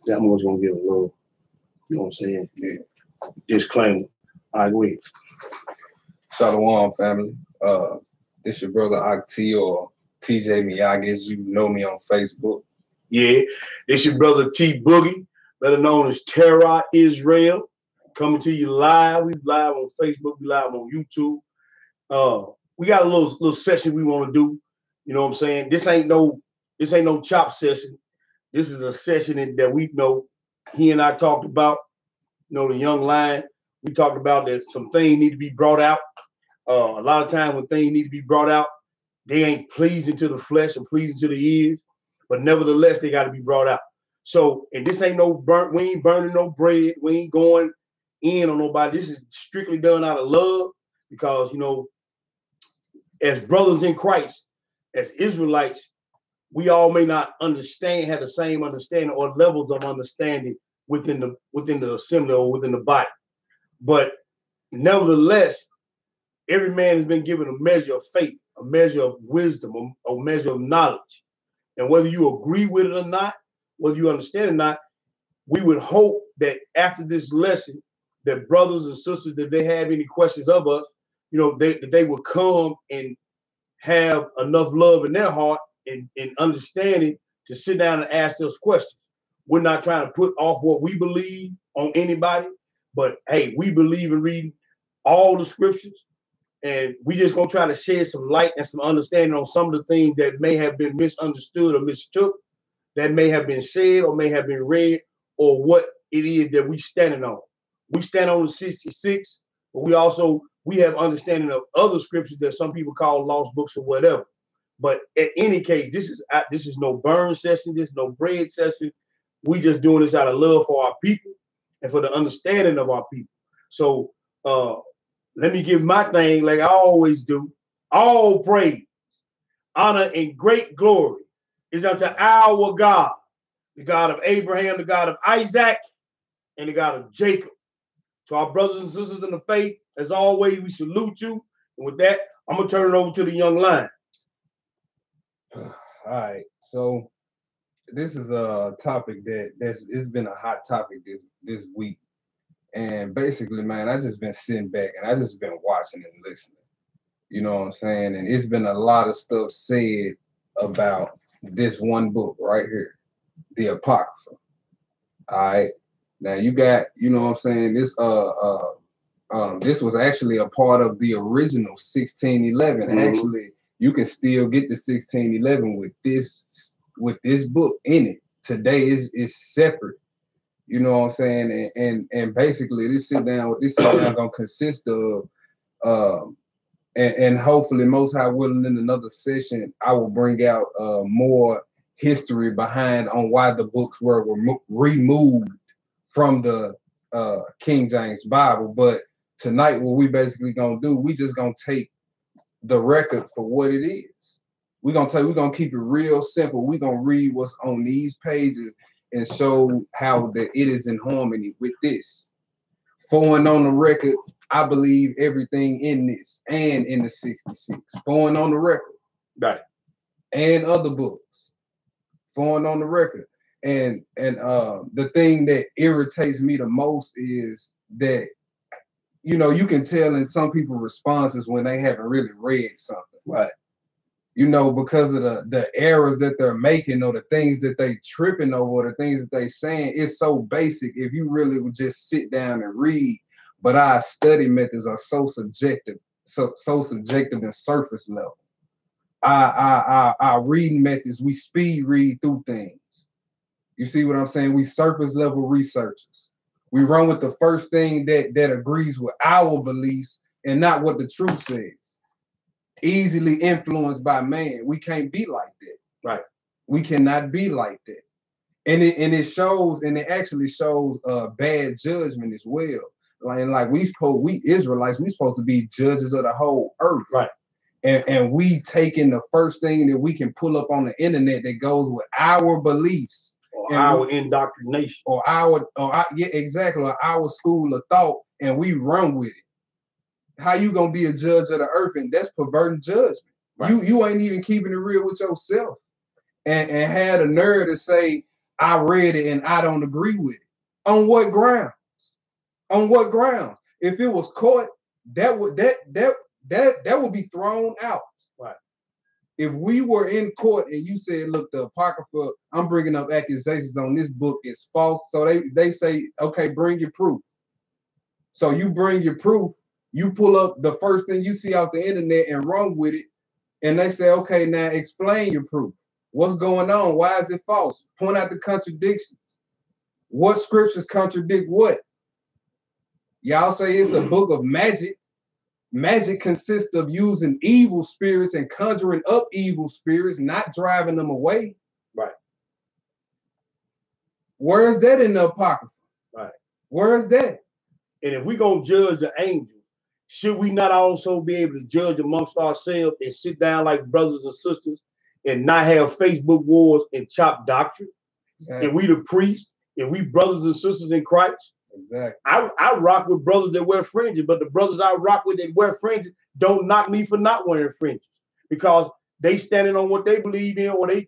Yeah, I'm always gonna give a little, you know what I'm saying? Yeah. Disclaimer. I agree. Shalom, family. This your brother Akti or TJ Miyagi, as you know me on Facebook. Yeah, this your brother T Boogie, better known as Terra Israel, coming to you live. We live on Facebook, we live on YouTube. We got a little session we want to do. You know what I'm saying? This ain't no chop session. This is a session that we know he and I talked about. You know, the young lion. We talked about that some things need to be brought out. A lot of times when things need to be brought out, they ain't pleasing to the flesh and pleasing to the ears, but nevertheless, they got to be brought out. So, and this ain't we ain't burning no bread. We ain't going in on nobody. This is strictly done out of love because, you know, as brothers in Christ, as Israelites, we all may not have the same understanding or levels of understanding within the assembly or within the body. But nevertheless, every man has been given a measure of faith, a measure of wisdom, a measure of knowledge. And whether you agree with it or not, whether you understand it or not, we would hope that after this lesson, that brothers and sisters, that they have any questions of us, you know, that they would come and have enough love in their heart and understanding to sit down and ask those questions. We're not trying to put off what we believe on anybody, but hey, we believe in reading all the scriptures, and we just gonna try to shed some light and some understanding on some of the things that may have been misunderstood or mistook, that may have been said or may have been read, or what it is that we standing on. We stand on the 66, but we have understanding of other scriptures that some people call lost books or whatever. But in any case, this is no burn session. This is no bread session. We just doing this out of love for our people and for the understanding of our people. So let me give my thing like I always do. All praise, honor, and great glory is unto our God, the God of Abraham, the God of Isaac, and the God of Jacob. To our brothers and sisters in the faith, as always, we salute you. And with that, I'm going to turn it over to the young lion. All right. So this is a topic it's been a hot topic this week. And basically, man, I just been sitting back and I just been watching and listening. You know what I'm saying? And it's been a lot of stuff said about this one book right here, the Apocrypha. All right. Now you got, you know what I'm saying, this this was actually a part of the original 1611. Mm-hmm. Actually, you can still get the 1611 with this book in it. Today is separate. You know what I'm saying? And basically this sit down gonna consist of and hopefully most high willing in another session, I will bring out more history behind on why the books were removed from the King James Bible. But tonight, what we basically gonna do, we just gonna take the record for what it is. We're gonna keep it real simple. We're gonna read what's on these pages and show how that it is in harmony with this. Going on the record, I believe everything in this and in the 66. Going on the record. Right. And other books. Going on the record. And the thing that irritates me the most is that, you know, you can tell in some people's responses when they haven't really read something. Right. You know, because of the errors that they're making or the things that they tripping over or the things that they saying, it's so basic if you really would just sit down and read. But our study methods are so subjective, so subjective and surface level. Our reading methods, we speed read through things. You see what I'm saying? We surface level researchers. We run with the first thing that agrees with our beliefs and not what the truth says. Easily influenced by man. We can't be like that. Right. We cannot be like that. And it shows, and it actually shows bad judgment as well. Like we Israelites, we supposed to be judges of the whole earth. Right. And we taking the first thing that we can pull up on the internet that goes with our beliefs. Or our indoctrination. Or our school of thought, and we run with it. How you gonna be a judge of the earth? And that's perverting judgment. Right. You ain't even keeping it real with yourself. And had a nerve to say, I read it and I don't agree with it. On what grounds? On what grounds? If it was court, that would be thrown out. Right. If we were in court and you said, look, the Apocrypha, I'm bringing up accusations on this book is false. So they say, okay, bring your proof. So you bring your proof, you pull up the first thing you see off the internet and run with it. And they say, okay, now explain your proof. What's going on? Why is it false? Point out the contradictions. What scriptures contradict what? Y'all say it's a book of magic. Magic consists of using evil spirits and conjuring up evil spirits, not driving them away. Right. Where's that in the Apocrypha? Right. Where's that? And if we're going to judge the angels, should we not also be able to judge amongst ourselves and sit down like brothers and sisters and not have Facebook wars and chop doctrine? Exactly. And we the priests, and we brothers and sisters in Christ. Exactly. I rock with brothers that wear fringes, but the brothers I rock with that wear fringes don't knock me for not wearing fringes because they standing on what they believe in, or they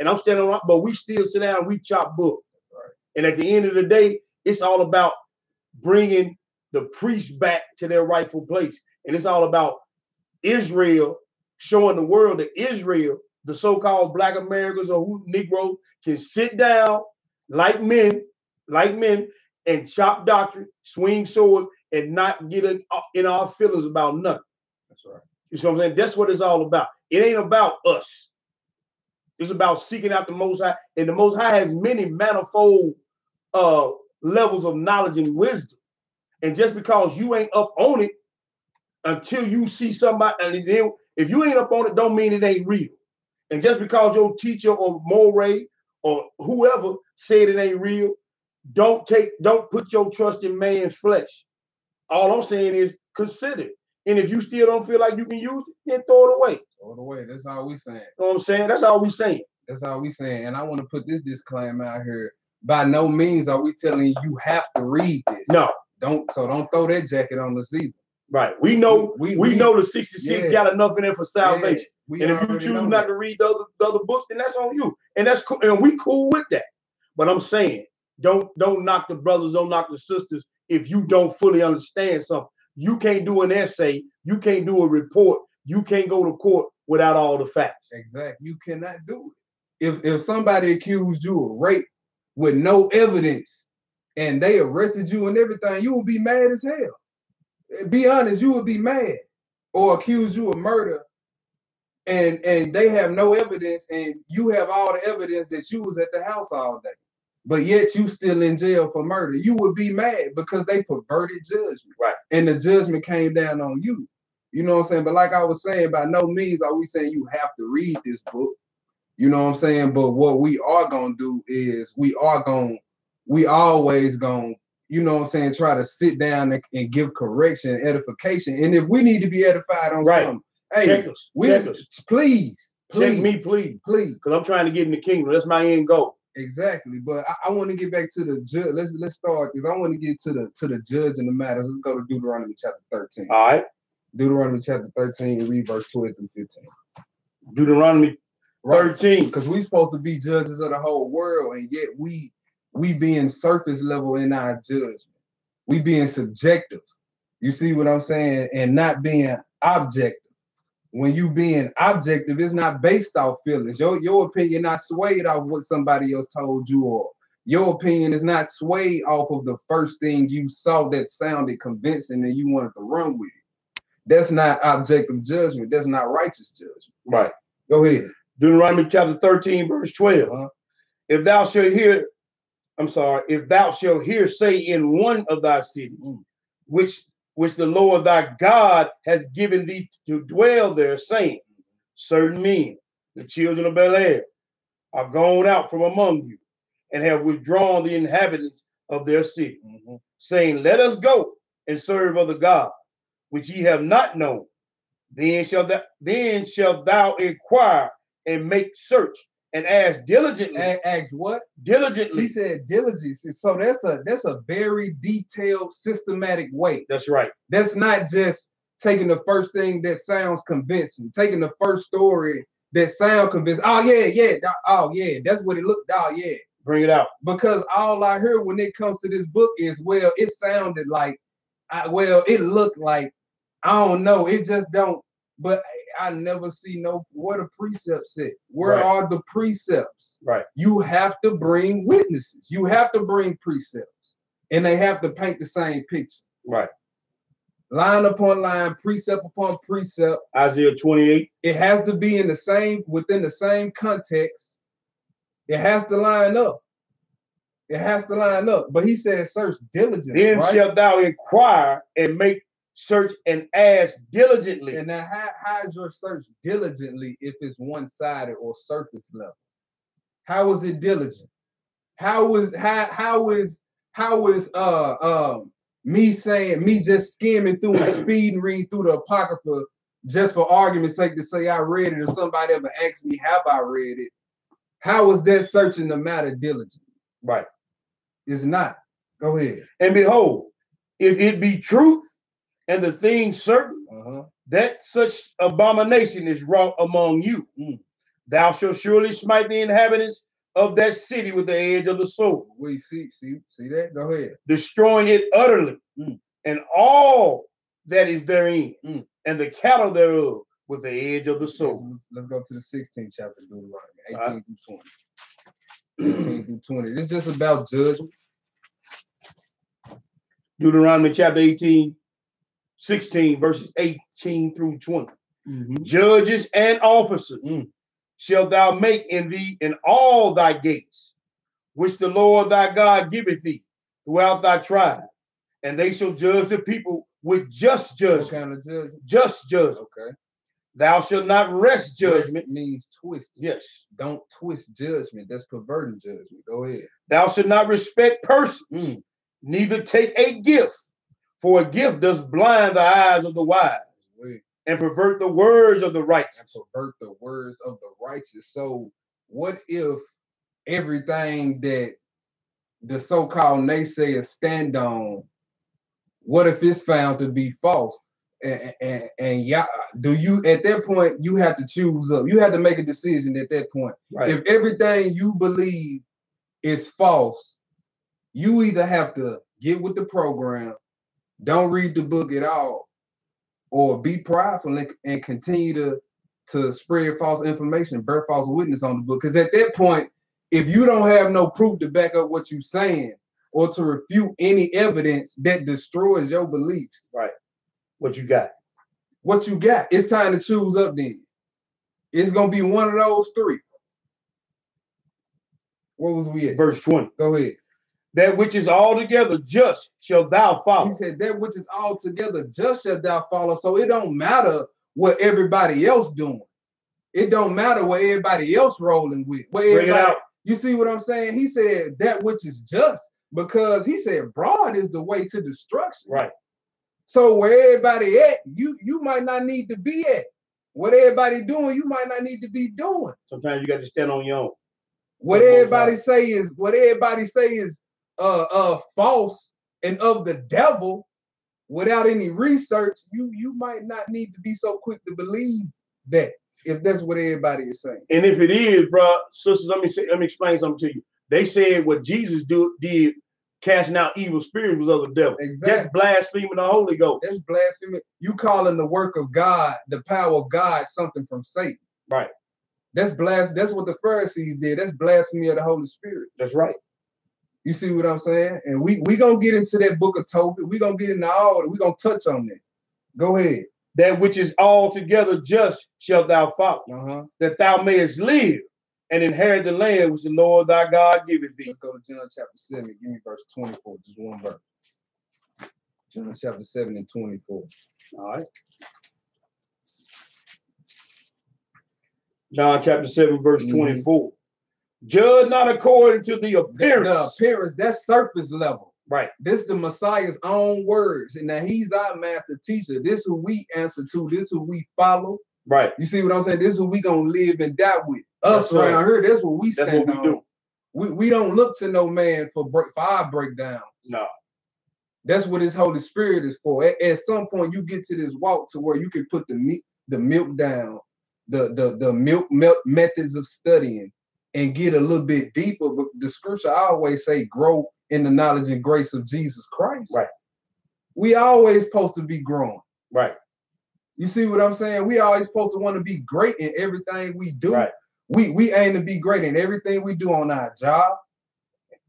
and I'm standing on, but we still sit down and we chop book. Right. And at the end of the day, it's all about bringing the priests back to their rightful place. And it's all about Israel showing the world that Israel, the so-called Black Americans or who Negroes, can sit down like men, and chop doctrine, swing swords, and not get in our feelings about nothing. That's right. You see what I'm saying? That's what it's all about. It ain't about us. It's about seeking out the Most High. And the Most High has many manifold levels of knowledge and wisdom. And just because you ain't up on it until you see somebody, and then if you ain't up on it, don't mean it ain't real. And just because your teacher or moray or whoever said it ain't real, don't put your trust in man's flesh. All I'm saying is consider it. And if you still don't feel like you can use it, then throw it away. Throw it away. That's all we saying. You know what I'm saying? That's all we saying. That's all we saying. And I want to put this disclaimer out here. By no means are we telling you have to read this. No. Don't throw that jacket on us either. Right. We know we know the 66 got enough in there for salvation. Yeah, and if you choose not to read the other books, then that's on you. And that's cool. And we cool with that. But I'm saying, don't knock the brothers, don't knock the sisters if you don't fully understand something. You can't do an essay, you can't do a report, you can't go to court without all the facts. Exactly. You cannot do it. If somebody accused you of rape with no evidence and they arrested you and everything, you would be mad as hell. Be honest, you would be mad. Or accuse you of murder and they have no evidence and you have all the evidence that you was at the house all day. But yet you still in jail for murder. You would be mad because they perverted judgment. Right. And the judgment came down on you. You know what I'm saying? But like I was saying, by no means are we saying you have to read this book. You know what I'm saying? But what we are going to do is we always going to, you know what I'm saying, try to sit down and give correction and edification. And if we need to be edified on something, hey, check us. Please. Check me, please. Because I'm trying to get in the kingdom. That's my end goal. Exactly. But I want to get back to the judge. Let's start this. I want to get to the judge in the matter. Let's go to Deuteronomy chapter 13. All right. Deuteronomy chapter 13, read verse 12 through 15. Deuteronomy 13. Because we supposed to be judges of the whole world, and yet we being surface level in our judgment. We being subjective. You see what I'm saying? And not being objective. When you being objective, it's not based off feelings. Your opinion not swayed off what somebody else told you, or your opinion is not swayed off of the first thing you saw that sounded convincing and you wanted to run with it. That's not objective judgment. That's not righteous judgment. Right. Go ahead. Deuteronomy chapter 13, verse 12. If thou shalt hear say in one of thy cities, which the Lord thy God has given thee to dwell there, saying, certain men, the children of Bel-Air, are gone out from among you, and have withdrawn the inhabitants of their city, saying, let us go and serve other gods, which ye have not known. Then shalt thou inquire and make search and ask diligently. Ask what? Diligently. He said diligence. So that's a very detailed, systematic way. That's right. That's not just taking the first thing that sounds convincing, taking the first story that sounds convincing. Oh yeah. Oh yeah, that's what it looked. Oh yeah. Bring it out. Because all I heard when it comes to this book is, well, it sounded like, well, it looked like, I don't know. It just don't. But I never see where the precepts at. Where are the precepts? Right. You have to bring witnesses. You have to bring precepts. And they have to paint the same picture. Right. Line upon line, precept upon precept. Isaiah 28. It has to be within the same context. It has to line up. It has to line up. But he said, search diligently. Then shalt thou inquire and make search and ask diligently. And now, how is your search diligently if it's one-sided or surface level? How is it diligent? How is me just skimming through and speeding reading through the Apocrypha just for argument's sake to say I read it, or somebody ever asked me have I read it? How is that searching the matter diligently? Right. It's not. Go ahead. And behold, if it be truth, and the thing certain, that such abomination is wrought among you, thou shalt surely smite the inhabitants of that city with the edge of the sword. We see that? Go ahead. Destroying it utterly, and all that is therein, and the cattle thereof with the edge of the sword. Let's go to the 16th chapter of Deuteronomy, 18 through 20. 18 through 20. It's just about judgment. Deuteronomy chapter 18. 16 verses 18 through 20. Judges and officers shalt thou make in thee in all thy gates, which the Lord thy God giveth thee throughout thy tribe, and they shall judge the people with just judgment. What kind of judgment? Just judgment. Okay. Thou shalt not wrest judgment. Rest means twist. Yes. Don't twist judgment. That's perverting judgment. Go ahead. Thou shalt not respect persons, neither take a gift. For a gift does blind the eyes of the wise and pervert the words of the righteous. So what if everything that the so-called naysayers stand on, what if it's found to be false? And yeah, do you at that point you have to choose up? You have to make a decision at that point. Right. If everything you believe is false, you either have to get with the program, don't read the book at all, or be prideful and continue to spread false information, bear false witness on the book. Because at that point, if you don't have no proof to back up what you're saying or to refute any evidence that destroys your beliefs, right? What you got? What you got? It's time to choose up then. It's gonna be one of those three. What was we at? Verse 20. Go ahead. That which is altogether just shall thou follow. He said, that which is altogether just shall thou follow. So it don't matter what everybody else doing. It don't matter what everybody else rolling with. Bring it out. You see what I'm saying? He said that which is just, because he said broad is the way to destruction. Right. So where everybody at, you might not need to be at. What everybody doing, you might not need to be doing. Sometimes you got to stand on your own. What everybody say is false and of the devil, without any research, you might not need to be so quick to believe that, if that's what everybody is saying. And if it is, bro, sisters, let me explain something to you. They said what Jesus did, casting out evil spirits, was of the devil. Exactly. That's blaspheming the Holy Ghost. That's blasphemy. You calling the work of God, the power of God, something from Satan. Right. That's what the Pharisees did. That's blasphemy of the Holy Spirit. That's right. You see what I'm saying? And we gonna get into that book of Tobit. We gonna get into all that. We gonna touch on that. Go ahead. That which is altogether just shalt thou follow, that thou mayest live and inherit the land which the Lord thy God giveth thee. Let's go to John chapter 7. Give me verse 24. Just one verse. John chapter 7 and 24. All right. John chapter 7, verse 24. Judge not according to the appearance. The appearance, that's surface level. Right. This the Messiah's own words. And now he's our master teacher. This who we answer to. This who we follow. Right. You see what I'm saying? This is who we gonna live and die with. Us around here, that's what we stand on. That's what we do. We don't look to no man for our breakdowns. No. That's what his Holy Spirit is for. At some point, you get to this walk to where you can put the milk down, the milk methods of studying, and get a little bit deeper. But the scripture always say, grow in the knowledge and grace of Jesus Christ. Right. We always supposed to be growing. Right. You see what I'm saying? We always supposed to want to be great in everything we do. Right. We aim to be great in everything we do on our job.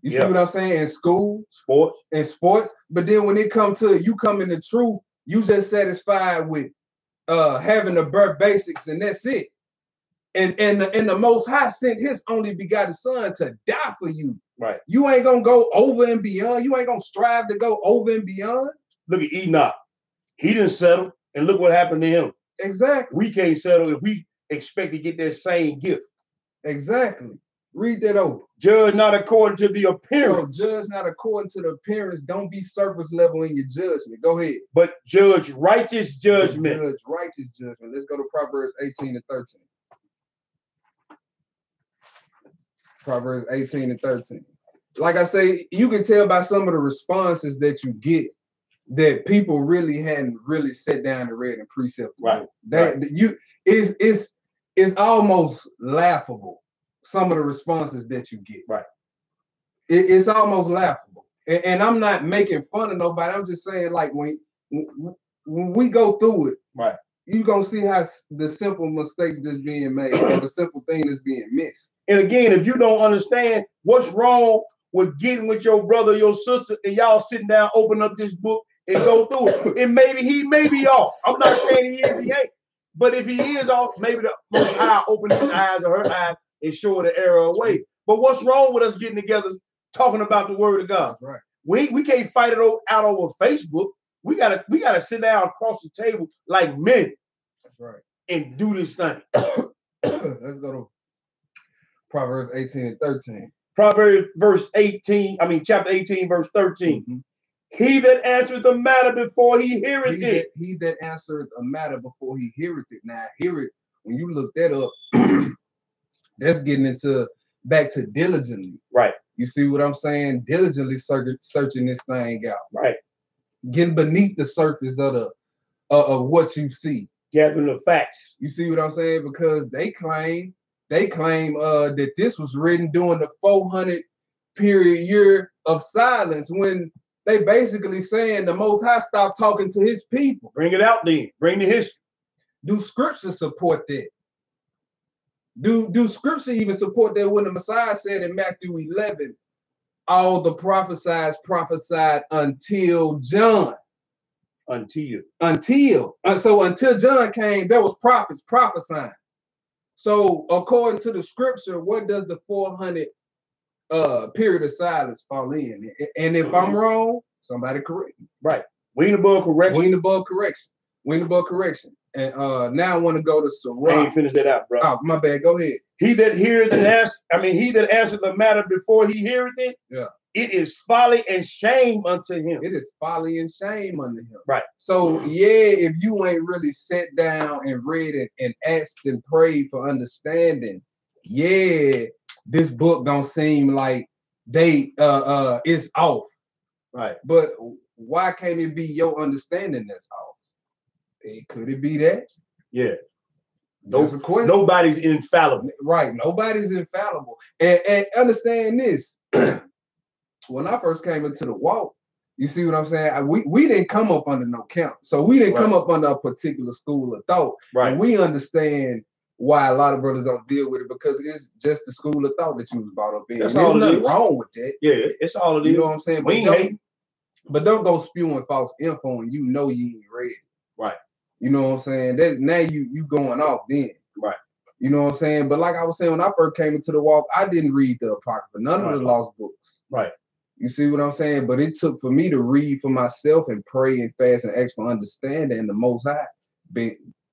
You see what I'm saying? In school, sports. But then when it comes to you coming to truth, you just satisfied with having the bare basics, and that's it. And the Most High sent His only begotten Son to die for you. Right. You ain't gonna go over and beyond. You ain't gonna strive to go over and beyond. Look at Enoch. He didn't settle, and look what happened to him. Exactly. We can't settle if we expect to get that same gift. Exactly. Read that over. Judge not according to the appearance. So judge not according to the appearance. Don't be surface level in your judgment. Go ahead. But judge righteous judgment. Judge righteous judgment. Let's go to Proverbs 18 and 13. Proverbs 18 and 13. Like I say, you can tell by some of the responses that you get that people really hadn't really sat down and read and precept. Right. It's almost laughable. Some of the responses that you get. Right. It's almost laughable. And I'm not making fun of nobody. I'm just saying, like, when we go through it, right, you're going to see how the simple mistakes that's being made or the simple thing that's being missed. And again, if you don't understand what's wrong with getting with your brother, your sister, and y'all sitting down, open up this book and go through it. And maybe he may be off. I'm not saying he is, he ain't. But if he is off, maybe the Most High open his eyes or her eyes and show the error away. But what's wrong with us getting together, talking about the word of God? That's right. We can't fight it out over Facebook. We gotta sit down across the table like men. That's right. And do this thing. Let's go to Proverbs 18 and 13. Proverbs chapter 18, verse 13. Mm-hmm. He that answereth the matter before he heareth it. He that answereth a matter before he heareth it. Now, hear it, when you look that up, that's getting into back to diligently. Right. You see what I'm saying? Diligently searching this thing out. Right. Getting beneath the surface of what you see. Gathering the facts. You see what I'm saying? Because they claim that this was written during the 400 period year of silence, when they basically saying the Most High stopped talking to His people. Bring it out then. Bring the history. Do scripture support that? Do scripture even support that when the Messiah said in Matthew 11, all the prophesied until John? So until John came, there was prophets prophesying. So according to the scripture, what does the 400 period of silence fall in? And if I'm wrong, somebody correct me. Right. We above correction. We above correction. And now I want to go to Sirach. I ain't finished that out, bro. Oh, my bad. Go ahead. He that heareth and he that answereth the matter before he heareth it, it is folly and shame unto him. It is folly and shame unto him. Right. So, if you ain't really sat down and read it and asked and prayed for understanding, this book don't seem like it's off. Right. But why can't it be your understanding that's off? Could it be that? Yeah. That's a question. Nobody's infallible. Right. Nobody's infallible. And understand this. When I first came into the walk, you see what I'm saying? We didn't come up under no camp. So we didn't come up under a particular school of thought. Right. And we understand why a lot of brothers don't deal with it, because it's just the school of thought that you was brought up in. There's nothing wrong with that. Yeah, it's all it is. You know what I'm saying? But don't go spewing false info and you know you ain't read it. Right. You know what I'm saying? Now you going off then. Right. You know what I'm saying? But like I was saying, when I first came into the walk, I didn't read the Apocrypha, none of the lost books. Right. You see what I'm saying? But it took for me to read for myself and pray and fast and ask for understanding. And the Most High,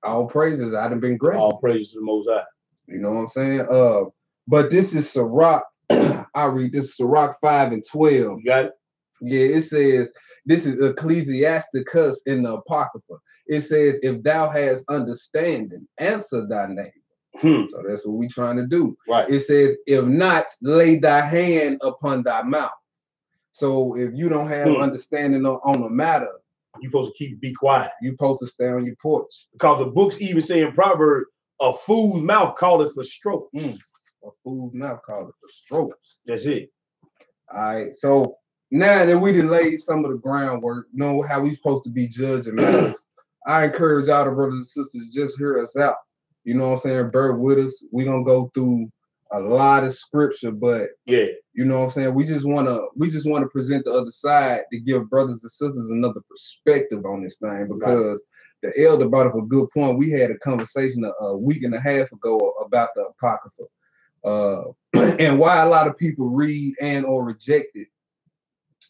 all praises, I done been great. All praises to the Most High. You know what I'm saying? But this is Sirach. I read this Sirach 5 and 12. You got it? Yeah, it says, this is Ecclesiasticus in the Apocrypha. It says, if thou hast understanding, answer thy neighbor. So that's what we trying to do. Right. It says, if not, lay thy hand upon thy mouth. So if you don't have understanding on the matter, you're supposed to be quiet. You're supposed to stay on your porch. Because the books even say in Proverbs, a fool's mouth calleth for stroke. a fool's mouth calleth for strokes. That's it. All right. So now that we done laid some of the groundwork, know how we supposed to be judging matters, I encourage all the brothers and sisters to just hear us out. You know what I'm saying? Bear with us. We're gonna go through a lot of scripture, but yeah, you know what I'm saying? We just wanna present the other side to give brothers and sisters another perspective on this thing, because the elder brought up a good point. We had a conversation a week and a half ago about the Apocrypha. And why a lot of people read and or reject it.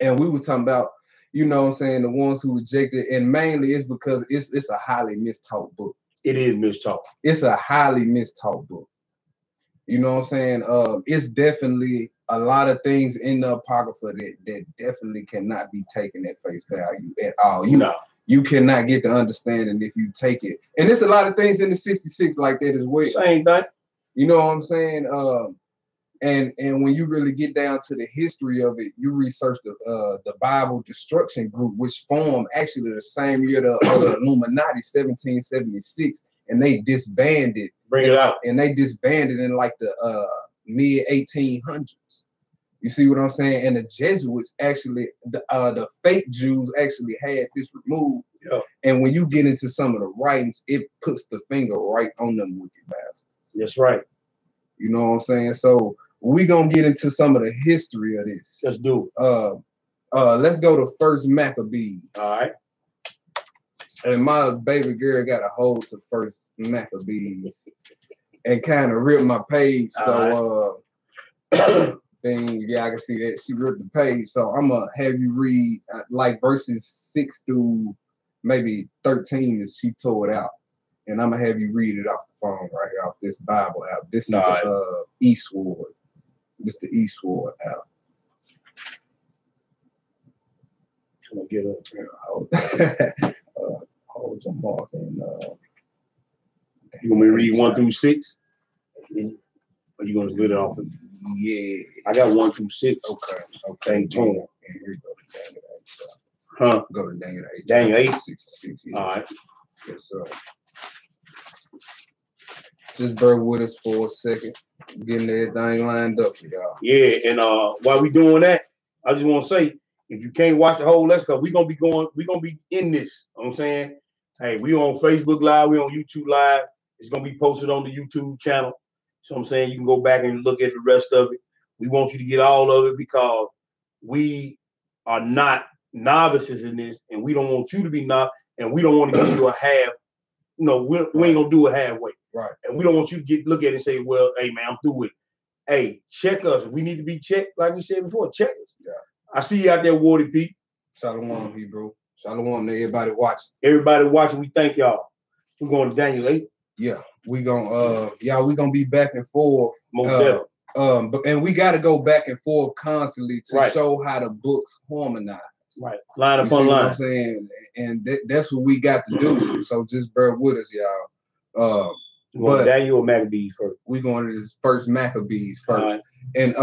And we was talking about, you know what I'm saying, the ones who reject it, and mainly it's because it's a highly mistaught book. It is mistaught. It's a highly mistaught book. You know what I'm saying? It's definitely a lot of things in the Apocrypha that definitely cannot be taken at face value at all. You cannot get the understanding if you take it. And there's a lot of things in the 66 like that as well. Same thing. You know what I'm saying? And when you really get down to the history of it, you research the Bible Destruction Group, which formed actually the same year the Illuminati, 1776, and they disbanded. Bring it out. And they disbanded in like the mid 1800s. You see what I'm saying? And the Jesuits actually, the fake Jews actually had this removed. Yeah. And when you get into some of the writings, it puts the finger right on them wicked bastards. That's right. You know what I'm saying? So we're gonna get into some of the history of this. Let's do it. Let's go to First Maccabees. All right. And my baby girl got a hold to First Maccabees and kind of ripped my page. So I can see that she ripped the page. So I'm gonna have you read like verses 6 through maybe 13 as she tore it out. And I'm gonna have you read it off the phone right here, off this Bible app. This is the Eastward. This the Eastward app. I'm gonna get up. Hold your mark and you want me to read 1 through 6? Or you gonna split it off? Yeah. I got 1 through 6. Okay. And here you go to Daniel 8. Huh? Go to Daniel 8. Daniel 8? 66. Yeah. All right. Yes, sir. Just bear with us for a second. Getting everything lined up for y'all. Yeah, and while we doing that, I just want to say, if you can't watch the whole lesson, we're gonna be in this. You know what I'm saying, hey, we on Facebook Live, we on YouTube Live. It's gonna be posted on the YouTube channel. So I'm saying you can go back and look at the rest of it. We want you to get all of it because we are not novices in this, and we don't want you to be and we don't want to give you a half. You know, we ain't gonna do it halfway. Right. And we don't want you to look at it and say, well, hey man, I'm through with it. Hey, check us. We need to be checked, like we said before. Check us. Yeah. I see you out there, Wardy Pete. Shalom, Hebrew. Shalom to everybody watching. Everybody watching, we thank y'all. We're going to Daniel 8. Yeah, we gonna be back and forth. Most definitely. And we gotta go back and forth constantly to show how the books harmonize. Right. Line upon line. What I'm saying? And that's what we got to do. So just bear with us, y'all. But Daniel or Maccabees first? We're going to this First Maccabees first. Right. And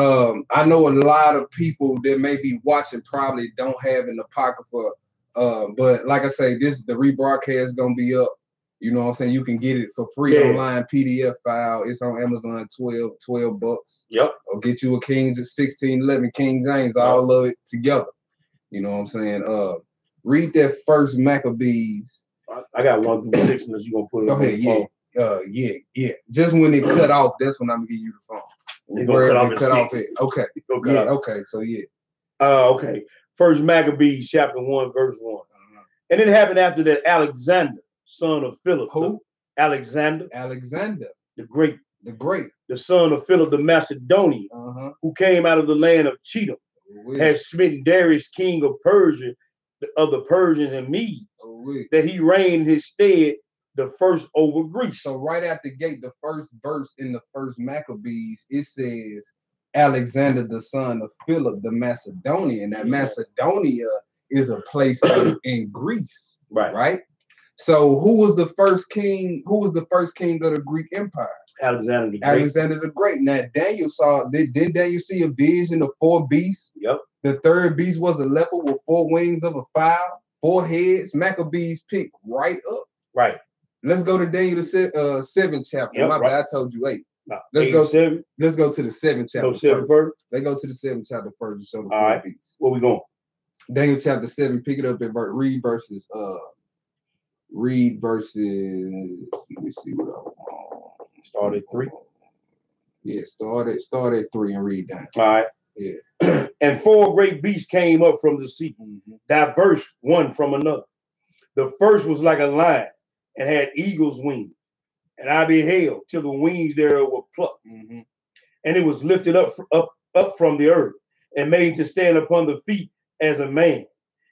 I know a lot of people that may be watching probably don't have an Apocrypha. But like I say, the rebroadcast is gonna be up. You know what I'm saying? You can get it for free online PDF file. It's on Amazon, $12. Yep. Or get you a 1611 King James, all of it together. You know what I'm saying? Read that First Maccabees. I got 1 through 6 unless you're gonna put it on the phone. Yeah. Just when it cut off, that's when I'm gonna give you the phone. They're gonna cut off it. Okay. Okay. So yeah. Okay. First Maccabees chapter 1, verse 1. And it happened after that Alexander, son of Philip. Who? Alexander. The Great. The son of Philip the Macedonian, who came out of the land of Chetam, had smitten Darius, king of Persia, of the Persians and Medes, that he reigned in his stead the first over Greece. So right out the gate, the first verse in the First Maccabees, it says Alexander, the son of Philip the Macedonian. Now Macedonia is a place in Greece, right? So who was the first king? Who was the first king of the Greek Empire? Alexander the Great. Alexander the Great. Now Daniel did Daniel see a vision of 4 beasts? Yep. The third beast was a leopard with 4 wings of a fowl, 4 heads. Maccabees picked right up. Right. Let's go to Daniel the 7th chapter. Yep, My bad, I told you 8. No, let's go. 87. Let's go to the 7th chapter. Go 7 first. Let's go to the 7th chapter first to show the All right. beasts. Where we going? Daniel chapter 7. Pick it up at read verses. Read verses. Let me see what I want. Start at 3. Yeah, start at 3 and read down. All right. Yeah. And 4 great beasts came up from the sea, diverse one from another. The first was like a lion and had eagle's wings. And I beheld till the wings thereof were plucked. And it was lifted up from the earth and made to stand upon the feet as a man.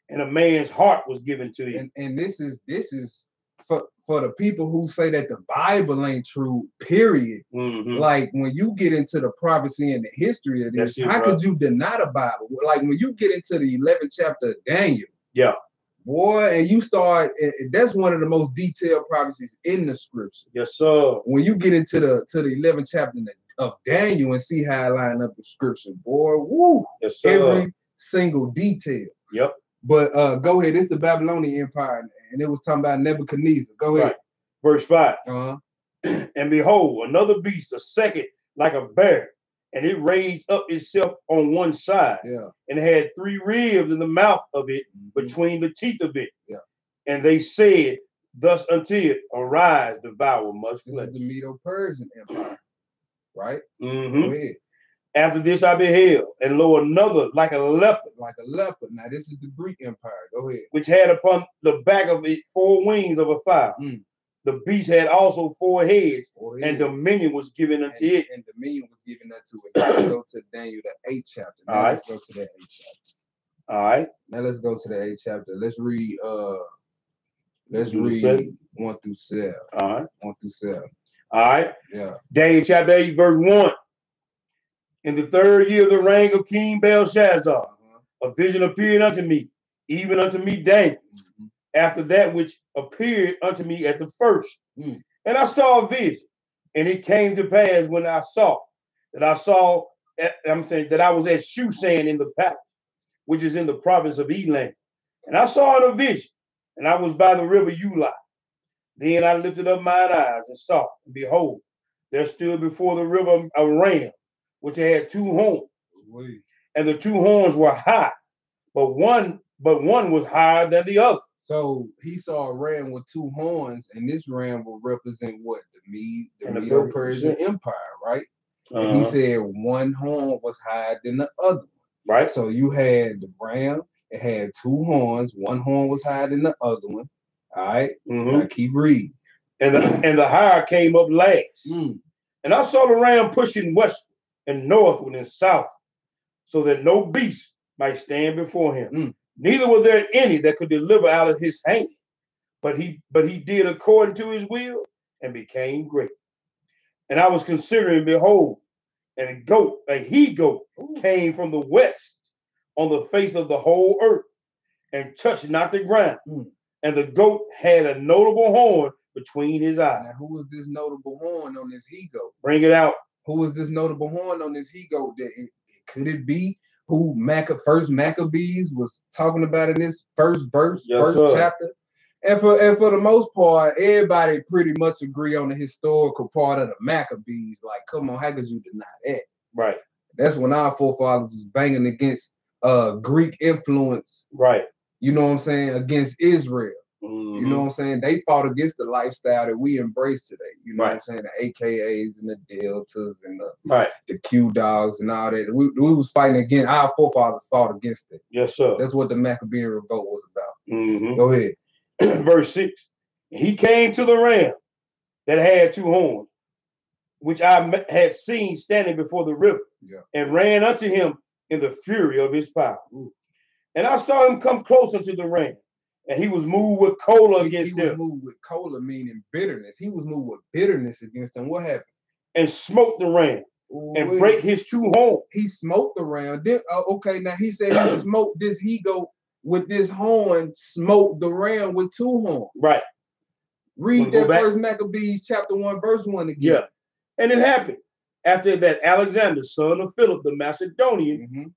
And a man's heart was given to it. And this is for the people who say that the Bible ain't true, period. Like when you get into the prophecy and the history of this, how could you deny the Bible? Like when you get into the 11th chapter of Daniel, boy, and you start, that's one of the most detailed prophecies in the scripture. Yes, sir. When you get into the 11th chapter of Daniel and see how it line up with scripture, boy, woo, yes, sir. Every single detail. Yep. But go ahead. It's the Babylonian Empire, and it was talking about Nebuchadnezzar. Go ahead. Right. Verse 5. And behold, another beast, a second like a bear, and it raised up itself on one side, and had 3 ribs in the mouth of it, between the teeth of it. And they said thus unto it, arise, devour much flesh. This is the Medo-Persian Empire, right? Go ahead. After this I beheld, and lo, another like a leopard. Like a leopard. Now this is the Greek Empire. Go ahead. Which had upon the back of it 4 wings of a fowl. The beast had also 4 heads, and dominion was given unto it. And dominion was given unto it. Now let's go to Daniel, the 8th chapter. Now let's go to that 8th chapter. All right. Now let's go to the 8th chapter. Let's read 1 through 7. All right. 1 through 7. All right. Yeah. Daniel chapter 8, verse 1. In the 3rd year of the reign of King Belshazzar, a vision appeared unto me, even unto me Daniel, after that which appeared unto me at the first. And I saw a vision, and it came to pass when I saw that I was at Shushan in the palace, which is in the province of Elam. And I saw in a vision, and I was by the river Uli. Then I lifted up mine eyes and saw, and behold, there stood before the river a ram, which had 2 horns. And the 2 horns were high, but one was higher than the other. So he saw a ram with 2 horns, and this ram will represent what? The Medo-Persian Empire, right? And he said one horn was higher than the other. Right. So you had the ram, it had 2 horns, one horn was higher than the other one. All right. Now keep reading. And the higher came up last. And I saw the ram pushing westward and northward and south, so that no beast might stand before him. Neither was there any that could deliver out of his hand. But he did according to his will and became great. And I was considering, behold, and a he-goat came from the west on the face of the whole earth and touched not the ground. And the goat had a notable horn between his eyes. Now, who was this notable horn on this he-goat? Bring it out. Who was this notable horn on this he-goat? Could it be who first Maccabees was talking about in this first verse, first chapter? And for the most part, everybody pretty much agree on the historical part of the Maccabees. Like, come on, how could you deny that? Right. That's when our forefathers was banging against Greek influence. Right. You know what I'm saying? Against Israel. You know what I'm saying? They fought against the lifestyle that we embrace today. You know what I'm saying? The AKAs and the Deltas and the Q dogs and all that. We was fighting against, our forefathers fought against it. Yes, sir. That's what the Maccabean revolt was about. Go ahead. Verse 6. He came to the ram that had 2 horns, which I had seen standing before the river, and ran unto him in the fury of his power. And I saw him come close unto the ram, and he was moved with choler against them. He was moved with choler, meaning bitterness. He was moved with bitterness against them. What happened? And smote the ram and break his 2 horns. He smoked the ram. Then, okay, now he said he smoked this he-goat with this horn, smoked the ram with 2 horns. Right. Read that first Maccabees chapter 1, verse 1 again. Yeah. And it happened after that Alexander, son of Philip the Macedonian,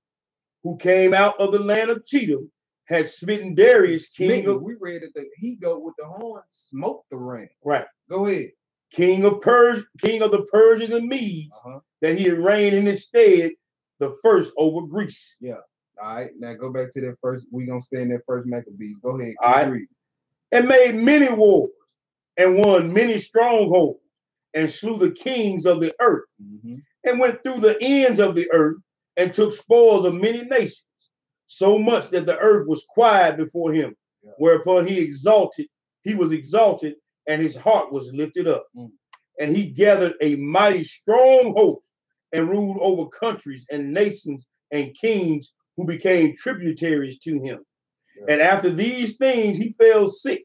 who came out of the land of Chetam, had smitten Darius, king of... We read that the he-goat with the horn smoked the ram. Right. Go ahead. king of the Persians and Medes, that he had reigned in his stead, the first over Greece. Yeah. All right. Now go back to that first. We're gonna stay in that first Maccabees. Go ahead. All right. Reading. And made many wars, and won many strongholds, and slew the kings of the earth, and went through the ends of the earth, and took spoils of many nations, so much that the earth was quiet before him. Yeah. Whereupon he was exalted, and his heart was lifted up. And he gathered a mighty strong host, and ruled over countries and nations and kings who became tributaries to him. Yeah. And after these things, he fell sick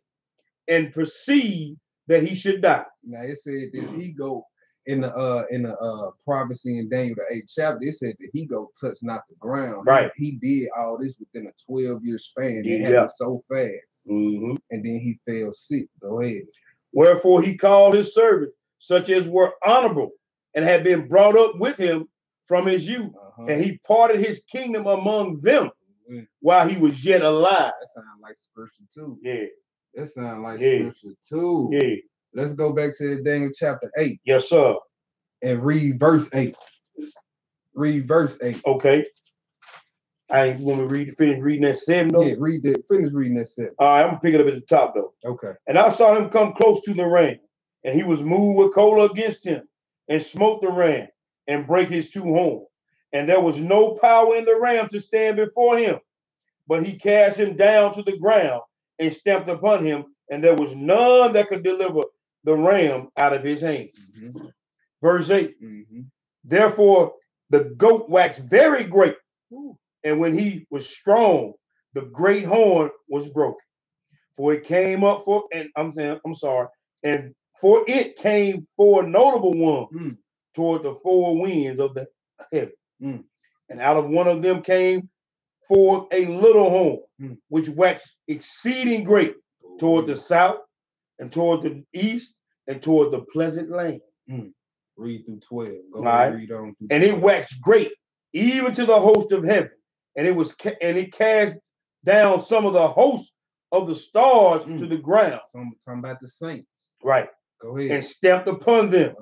and perceived that he should die. Now it said this he-goat in the prophecy in Daniel the 8th chapter. It said the he-goat touched not the ground. Right. He did all this within a 12-year span. It happened so fast. And then he fell sick. Go ahead. Wherefore he called his servants, such as were honorable, and had been brought up with him from his youth, and he parted his kingdom among them while he was yet alive. That sounds like scripture too. Yeah. That sounds like scripture too. Yeah. Let's go back to Daniel chapter 8. Yes, sir. And read verse 8. Read verse 8. Okay. I want to finish reading that 7 though. Yeah, finish reading that 7. All right, I'm gonna pick it up at the top though. Okay. And I saw him come close to the ram, and he was moved with choler against him, and smote the ram, and brake his 2 horns. And there was no power in the ram to stand before him, but he cast him down to the ground and stamped upon him, and there was none that could deliver the ram out of his hand. Verse 8. Therefore the goat waxed very great, and when he was strong, the great horn was broken. For it came up for, and and for it came 4 notable ones toward the 4 winds of the heaven. And out of one of them came forth a little horn, which waxed exceeding great toward the south, and toward the east, and toward the pleasant land. Read through 12. Go right. Read on through and 12. It waxed great, even to the host of heaven, and it cast down some of the hosts of the stars to the ground. So I'm talking about the saints. Right. Go ahead. And stamped upon them.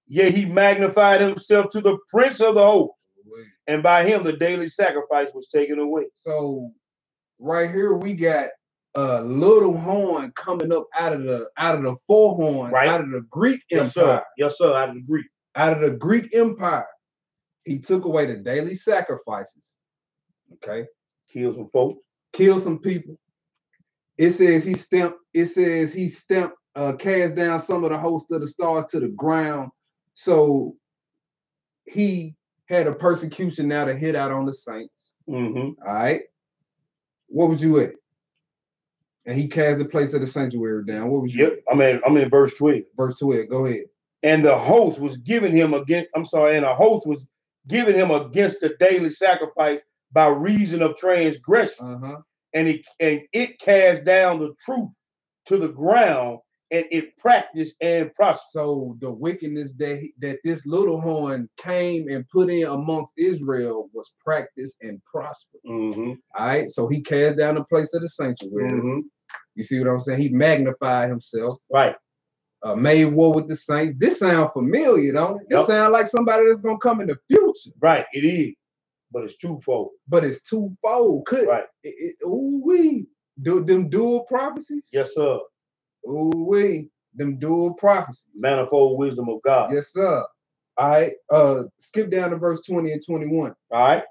Yea, he magnified himself to the prince of the host. And by him the daily sacrifice was taken away. So right here we got a little horn coming up out of the 4 horns, out of the Greek Empire. Yes, sir, out of the Greek. Out of the Greek Empire. He took away the daily sacrifices. Okay. Killed some folks. Killed some people. It says he cast down some of the host of the stars to the ground. So he had a persecution now to hit out on the saints. All right. What would you at? And he cast the place of the sanctuary down. What was you? Yep. I'm in verse 12. Verse 12. Go ahead. And the host was given him against. And a host was given him against the daily sacrifice by reason of transgression. And it cast down the truth to the ground, and it practiced and prospered. So the wickedness that this little horn came and put in amongst Israel was practiced and prospered. All right. So he cast down the place of the sanctuary. You see what I'm saying? He magnified himself. Right. Made war with the saints. This sounds familiar, don't it? It sounds like somebody that's gonna come in the future. Right. It is. But it's twofold. Right. Ooh-wee. Them dual prophecies? Yes, sir. Ooh-wee. Them dual prophecies. Manifold wisdom of God. Yes, sir. All right. Skip down to verse 20 and 21. All right.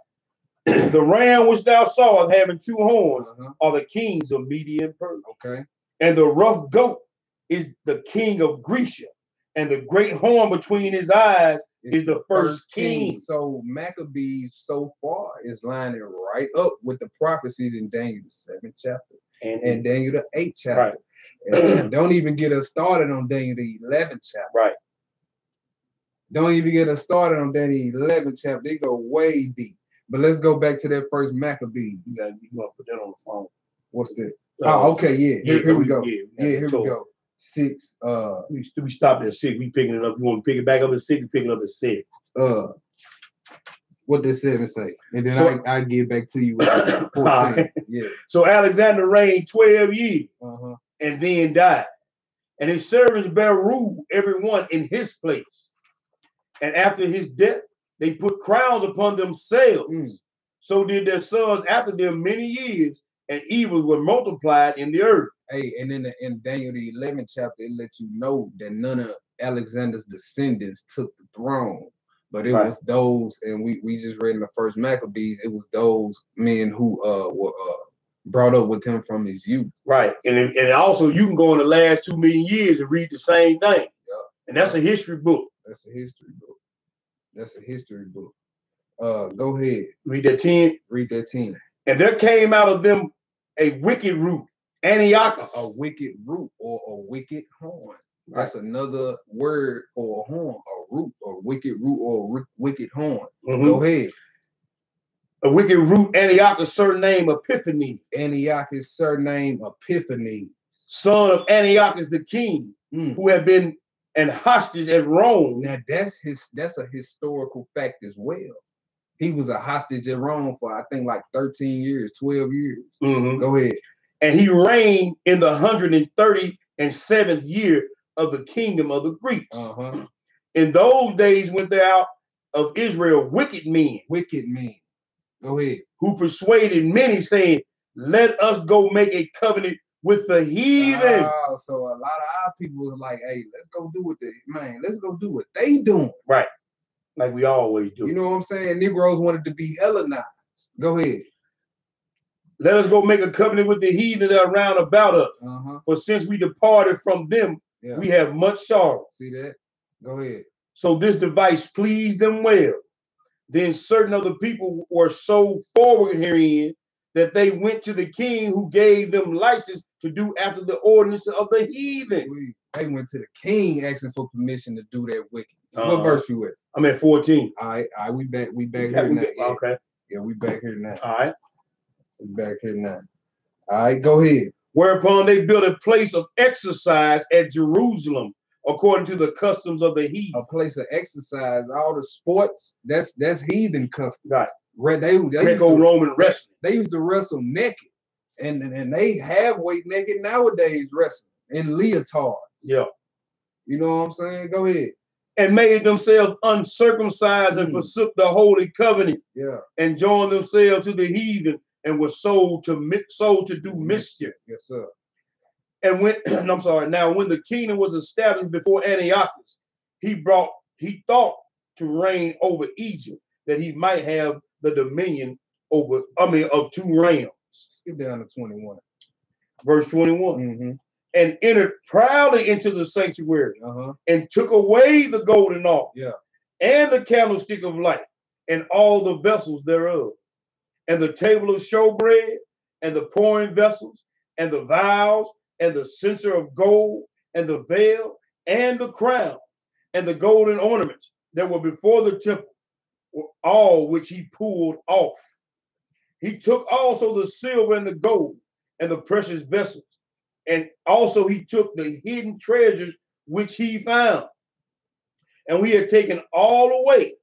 The ram which thou sawest having 2 horns are the kings of Media and Persia. Okay. And the rough goat is the king of Grecia. And the great horn between his eyes is the first king. So Maccabees so far is lining right up with the prophecies in Daniel the 7th chapter and Daniel the 8th chapter. Right. And don't even get us started on Daniel the 11th chapter. Right. Don't even get us started on Daniel the 11th chapter. They go way deep. But let's go back to that first Maccabees. You want to put that on the phone. What's that? Okay, yeah. Here we go. Here we go. 6. We stopped at 6. We picking it up. You want to pick it back up at 6? We picking it up at 6. What did 7 say? And then I get back to you with 14. Yeah. So Alexander reigned 12 years and then died. and his servants bare rule every one in his place. And after his death, they put crowns upon themselves. So did their sons after them many years, and evils were multiplied in the earth. Hey, and in Daniel the 11th chapter, it lets you know that none of Alexander's descendants took the throne, but it was those, and we just read in the first Maccabees, it was those men who were brought up with him from his youth. Right, and also you can go in the last 2 million years and read the same thing. And that's a history book. That's a history book. That's a history book. Go ahead. Read that 10. Read that 10. And there came out of them a wicked root, Antiochus. A wicked root or a wicked horn. That's another word for a horn, a root, or wicked root or wicked horn. Go ahead. A wicked root, Antiochus, surname Epiphanes. Antiochus, surname Epiphanes. Son of Antiochus the king, who had been an hostage at Rome. Now that's a historical fact as well. He was a hostage at Rome for I think like 13 years, 12 years. Go ahead. And he reigned in the 137th year of the kingdom of the Greeks. In those days went there out of Israel wicked men. Wicked men. Go ahead. Who persuaded many, saying, "Let us go make a covenant with the heathen." Oh, so a lot of our people was like, "Hey, let's go do let's go do what they doing." Right. Like we always do. You know what I'm saying? Negroes wanted to be Hellenized. Go ahead. Let us go make a covenant with the heathen that are round about us. For since we departed from them, we have much sorrow. See that? Go ahead. So this device pleased them well. Then certain of the people were so forward herein that they went to the king, who gave them license to do after the ordinance of the heathen. They went to the king asking for permission to do that wicked. What verse you at? I'm at 14. All right, we back here now. Okay. Yeah, we back here now. All right. We back here now. All right, go ahead. Whereupon they built a place of exercise at Jerusalem, according to the customs of the heathen. A place of exercise, all the sports, that's heathen custom. Right. They Greco-Roman wrestling. They used to wrestle naked. And they have weight naked nowadays wrestling in leotards. Yeah. You know what I'm saying? Go ahead. And made themselves uncircumcised and forsook the holy covenant. Yeah. And joined themselves to the heathen and were sold to do mischief. Yes, sir. And when now when the kingdom was established before Antiochus, he thought to reign over Egypt, that he might have the dominion of 2 realms. Skip down to 21. Verse 21. And entered proudly into the sanctuary, and took away the golden altar, and the candlestick of light, and all the vessels thereof, and the table of showbread, and the pouring vessels, and the vials, and the censer of gold, and the veil, and the crown, and the golden ornaments that were before the temple, all which he pulled off. He took also the silver and the gold, and the precious vessels, and also he took the hidden treasures which he found. And we had taken all away.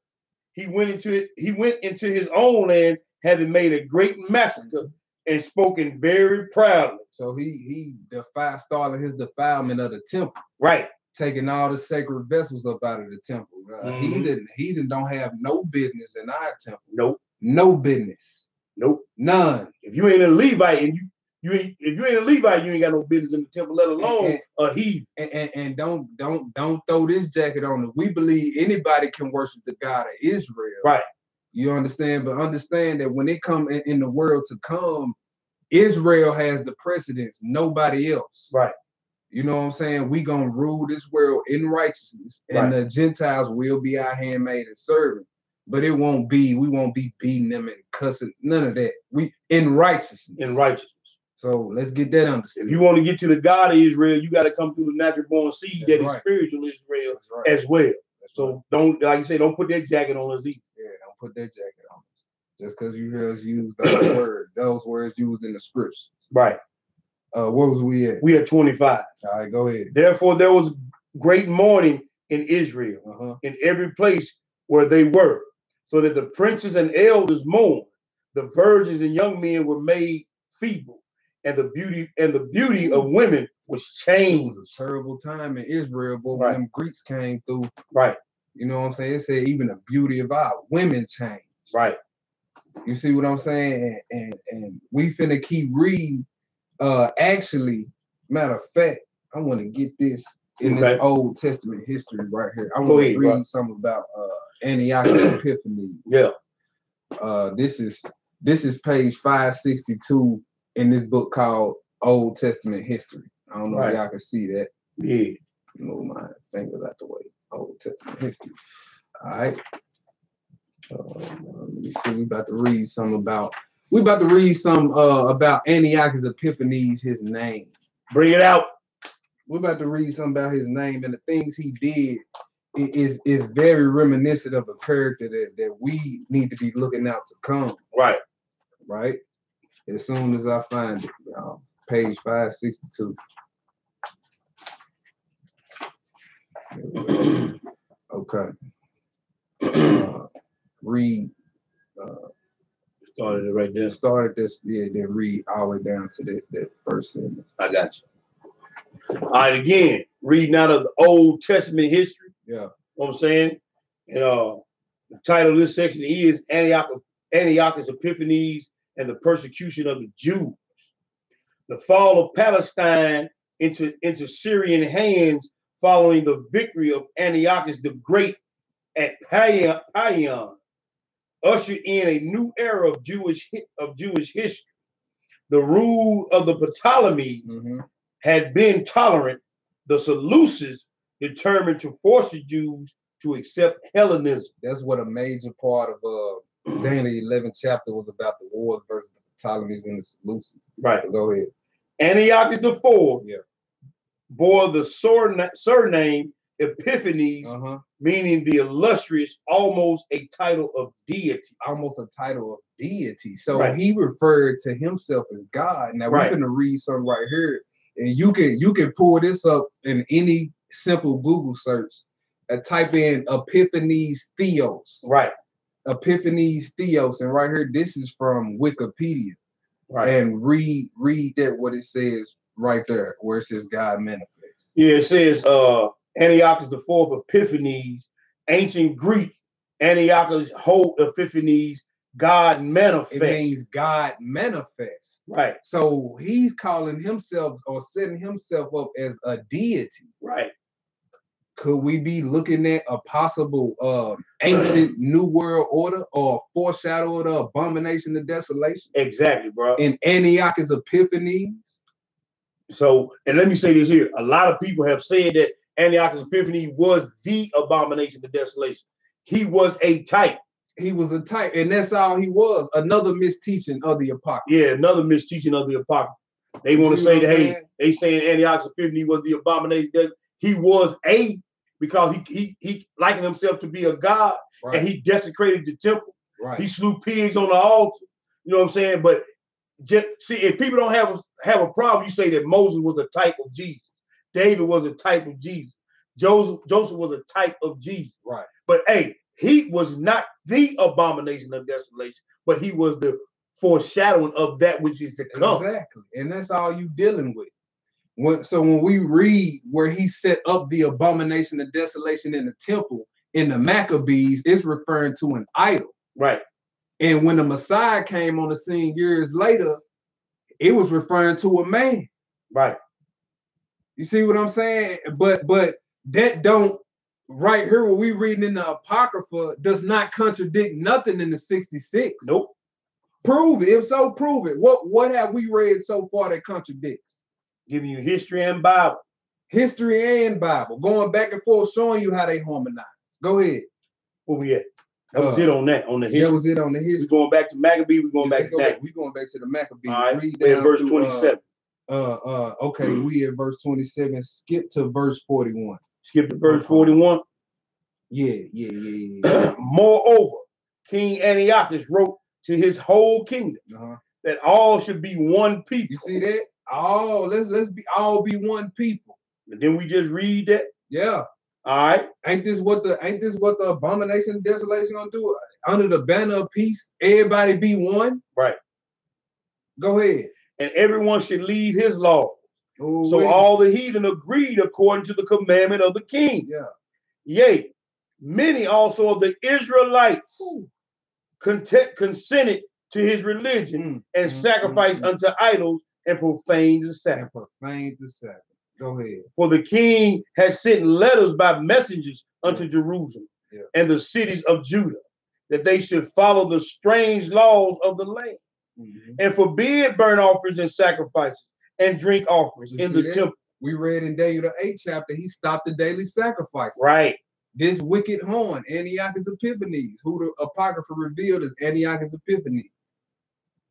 He went into his own land, having made a great massacre, and spoken very proudly. So he started his defilement of the temple. Right. Taking all the sacred vessels up out of the temple. Heathen don't have no business in our temple. Nope. No business. Nope. None. If you ain't a Levite and if you ain't a Levite, you ain't got no business in the temple, let alone a heathen. And don't throw this jacket on it. We believe anybody can worship the God of Israel. Right. You understand? But understand that when it come in the world to come, Israel has the precedence, nobody else. Right. You know what I'm saying? We gonna rule this world in righteousness, and the Gentiles will be our handmaid and servant. But we won't be beating them and cussing, none of that. We in righteousness. In righteousness. So let's get that understood. If you want to get to the God of Israel, you got to come through the natural born seed that is spiritual Israel as well. So don't, like you say, don't put that jacket on us either. Yeah, don't put that jacket on us. Just because you hear us use those words used in the scripts. Right. What was we at? We at 25. All right, go ahead. Therefore, there was great mourning in Israel, in every place where they were, so that the princes and elders mourned. The virgins and young men were made feeble, and the beauty of women was changed. It was a terrible time in Israel, but Right. when them Greeks came through, Right. you know what I'm saying? It said even the beauty of our women changed. Right. You see what I'm saying? And we finna keep reading. Actually, matter of fact, I want to get this in this Old Testament history right here. I want to read something about Antiochus Epiphanes. Yeah. This is page 562 in this book called Old Testament History. I don't know if y'all can see that. Yeah. Move my fingers out the way. Old Testament history. All right. Let me see. We about to read some about Antiochus Epiphanes, his name. Bring it out. We're about to read something about his name and the things he did is very reminiscent of a character that we need to be looking out to come. Right. Right. As soon as I find it, page 562. Okay. Read. Started it right there. Started this, then read all the way down to that first sentence. I got you. All right, again, reading out of the Old Testament history. Yeah. You know what I'm saying? And the title of this section is Antiochus Epiphanes and the Persecution of the Jews. The fall of Palestine into Syrian hands following the victory of Antiochus the Great at Payan ushered in a new era of Jewish history. The rule of the Ptolemies had been tolerant. The Seleucids determined to force the Jews to accept Hellenism. That's what a major part of Daniel 11th chapter was about, the wars versus the Ptolemies and the Seleucids. Right. So go ahead. Antiochus IV bore the surname Epiphanes, meaning the illustrious, almost a title of deity. Almost a title of deity. So he referred to himself as God. Now we're going to read something right here, and you can pull this up in any simple Google search and type in Epiphanes Theos. Right. Epiphanes Theos, and right here, this is from Wikipedia. Right. And read that what it says right there, where it says God manifests. Yeah, it says Antiochus IV Epiphanes, ancient Greek, Antiochus whole Epiphanes, God manifest. It means God manifest. Right. So he's calling himself or setting himself up as a deity. Right. Could we be looking at a possible ancient New World Order or foreshadow of the abomination of desolation? Exactly, bro. In Antiochus Epiphanes. So, and let me say this here. A lot of people have said that Antiochus Epiphanes was the abomination of desolation. He was a type. He was a type, and that's all he was. Another misteaching of the Apocrypha. Yeah, another misteaching of the Apocrypha. They want to say that, hey, they saying Antiochus Epiphanes was the abomination. He was because he likened himself to be a god, and he desecrated the temple. Right. He slew pigs on the altar. You know what I'm saying? But just see, if people don't have a problem, you say that Moses was a type of Jesus. David was a type of Jesus. Joseph was a type of Jesus. Right. But hey, he was not the abomination of desolation, but he was the foreshadowing of that which is to come. Exactly. And that's all you dealing with. When we read where he set up the abomination of desolation in the temple in the Maccabees, it's referring to an idol. Right. And when the Messiah came on the scene years later, it was referring to a man. Right. You see what I'm saying? But that don't, right here what we reading in the Apocrypha does not contradict nothing in the 66. Nope. Prove it. If so, prove it. What have we read so far that contradicts? Giving you history and Bible. History and Bible. Going back and forth, showing you how they harmonize. Go ahead. Where we at? That was it on that, on the history. That was it on the history. We're going back to Maccabees. We're going back to that. We're going back to the Maccabees. All right. We're at verse 27. Okay, we at verse 27. Skip to verse 41. Skip to verse 41. Yeah. Moreover, King Antiochus wrote to his whole kingdom that all should be one people. You see that? Let's be one people. And then we just read that. Yeah. All right. Ain't this what the abomination of desolation gonna do? Under the banner of peace, everybody be one. Right. Go ahead. and everyone should leave his laws. Ooh, So all the heathen agreed according to the commandment of the king. Yeah. Yea, many also of the Israelites consented to his religion and sacrificed unto idols and profaned the Sabbath. Go ahead. For the king had sent letters by messengers unto Jerusalem and the cities of Judah, that they should follow the strange laws of the land and forbid burnt offerings and sacrifices and drink offerings in the temple. We read in Daniel the 8th chapter, he stopped the daily sacrifice. Right. This wicked horn, Antiochus Epiphanes, who the Apocrypha revealed as Antiochus Epiphanes.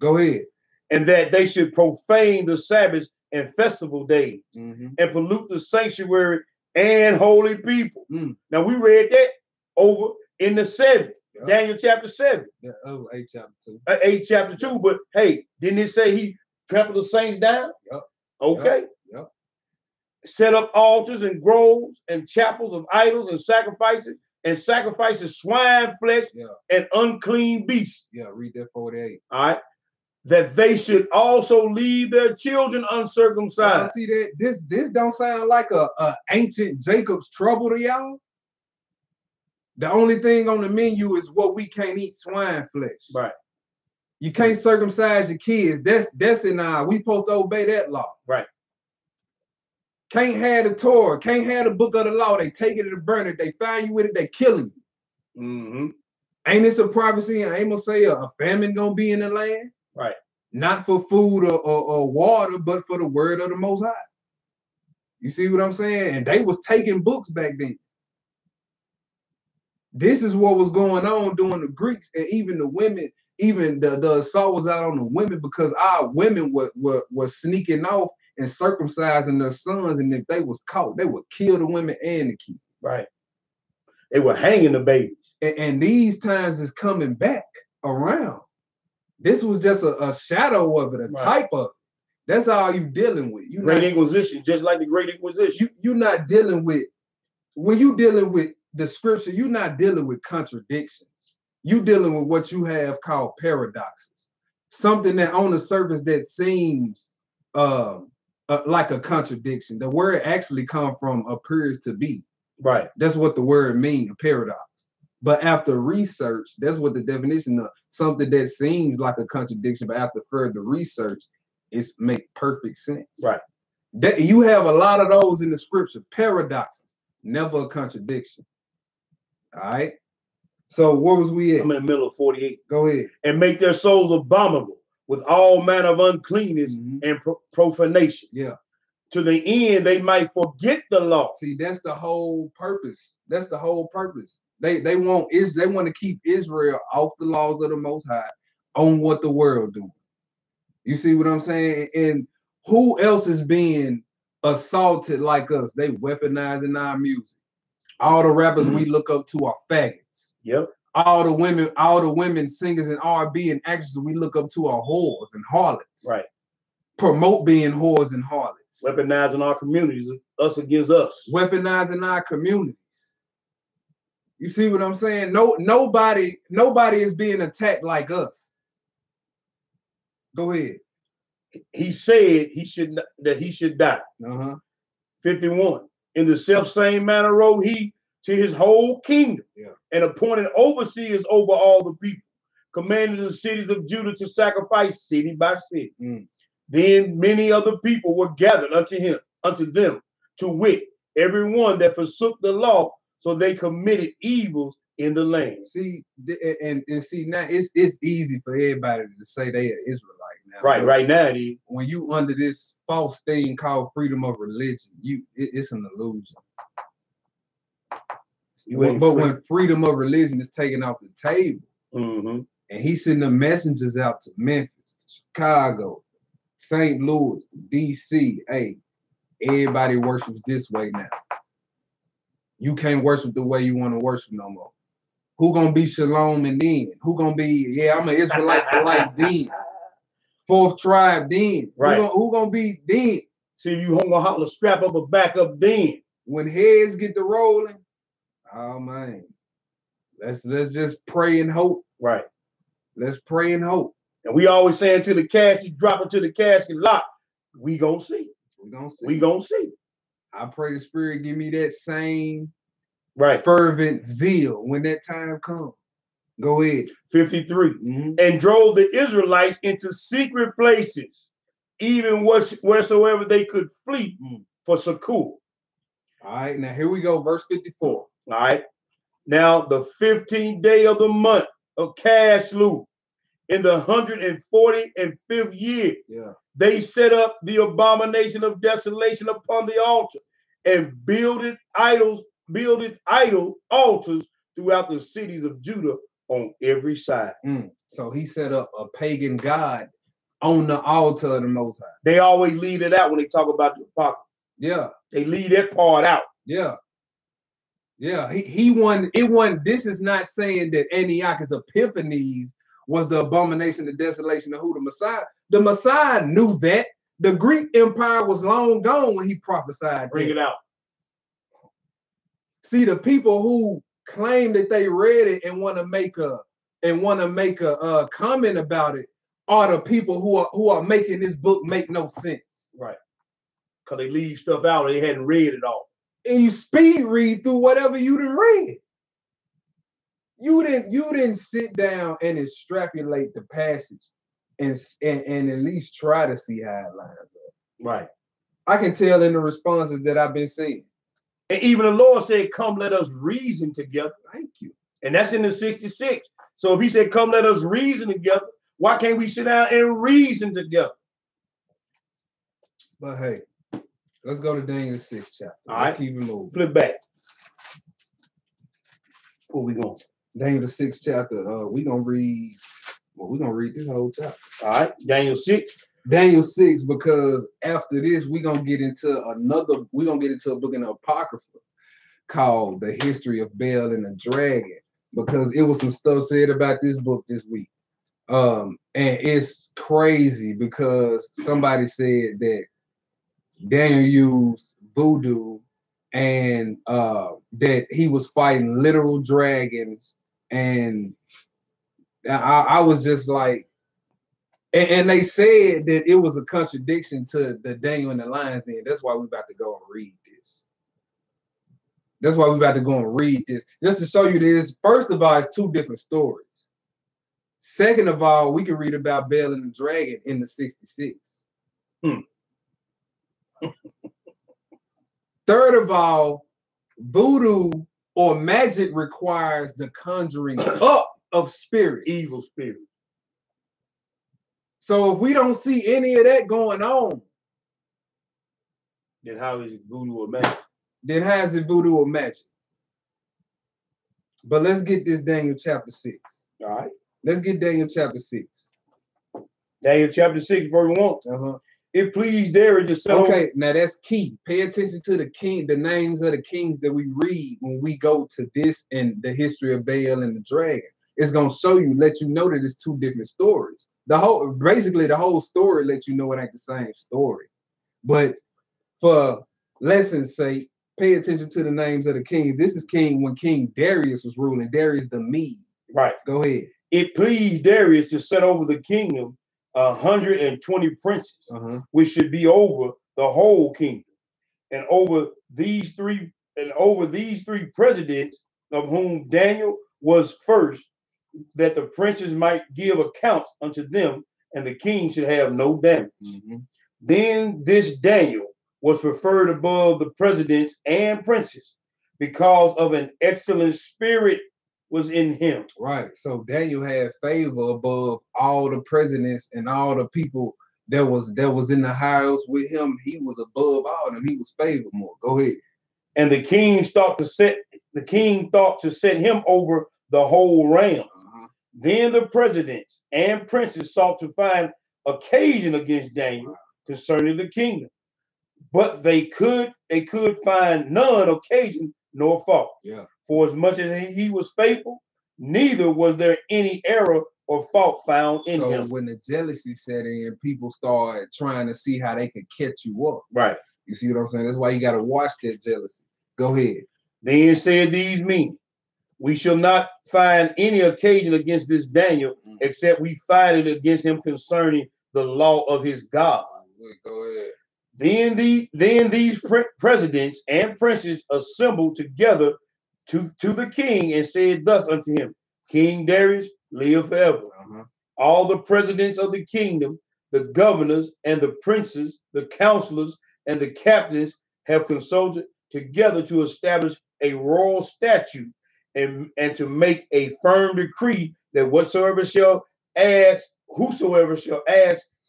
Go ahead. And that they should profane the Sabbaths and festival days and pollute the sanctuary and holy people. Now we read that over in the 7th, Daniel chapter 7. Yeah, 8 chapter 2. 8 chapter 2, but hey, didn't it say he trampled the saints down? Yep. Okay. Yep. Set up altars and groves and chapels of idols and sacrifices swine flesh and unclean beasts. Yeah, read that 48. All right. That they should also leave their children uncircumcised. See that this don't sound like a ancient Jacob's trouble to y'all. The only thing on the menu is what we can't eat: swine flesh. Right. You can't circumcise your kids. That's in we supposed to obey that law. Right. Can't have the Torah, can't have the book of the law. They take it to burn it. They find you with it, they killing you. Ain't this a prophecy in Amos say a famine gonna be in the land? Right. Not for food or water, but for the word of the Most High. You see what I'm saying? And they was taking books back then. This is what was going on during the Greeks, and even the women, even the assault was out on the women because our women were sneaking off and circumcising their sons, and if they was caught, they would kill the women and the kids. Right. They were hanging the babies. And these times is coming back around. This was just a shadow of it, a type of it. That's all you dealing with. Great Inquisition, just like the Great Inquisition. You're not dealing with, when you dealing with the scripture, you're not dealing with contradictions. You dealing with what you have called paradoxes. Something that on the surface that seems like a contradiction. The word actually comes from appears to be. Right. That's what the word means, a paradox. But after research, that's what the definition of something that seems like a contradiction, but after further research, it's make perfect sense. Right. That you have a lot of those in the scripture, paradoxes, never a contradiction. All right. So where was we at? I'm in the middle of 48. Go ahead. And make their souls abominable with all manner of uncleanness and profanation. Yeah. To the end they might forget the law. See, that's the whole purpose. That's the whole purpose. They want to keep Israel off the laws of the Most High on what the world doing. You see what I'm saying? And who else is being assaulted like us? They weaponizing our music. All the rappers we look up to are faggots. Yep. All the women singers and R&B and actresses we look up to are whores and harlots. Right. Promote being whores and harlots. Weaponizing our communities, us against us. Weaponizing our communities. You see what I'm saying? Nobody is being attacked like us. Go ahead. He said he should die. 51. In the self same manner wrote he to his whole kingdom, and appointed overseers over all the people, commanded the cities of Judah to sacrifice city by city. Then many other people were gathered unto them, to wit, everyone that forsook the law, so they committed evils in the land. See, and see now it's easy for everybody to say they are Israelite now. Right now it is. When you under this false thing called freedom of religion, it's an illusion. But when freedom of religion is taken off the table, and he's sending the messengers out to Memphis, to Chicago, St. Louis, to DC, hey, everybody worships this way now. You can't worship the way you want to worship no more. Who gonna be Shalom and then? Who gonna be, I'm an Israelite for life then? Fourth tribe then. Right. Who gonna be then? See, you gonna holler, strap up a back up then. When heads get to rolling, oh man, let's just pray and hope. Right. Let's pray and hope. And we always saying to the casket, drop it to the casket lock. We gonna see. We gonna see. We gonna see. I pray the Spirit give me that same right fervent zeal when that time comes. Go ahead. 53. And drove the Israelites into secret places, even wheresoever they could flee for succor. All right, now here we go, verse 54. All right. Now the 15th day of the month of Caslu, in the 145th year, they set up the abomination of desolation upon the altar and builded idol altars throughout the cities of Judah on every side. So he set up a pagan god on the altar of the Most High. They always leave it out when they talk about the Apochrypha. Yeah. They leave that part out. Yeah. Yeah. He won. It won. This is not saying that Antiochus Epiphanes was the abomination of desolation of who? The Messiah. The Messiah knew that. The Greek Empire was long gone when he prophesied. Bring it out. See, the people who claim that they read it and want to make a comment about it are the people who are making this book make no sense. Right. Because they leave stuff out, they hadn't read it all. And you speed read through whatever you didn't read. You didn't sit down and extrapolate the passage and at least try to see how it lines up. Right. I can tell in the responses that I've been seeing. And even the Lord said, come, let us reason together. Thank you. And that's in the 66. So if he said, come, let us reason together, why can't we sit down and reason together? But hey, let's go to Daniel 6 chapter. All right. Keep it moving. Flip back. Where we going? Daniel the 6th chapter. We're gonna read this whole chapter. All right, Daniel 6. Daniel 6, because after this, we're gonna get into a book in the Apocrypha called The History of Baal and the Dragon, because it was some stuff said about this book this week. And it's crazy because somebody said that Daniel used voodoo and that he was fighting literal dragons, and I was just like, and they said that it was a contradiction to the Daniel and the Lions Den. That's why we're about to go and read this. That's why we're about to go and read this. Just to show you this, first of all, it's two different stories. Second of all, we can read about Baal and the Dragon in the 66. Third of all, voodoo or magic requires the conjuring up of spirits. Evil spirits. So if we don't see any of that going on, then how is it voodoo or magic? Then how is it voodoo or magic? But let's get this Daniel chapter 6. All right. Let's get Daniel chapter 6. Daniel chapter 6, verse 1. It pleased Darius to settle. Okay, now that's key. Pay attention to the names of the kings that we read when we go to this and the history of Baal and the dragon. It's gonna show you, let you know that it's two different stories. Basically the whole story lets you know it ain't the same story. But for lessons' sake, pay attention to the names of the kings. This is when King Darius was ruling. Darius the Mede. Right. Go ahead. It pleased Darius to set over the kingdom 120 princes, which should be over the whole kingdom, and over these three presidents, of whom Daniel was first, that the princes might give accounts unto them, and the king should have no damage. Then this Daniel was preferred above the presidents and princes, because of an excellent spirit was in him. Right. So Daniel had favor above all the presidents and all the people that was in the house with him. He was above all of them. He was favored more. Go ahead. And the king thought to set him over the whole realm. Then the presidents and princes sought to find occasion against Daniel concerning the kingdom, but they could find none occasion nor fault. For as much as he was faithful, neither was there any error or fault found in him. So when the jealousy set in, people started trying to see how they could catch you up. Right. You see what I'm saying? That's why you got to watch that jealousy. Go ahead. Then said these meaning, we shall not find any occasion against this Daniel except we fight it against him concerning the law of his God. Go ahead. Then these presidents and princes assembled together to the king and said thus unto him, King Darius, live forever. All the presidents of the kingdom, the governors and the princes, the counselors and the captains have consulted together to establish a royal statute and to make a firm decree that whosoever shall ask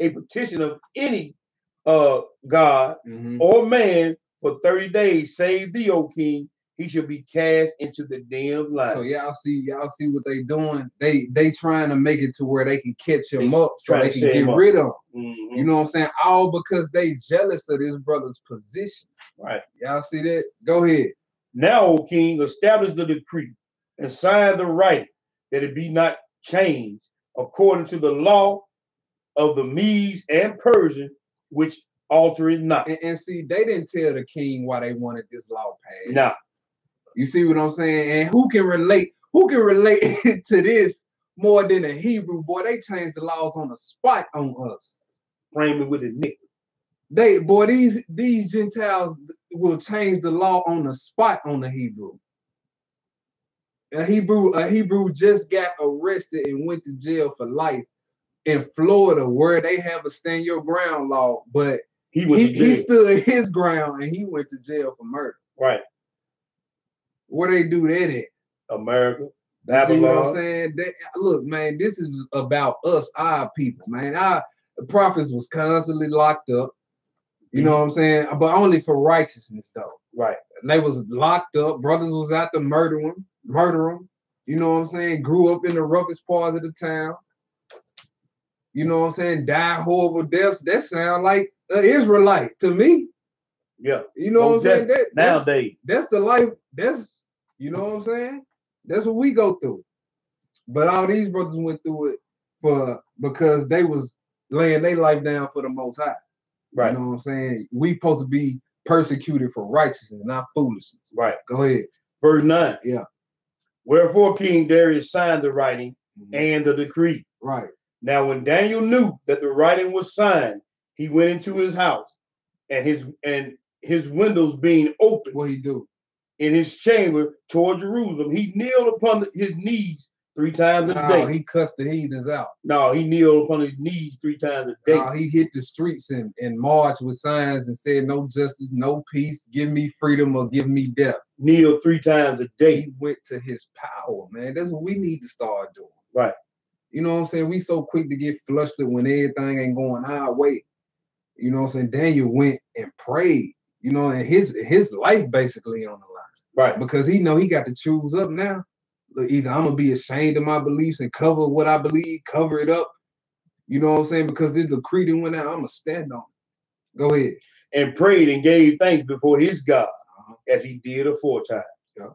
a petition of any God or man for 30 days, save thee, O king, he shall be cast into the den of lions. So y'all see what they doing. They trying to make it to where they can catch him up so they can get rid of him. You know what I'm saying? All because they jealous of this brother's position. Right. Y'all see that? Go ahead. Now, O king, establish the decree and sign the writing that it be not changed according to the law of the Medes and Persians, which alter it not. And see, they didn't tell the king why they wanted this law passed. Nah. You see what I'm saying? And who can relate to this more than a Hebrew? Boy, they changed the laws on the spot on us. Frame it with a nickel. These Gentiles will change the law on the spot on the Hebrew. A Hebrew just got arrested and went to jail for life in Florida, where they have a stand your ground law, but he stood his ground and he went to jail for murder. Right. Where they do that at? America. Babylon. See what I'm saying? Look, man, this is about us, our people, man. The prophets was constantly locked up. You know what I'm saying? But only for righteousness, though. Right. And they was locked up. Brothers was out to murder them. You know what I'm saying? Grew up in the roughest parts of the town. You know what I'm saying? Died horrible deaths. That sound like an Israelite to me. Yeah. You know what I'm saying? Nowadays. That's the life. You know what I'm saying? That's what we go through. But all these brothers went through it because they was laying their life down for the Most High. Right. You know what I'm saying? We supposed to be persecuted for righteousness, not foolishness. Right. Go ahead. Verse 9. Yeah. Wherefore King Darius signed the writing and the decree. Right. Now when Daniel knew that the writing was signed, he went into his house, and his windows being open. What he do? In his chamber toward Jerusalem, he kneeled upon his knees 3 times a day. He cussed the heathens out. No, he kneeled upon his knees 3 times a day. He hit the streets and marched with signs and said, no justice, no peace, give me freedom or give me death. Kneeled 3 times a day. He went to his power, man. That's what we need to start doing. Right. You know what I'm saying? We so quick to get flustered when everything ain't going our way. You know what I'm saying? Daniel went and prayed, you know, and his life basically on the line. Right. Because he know he got to choose up now. Look, either I'm going to be ashamed of my beliefs and cover what I believe, cover it up. You know what I'm saying? Because this decree that went out, I'm going to stand on it. Go ahead. And prayed and gave thanks before his God, as he did aforetime. Yeah.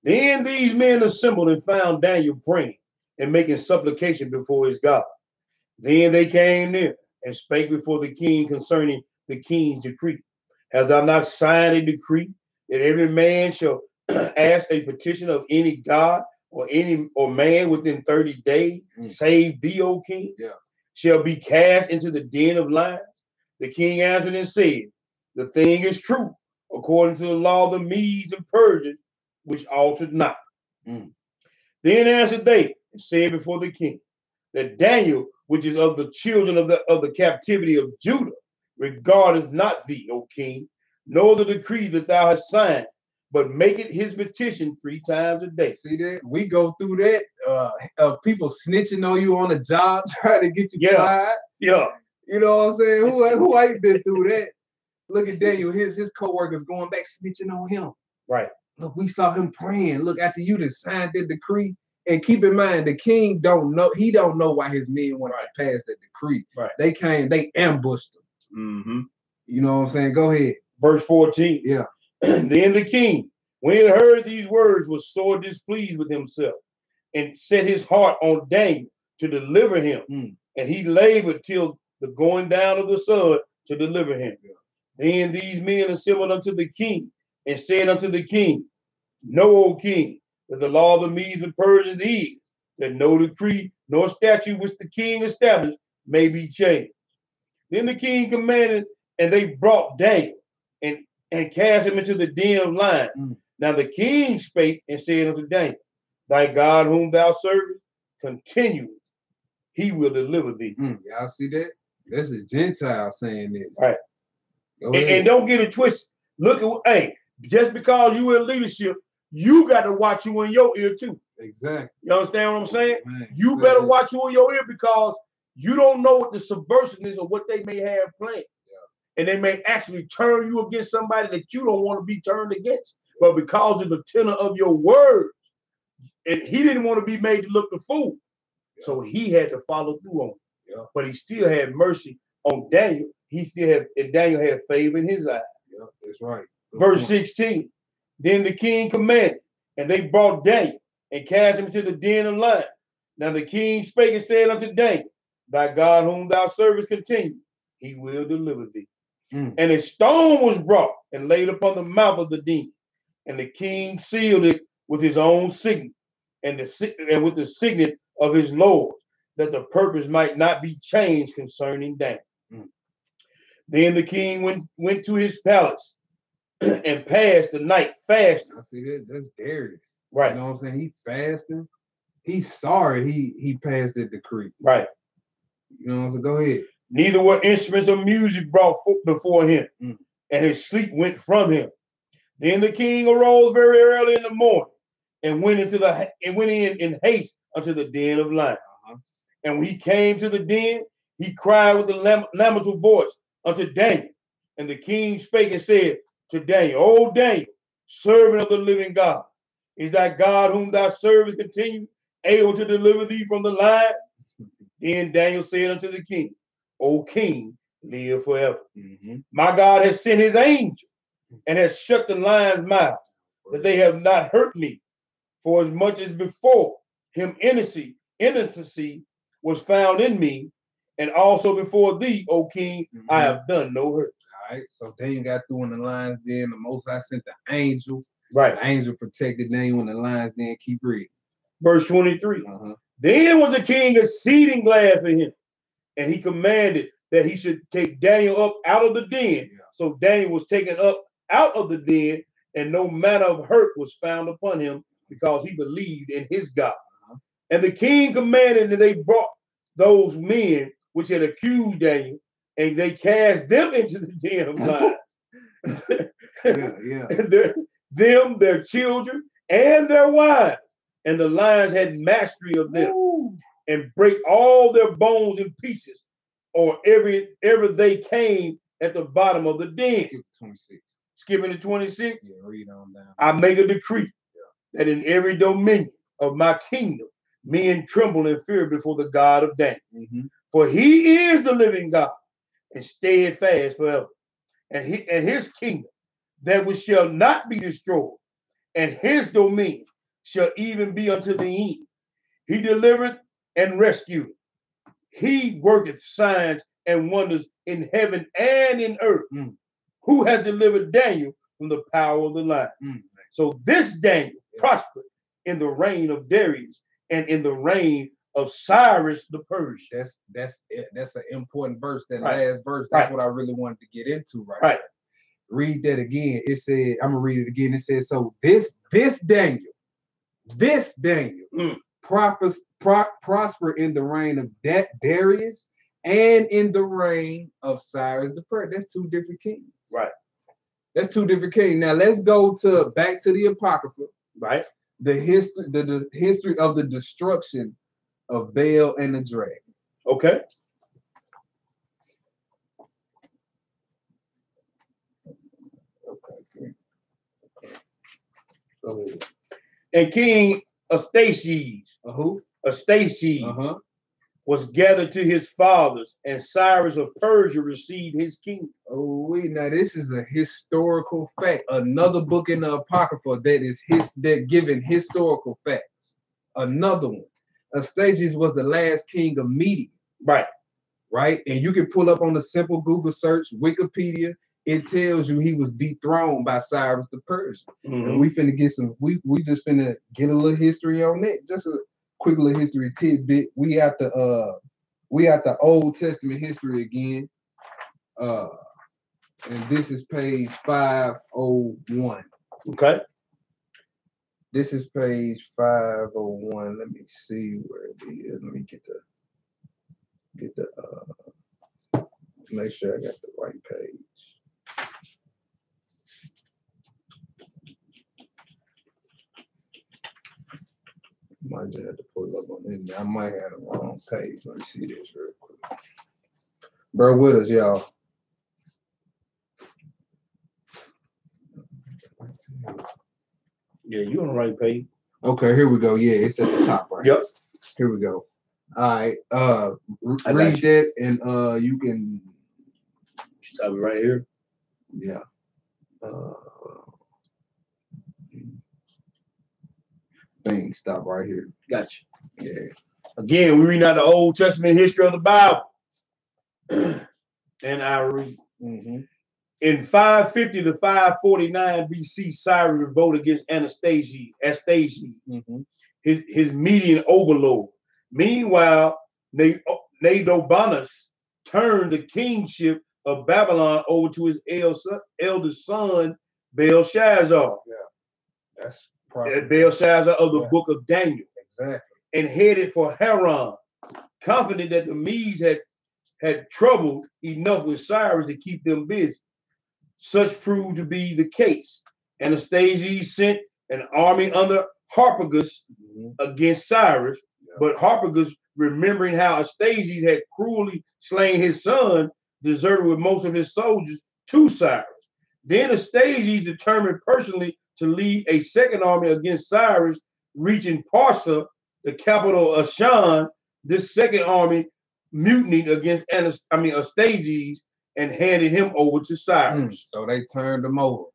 Then these men assembled and found Daniel praying and making supplication before his God. Then they came near and spake before the king concerning the king's decree. Hast thou not signed a decree that every man shall ask a petition of any God or man within 30 days, save thee, O king, shall be cast into the den of lions? The king answered and said, the thing is true, according to the law of the Medes and Persians, which altered not. Then answered they and said before the king, that Daniel, which is of the children of the captivity of Judah, regardeth not thee, O king, nor the decree that thou hast signed, but make it his petition 3 times a day. See that? We go through that. People snitching on you on a job, trying to get you fired. Yeah. You know what I'm saying? Who ain't been through that? Look at Daniel, his co-workers going back snitching on him. Right. Look, we saw him praying. Look, after you done signed that decree. And keep in mind, the king don't know. He don't know why his men wanted to pass that decree. Right. They came, they ambushed him. You know what I'm saying? Go ahead. Verse 14. Yeah. Then the king, when he heard these words, was sore displeased with himself and set his heart on Daniel to deliver him. And he labored till the going down of the sun to deliver him. Yeah. Then these men assembled unto the king and said unto the king, know, O king, that the law of the Medes and Persians is that no decree nor statute which the king established may be changed. Then the king commanded, and they brought Daniel and cast him into the den of lions. Now the king spake and said unto Daniel, thy God whom thou servest continually, he will deliver thee. Y'all see that? This is Gentile saying this. Right. And don't get it twisted. Look at, hey, just because you in leadership, you got to watch you in your ear too. Exactly. You understand what I'm saying? Man, you better watch you in your ear because you don't know what the subversiveness of what they may have planned. And they may actually turn you against somebody that you don't want to be turned against. But because of the tenor of your words, and he didn't want to be made to look the fool. So he had to follow through on it. But he still had mercy on Daniel. And Daniel had favor in his eyes. Yeah, that's right. Verse 16. Then the king commanded, and they brought Daniel and cast him into the den of lions. Now the king spake and said unto Daniel, thy God whom thou servest continue, he will deliver thee. And a stone was brought and laid upon the mouth of the den, and the king sealed it with his own signet and with the signet of his lord, that the purpose might not be changed concerning Daniel. Then the king went to his palace and passed the night fasting. I see that. That's Darius. Right. You know what I'm saying? He fasting. He's sorry he passed the decree. Right. You know what I'm saying? Go ahead. Neither were instruments of music brought before him, and his sleep went from him. Then the king arose very early in the morning and went in haste unto the den of lions. And when he came to the den, he cried with a lamentable voice unto Daniel. And the king spake and said to Daniel, O Daniel, servant of the living God, is thy God whom thou servest continue able to deliver thee from the lion? Then Daniel said unto the king, O king, live forever. My God has sent his angel and has shut the lion's mouth, that they have not hurt me. For as much as before him innocency was found in me, and also before thee, O king, I have done no hurt. All right. So Daniel got through in the lion's den. The Most High sent the angel. Right. The angel protected Daniel in the lion's den. Keep reading. Verse 23. Then was the king exceeding glad for him, and he commanded that he should take Daniel up out of the den. So Daniel was taken up out of the den, and no manner of hurt was found upon him, because he believed in his God. And the king commanded that they brought those men which had accused Daniel, and they cast them into the den of lions. Their children, and their wives. And the lions had mastery of them, and break all their bones in pieces, or ever they came at the bottom of the den. Skip 26. Skipping to 26. Yeah, read on down. I make a decree that in every dominion of my kingdom, men tremble and fear before the God of Daniel. For he is the living God, and steadfast forever. And his kingdom, that which shall not be destroyed, and his dominion shall even be unto the end. He delivereth and rescueth. He worketh signs and wonders in heaven and in earth. Who has delivered Daniel from the power of the lion? So this Daniel prospered in the reign of Darius and in the reign of Cyrus the Persian. That's an important verse. That last verse. That's what I really wanted to get into right now. Read that again. It said, I'm gonna read it again. It says, so this Daniel prosper in the reign of Darius and in the reign of Cyrus the Persian. That's two different kings. Right. That's two different kings. Now let's go back to the Apocrypha. Right. The history of the destruction of Baal and the dragon. Okay. And King Astyages, was gathered to his fathers, and Cyrus of Persia received his kingdom. Now this is a historical fact. Another book in the Apocrypha that giving historical facts. Another one. Astyages was the last king of Media. Right. And you can pull up on the simple Google search, Wikipedia. It tells you he was dethroned by Cyrus the Persian. And we finna get we just finna get a little history on that. Just quick little history tidbit. We at the Old Testament history again. And this is page 501. Okay. This is page 501. Let me see where it is. Let me get the make sure I got the right page. Might just have to pull it up on it. I might have the wrong page. Let me see this real quick. Bear with us, y'all. Yeah, you on the right page. Okay, here we go. Yeah, it's at the top right. Yep. Here we go. All right. Read that and you can stop it right here. Yeah. Thing stop right here. Gotcha. Yeah. Again, we read out the Old Testament history of the Bible. And I read. In 550 to 549 BC, Cyrus revolted against Astyages, his Median overlord. Meanwhile, Nabonidus turned the kingship of Babylon over to his eldest son, Belshazzar. Yeah, that's probably Belshazzar of the book of Daniel. Exactly. And headed for Haran, confident that the Medes had troubled enough with Cyrus to keep them busy. Such proved to be the case. And Astyages sent an army under Harpagus against Cyrus, but Harpagus, remembering how Astyages had cruelly slain his son, deserted with most of his soldiers to Cyrus. Then Astyages determined personally to lead a second army against Cyrus, reaching Parsa, the capital of Ashan. This second army mutinied against Astyages and handed him over to Cyrus. So they turned him over.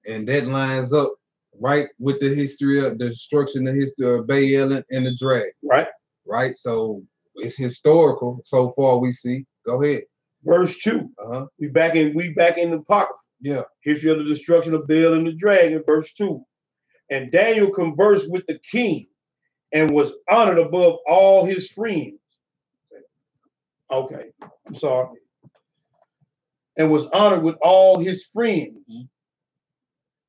And that lines up right with the history of the destruction, the history of Baal and the dragon. Right. Right. So it's historical so far we see. Go ahead. Verse 2. We back in the Apochrypha. Yeah. History of the destruction of Baal and the dragon, verse 2. And Daniel conversed with the king and was honored above all his friends. Okay. I'm sorry. And was honored with all his friends.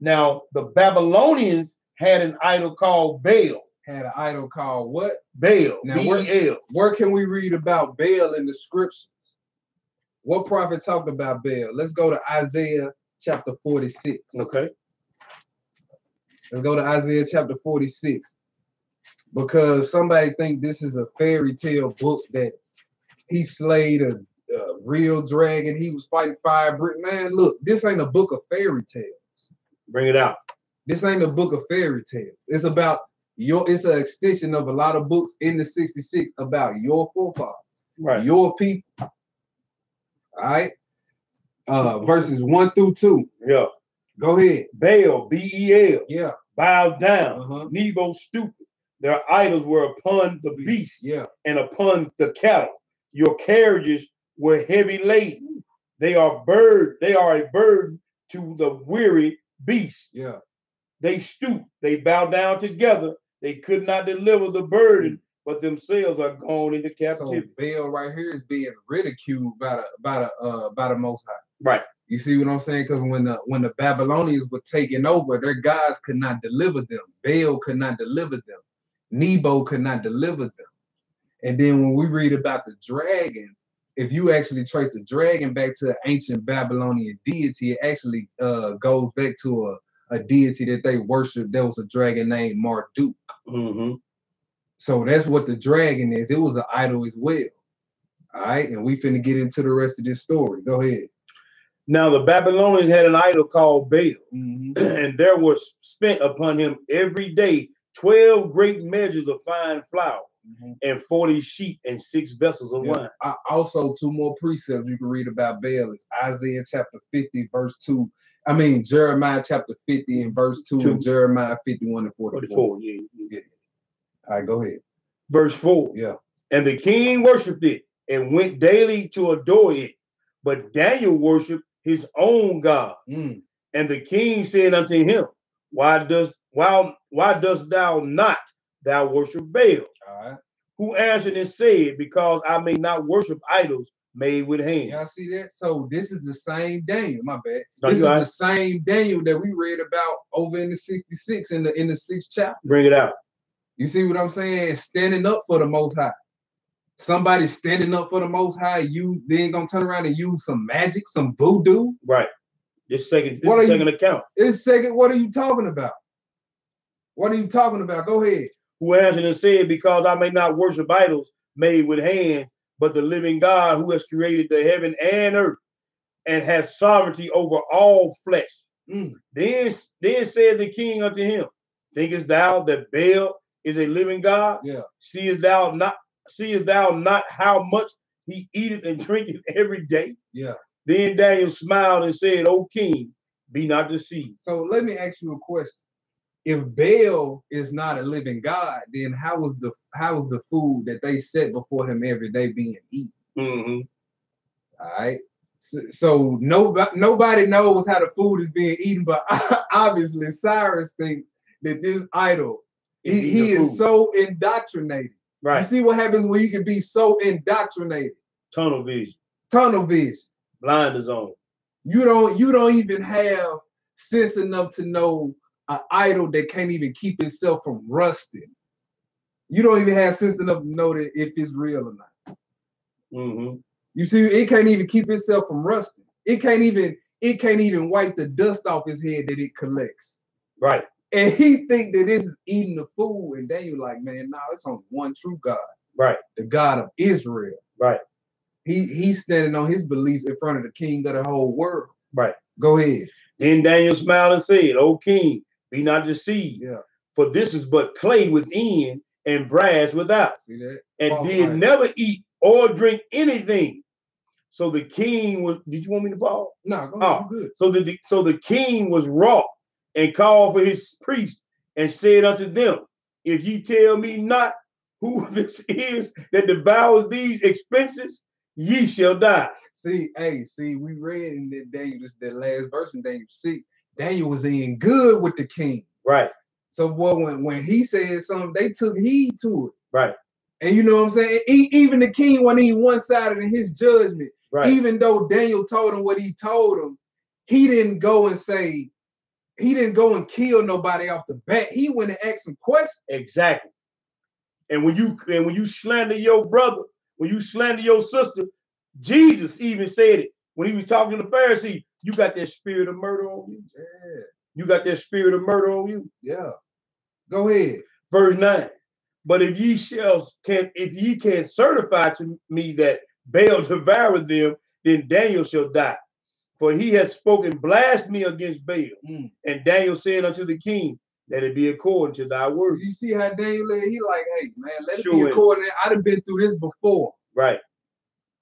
Now, the Babylonians had an idol called Baal. Had an idol called what? Baal. Now, B-E-L. Where can we read about Baal in the scriptures? What prophet talked about Baal? Let's go to Isaiah chapter 46. Okay. Let's go to Isaiah chapter 46. Because somebody think this is a fairy tale book that he slayed a real dragon. He was fighting fire. Man, look, this ain't a book of fairy tales. Bring it out. This ain't a book of fairy tales. It's about it's an extension of a lot of books in the 66 about your forefathers, right? Your people. All right. Verses 1 through 2. Yeah. Go ahead. Baal, B-E-L. Yeah. Bowed down. Nebo stupid. Their idols were upon the beasts and upon the cattle. Your carriages were heavy laden. They are a burden to the weary beast. Yeah. They stoop, they bow down together. They could not deliver the burden, but themselves are gone into captivity. So Baal right here is being ridiculed by the Most High. Right. You see what I'm saying? Because when the Babylonians were taking over, their gods could not deliver them. Baal could not deliver them. Nebo could not deliver them. And then when we read about the dragon, if you actually trace the dragon back to the ancient Babylonian deity, it actually goes back to a deity that they worshiped. There was a dragon named Marduk. So that's what the dragon is. It was an idol as well. All right, and we finna get into the rest of this story. Go ahead. Now the Babylonians had an idol called Baal, and there was spent upon him every day 12 great measures of fine flour, and 40 sheep and 6 vessels of wine. Also, 2 more precepts you can read about Baal is Isaiah chapter 50, verse 2. I mean, Jeremiah chapter 50 and verse 2, and Jeremiah 51 and 44. Yeah. All right, go ahead. Verse 4. Yeah. And the king worshipped it and went daily to adore it. But Daniel worshipped his own God. And the king said unto him, Why dost thou not worship Baal? All right. Who answered and said, because I may not worship idols made with hands. Y'all see that? So this is the same Daniel. My bad. No, this is right. the same Daniel that we read about over in the 66 in the 6th chapter. Bring it out. You see what I'm saying? Standing up for the Most High. Somebody standing up for the Most High. You then gonna turn around and use some magic, some voodoo. Right. This second account. This second. What are you talking about? What are you talking about? Go ahead. Who answered and said, because I may not worship idols made with hands, but the living God who has created the heaven and earth and has sovereignty over all flesh. Then said the king unto him, thinkest thou that Baal is a living God? Yeah. Seest thou not how much he eateth and drinketh every day? Yeah. Then Daniel smiled and said, O king, be not deceived. So let me ask you a question. If Baal is not a living God, then how was the food that they set before him every day being eaten? All right. So nobody knows how the food is being eaten, but obviously Cyrus thinks that this idol, he is so indoctrinated. Right. You see what happens when you can be so indoctrinated? Tunnel vision. Tunnel vision. Blinders on. You don't even have sense enough to know an idol that can't even keep itself from rusting. You don't even have sense enough to know that if it's real or not. You see, it can't even keep itself from rusting. It can't even wipe the dust off his head that it collects. Right. And he think that this is eating the food, and then you're like, man, no, it's only one true God. Right. The God of Israel. Right. He's standing on his beliefs in front of the king of the whole world. Right. Go ahead. Then Daniel smiled and said, O king, be not deceived. Yeah. For this is but clay within and brass without. See that? And did never eat or drink anything. So the king was, did you want me to pause? No, go ahead. Good. So the king was wroth and called for his priests and said unto them, if you tell me not who this is that devours these expenses, ye shall die. See, we read in Daniel, that last verse in Daniel 6, Daniel was in good with the king. Right. So boy, when he said something, they took heed to it. Right. And you know what I'm saying? Even the king wasn't even one-sided in his judgment. Right. Even though Daniel told him what he told him, he didn't go and kill nobody off the bat. He went and asked some questions. Exactly. And when you slander your brother, when you slander your sister, Jesus even said it when he was talking to the Pharisees. You got that spirit of murder on you. Yeah. You got that spirit of murder on you. Yeah. Go ahead. Verse 9. But if ye can certify to me that Baal devoured them, then Daniel shall die. For he has spoken blasphemy against Baal. And Daniel said unto the king, let it be according to thy word. You see how Daniel is? He like, hey, man, let it be according. I done been through this before. Right.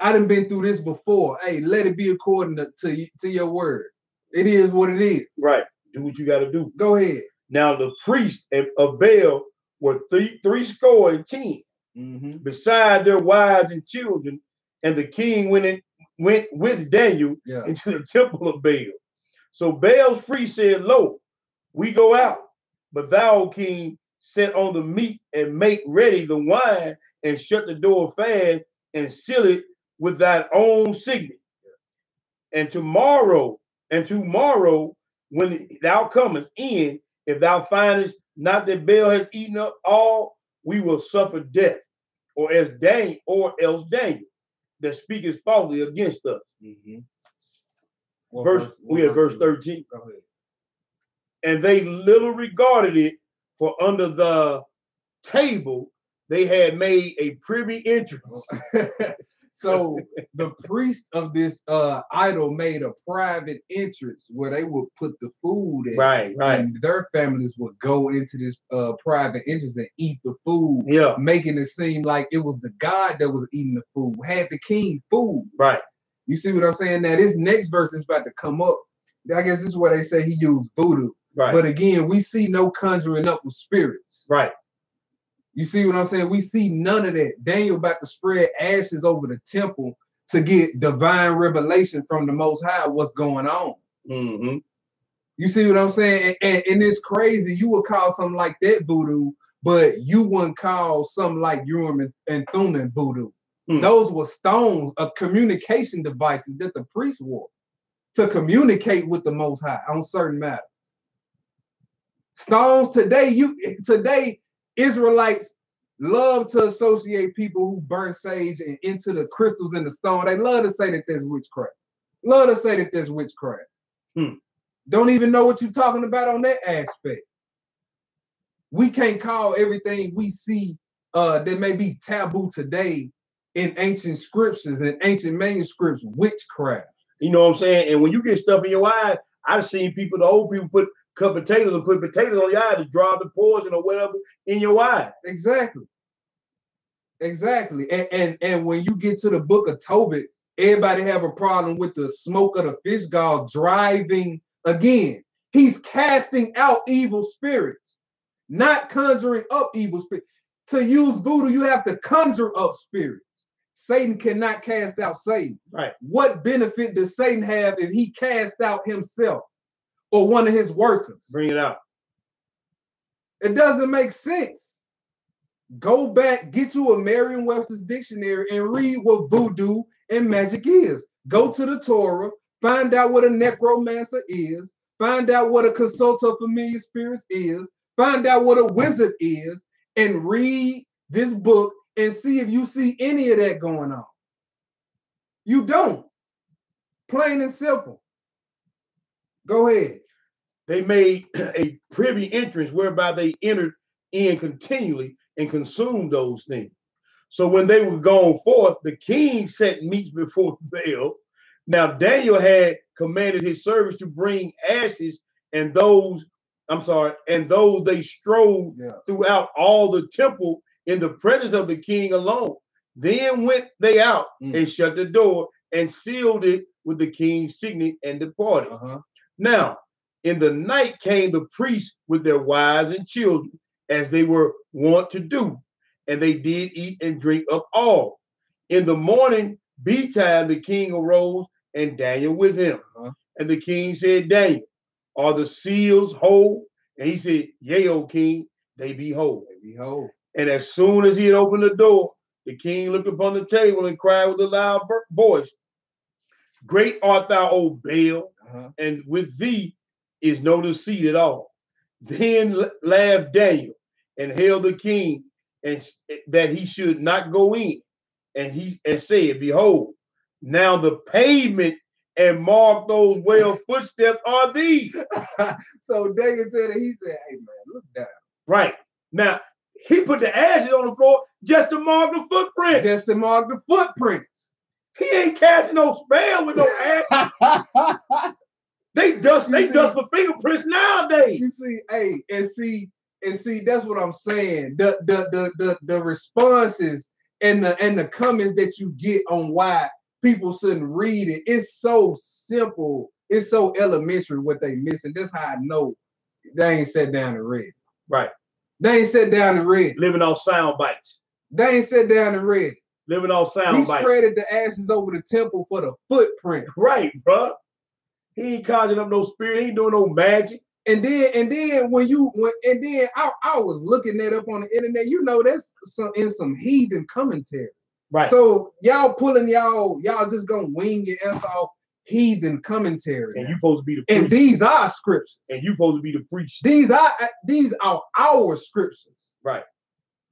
I done been through this before. Hey, let it be according to your word. It is what it is. Right. Do what you got to do. Go ahead. Now the priests of Baal were 70. Beside their wives and children, and the king went with Daniel into the temple of Baal. So Baal's priest said, lo, we go out, but thou, king, set on the meat and make ready the wine and shut the door fast and seal it with thine own signet. And tomorrow, when thou comest in, if thou findest not that Baal has eaten up all, we will suffer death, or else Daniel that speaketh falsely against us. We had verse 13. Go ahead. And they little regarded it, for under the table they had made a privy entrance. So the priest of this idol made a private entrance where they would put the food in. Right. And their families would go into this private entrance and eat the food, making it seem like it was the God that was eating the food, had the king food. Right. You see what I'm saying? Now, this next verse is about to come up. I guess this is where they say he used voodoo. Right. But again, we see no conjuring up of spirits. Right. You see what I'm saying? We see none of that. Daniel about to spread ashes over the temple to get divine revelation from the Most High what's going on. You see what I'm saying? And it's crazy. You would call something like that voodoo, but you wouldn't call something like Urim and Thummim voodoo. Those were stones of communication devices that the priests wore to communicate with the Most High on certain matters. Stones today, Israelites love to associate people who burn sage and into the crystals in the stone. They love to say that there's witchcraft. Love to say that there's witchcraft. Don't even know what you're talking about on that aspect. We can't call everything we see that may be taboo today in ancient scriptures and ancient manuscripts witchcraft. You know what I'm saying? And when you get stuff in your eye, I've seen people, the old people cut potatoes and put potatoes on your eye to draw the poison or whatever in your eye. Exactly. Exactly. And when you get to the book of Tobit, everybody have a problem with the smoke of the fish god driving again. He's casting out evil spirits, not conjuring up evil spirits. To use voodoo, you have to conjure up spirits. Satan cannot cast out Satan. Right. What benefit does Satan have if he casts out himself or one of his workers? Bring it out. It doesn't make sense. Go back, get you a Merriam-Webster's dictionary and read what voodoo and magic is. Go to the Torah, find out what a necromancer is, find out what a consulter of familiar spirits is, find out what a wizard is, and read this book and see if you see any of that going on. You don't. Plain and simple. Go ahead. They made a privy entrance whereby they entered in continually and consumed those things. So when they were gone forth, the king set meats before Baal. Now Daniel had commanded his servants to bring ashes, and those they strode throughout all the temple in the presence of the king alone. Then went they out and shut the door and sealed it with the king's signet and departed. Now, in the night came the priests with their wives and children, as they were wont to do, and they did eat and drink of all. In the morning betime, the king arose, and Daniel with him. And the king said, Daniel, are the seals whole? And he said, yea, O king, they be whole. They be whole. And as soon as he had opened the door, the king looked upon the table and cried with a loud voice, great art thou, O Baal, and with thee is no deceit at all. Then laughed Daniel and hailed the king, and that he should not go in. And said, behold, now the pavement and mark those well footsteps are these. So Daniel said, he said, hey man, look down. Right. Now, he put the ashes on the floor just to mark the footprints. Just to mark the footprints. He ain't casting no spell with no ashes. They dust for fingerprints nowadays. You see, hey, and see, that's what I'm saying. The responses and the comments that you get on why people shouldn't read it, it's so simple, it's so elementary what they missing. That's how I know they ain't sat down and read. Right. They ain't sat down and read. Living off sound bites. They ain't sat down and read. Living off sound bites. He spreaded the ashes over the temple for the footprint. Right, bro. He ain't conjuring up no spirit. He ain't doing no magic. And then I was looking that up on the internet. You know, that's some heathen commentary. Right. So y'all just gonna wing your ass off heathen commentary. And you supposed to be the priest. And these are scriptures. And you supposed to be the priest. These are our scriptures. Right.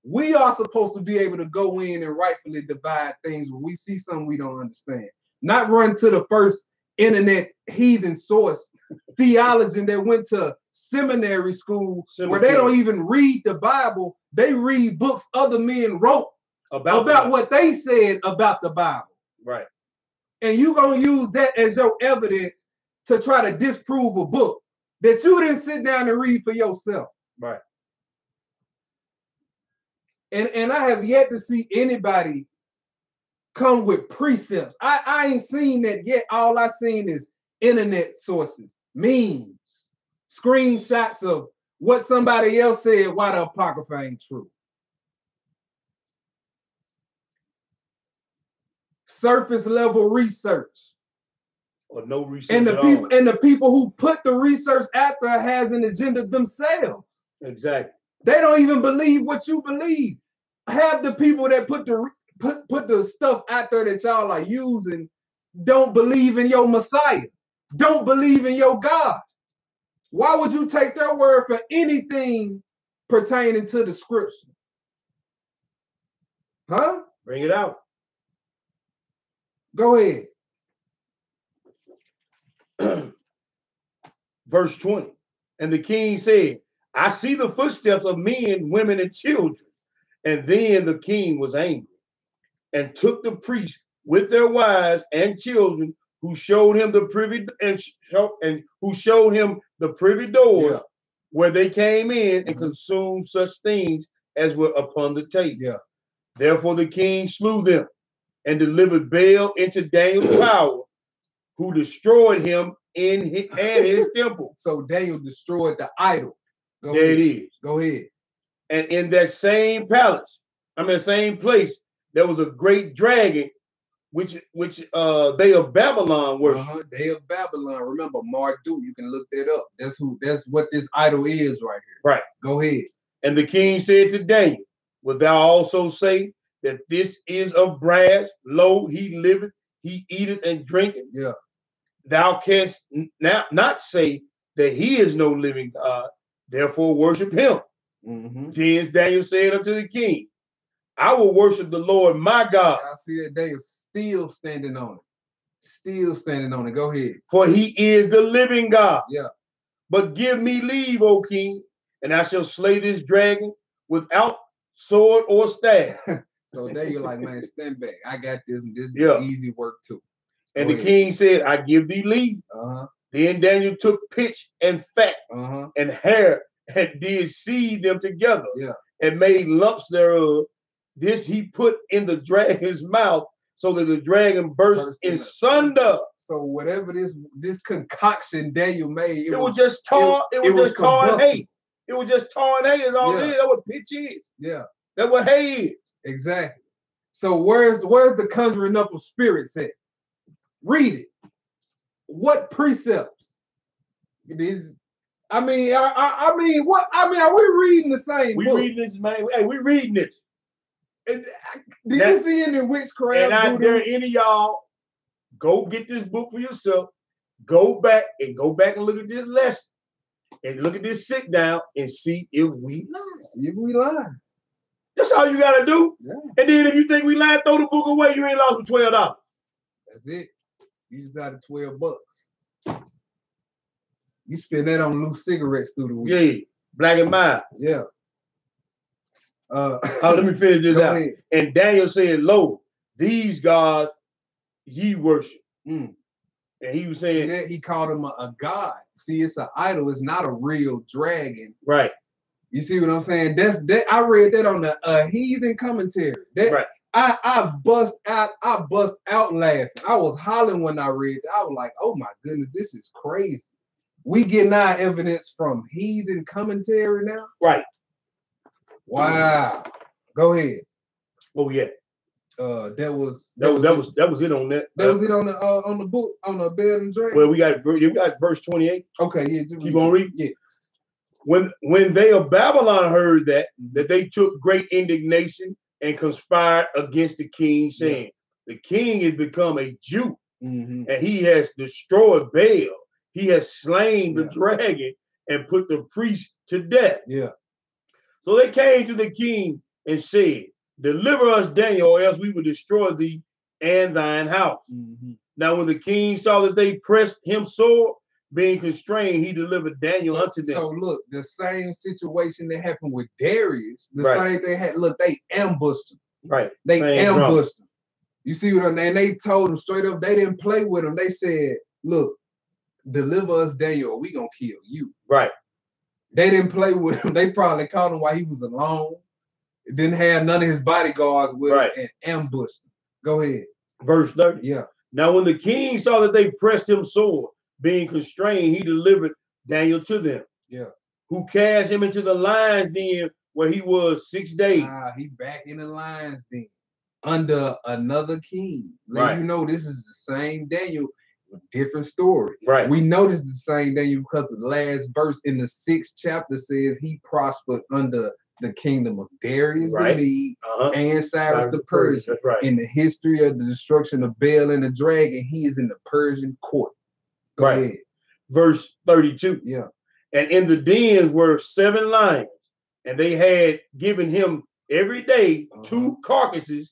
We are supposed to be able to go in and rightfully divide things when we see something we don't understand. Not run to the first internet heathen source theologian that went to seminary school where they don't even read the Bible. They read books other men wrote about what they said about the Bible. Right. And you gonna use that as your evidence to try to disprove a book that you didn't sit down and read for yourself. Right. And I have yet to see anybody come with precepts. I ain't seen that yet. All I seen is internet sources, memes, screenshots of what somebody else said why the Apocrypha ain't true. Surface level research. Or no research. And the people who put the research out there has an agenda themselves. Exactly. They don't even believe what you believe. Have the people that put the stuff out there that y'all are using don't believe in your Messiah, don't believe in your God. Why would you take their word for anything pertaining to the scripture? Huh? Bring it out. Go ahead. Verse 20. And the king said, I see the footsteps of men, women, and children. And then the king was angry and took the priests with their wives and children, who showed him the privy doors where they came in, and consumed such things as were upon the table. Yeah. Therefore the king slew them and delivered Baal into Daniel's power, who destroyed him and his temple. So Daniel destroyed the idol. There it is. Go ahead. And in that same palace, same place, there was a great dragon, which they of Babylon worship. They of Babylon. Remember Marduk. You can look that up. That's what this idol is right here. Right. Go ahead. And the king said to Daniel, wilt thou also say that this is of brass? Lo, he liveth, he eateth and drinketh. Yeah. Thou canst not say that he is no living God, therefore worship him. Then Daniel said unto the king, I will worship the Lord my God. I see that Daniel still standing on it. Still standing on it. Go ahead. For he is the living God. Yeah. But give me leave, O king, and I shall slay this dragon without sword or staff. So Daniel like, man, stand back. I got this. This is easy work too. And the king said, I give thee leave. Then Daniel took pitch and fat and hair and did seethe them together and made lumps thereof. This he put in the dragon's mouth, so that the dragon burst in sunder. So whatever this concoction Daniel made, it was just tar. It was just tar and hay. It was just tar and hay. Is all it is. That's what pitch is. Yeah. That's what hay is. Exactly. So where's the conjuring up of spirits at? Read it. What precepts? It is. Are we reading the same book? We reading this, man. Hey, we reading this. Did you see any witchcraft? And I dare any of y'all go get this book for yourself. Go back and look at this lesson and look at this sit down and see if we lie. See if we lie. That's all you gotta do. Yeah. And then if you think we lied, throw the book away. You ain't lost for $12. That's it. You just out of $12. You spend that on loose cigarettes through the week. Yeah, black and mild. Yeah. Let me finish this out. Ahead. And Daniel said, lo, these gods ye worship. And he was saying that he called him a god. See, it's an idol. It's not a real dragon. Right. You see what I'm saying? That's that. I read that on the heathen commentary. That right. I bust out laughing. I was hollering when I read it. I was like, oh my goodness, this is crazy. We getting our evidence from heathen commentary now? Right. Wow. Go ahead. Oh yeah. That was it on that. That was it on the book on the bed and drink. Well, you got verse 28. Okay, yeah. Keep on reading. Yeah. When they of Babylon heard that they took great indignation and conspired against the king, saying, the king has become a Jew, and he has destroyed Baal. He has slain the dragon and put the priest to death. Yeah. So they came to the king and said, deliver us, Daniel, or else we will destroy thee and thine house. Now, when the king saw that they pressed him sore, being constrained, he delivered Daniel unto them. So look, the same situation that happened with Darius, the same thing had. Look, they ambushed him. Right. They ambushed him. You see what I mean? And they told him straight up, they didn't play with him. They said, look, deliver us, Daniel, or we gonna kill you. Right. They didn't play with him. They probably caught him while he was alone. Didn't have none of his bodyguards with him and ambushed him. Go ahead. Verse 30. Yeah. Now, when the king saw that they pressed him sore, being constrained, he delivered Daniel to them. Yeah. Who cast him into the lions den where he was 6 days. He back in the lions den under another king. Let you know this is the same Daniel. different story. Right. We noticed the same Daniel because the last verse in the 6th chapter says he prospered under the kingdom of Darius the Mede and Cyrus the Persian. That's right. In the history of the destruction of Baal and the dragon, he is in the Persian court. Go ahead. Verse 32. Yeah. And in the dens were 7 lions, and they had given him every day 2 carcasses,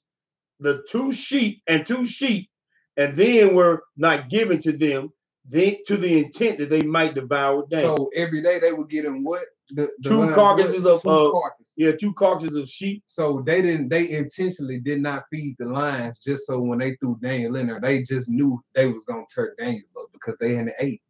the 2 sheep, and then were not given to them to the intent that they might devour Daniel. So every day they would get him what? The 2 carcasses of 2 carcasses. Yeah, 2 carcasses of sheep. So they intentionally did not feed the lions just so when they threw Daniel in there, they just knew they was gonna turn Daniel up because they hadn't ate.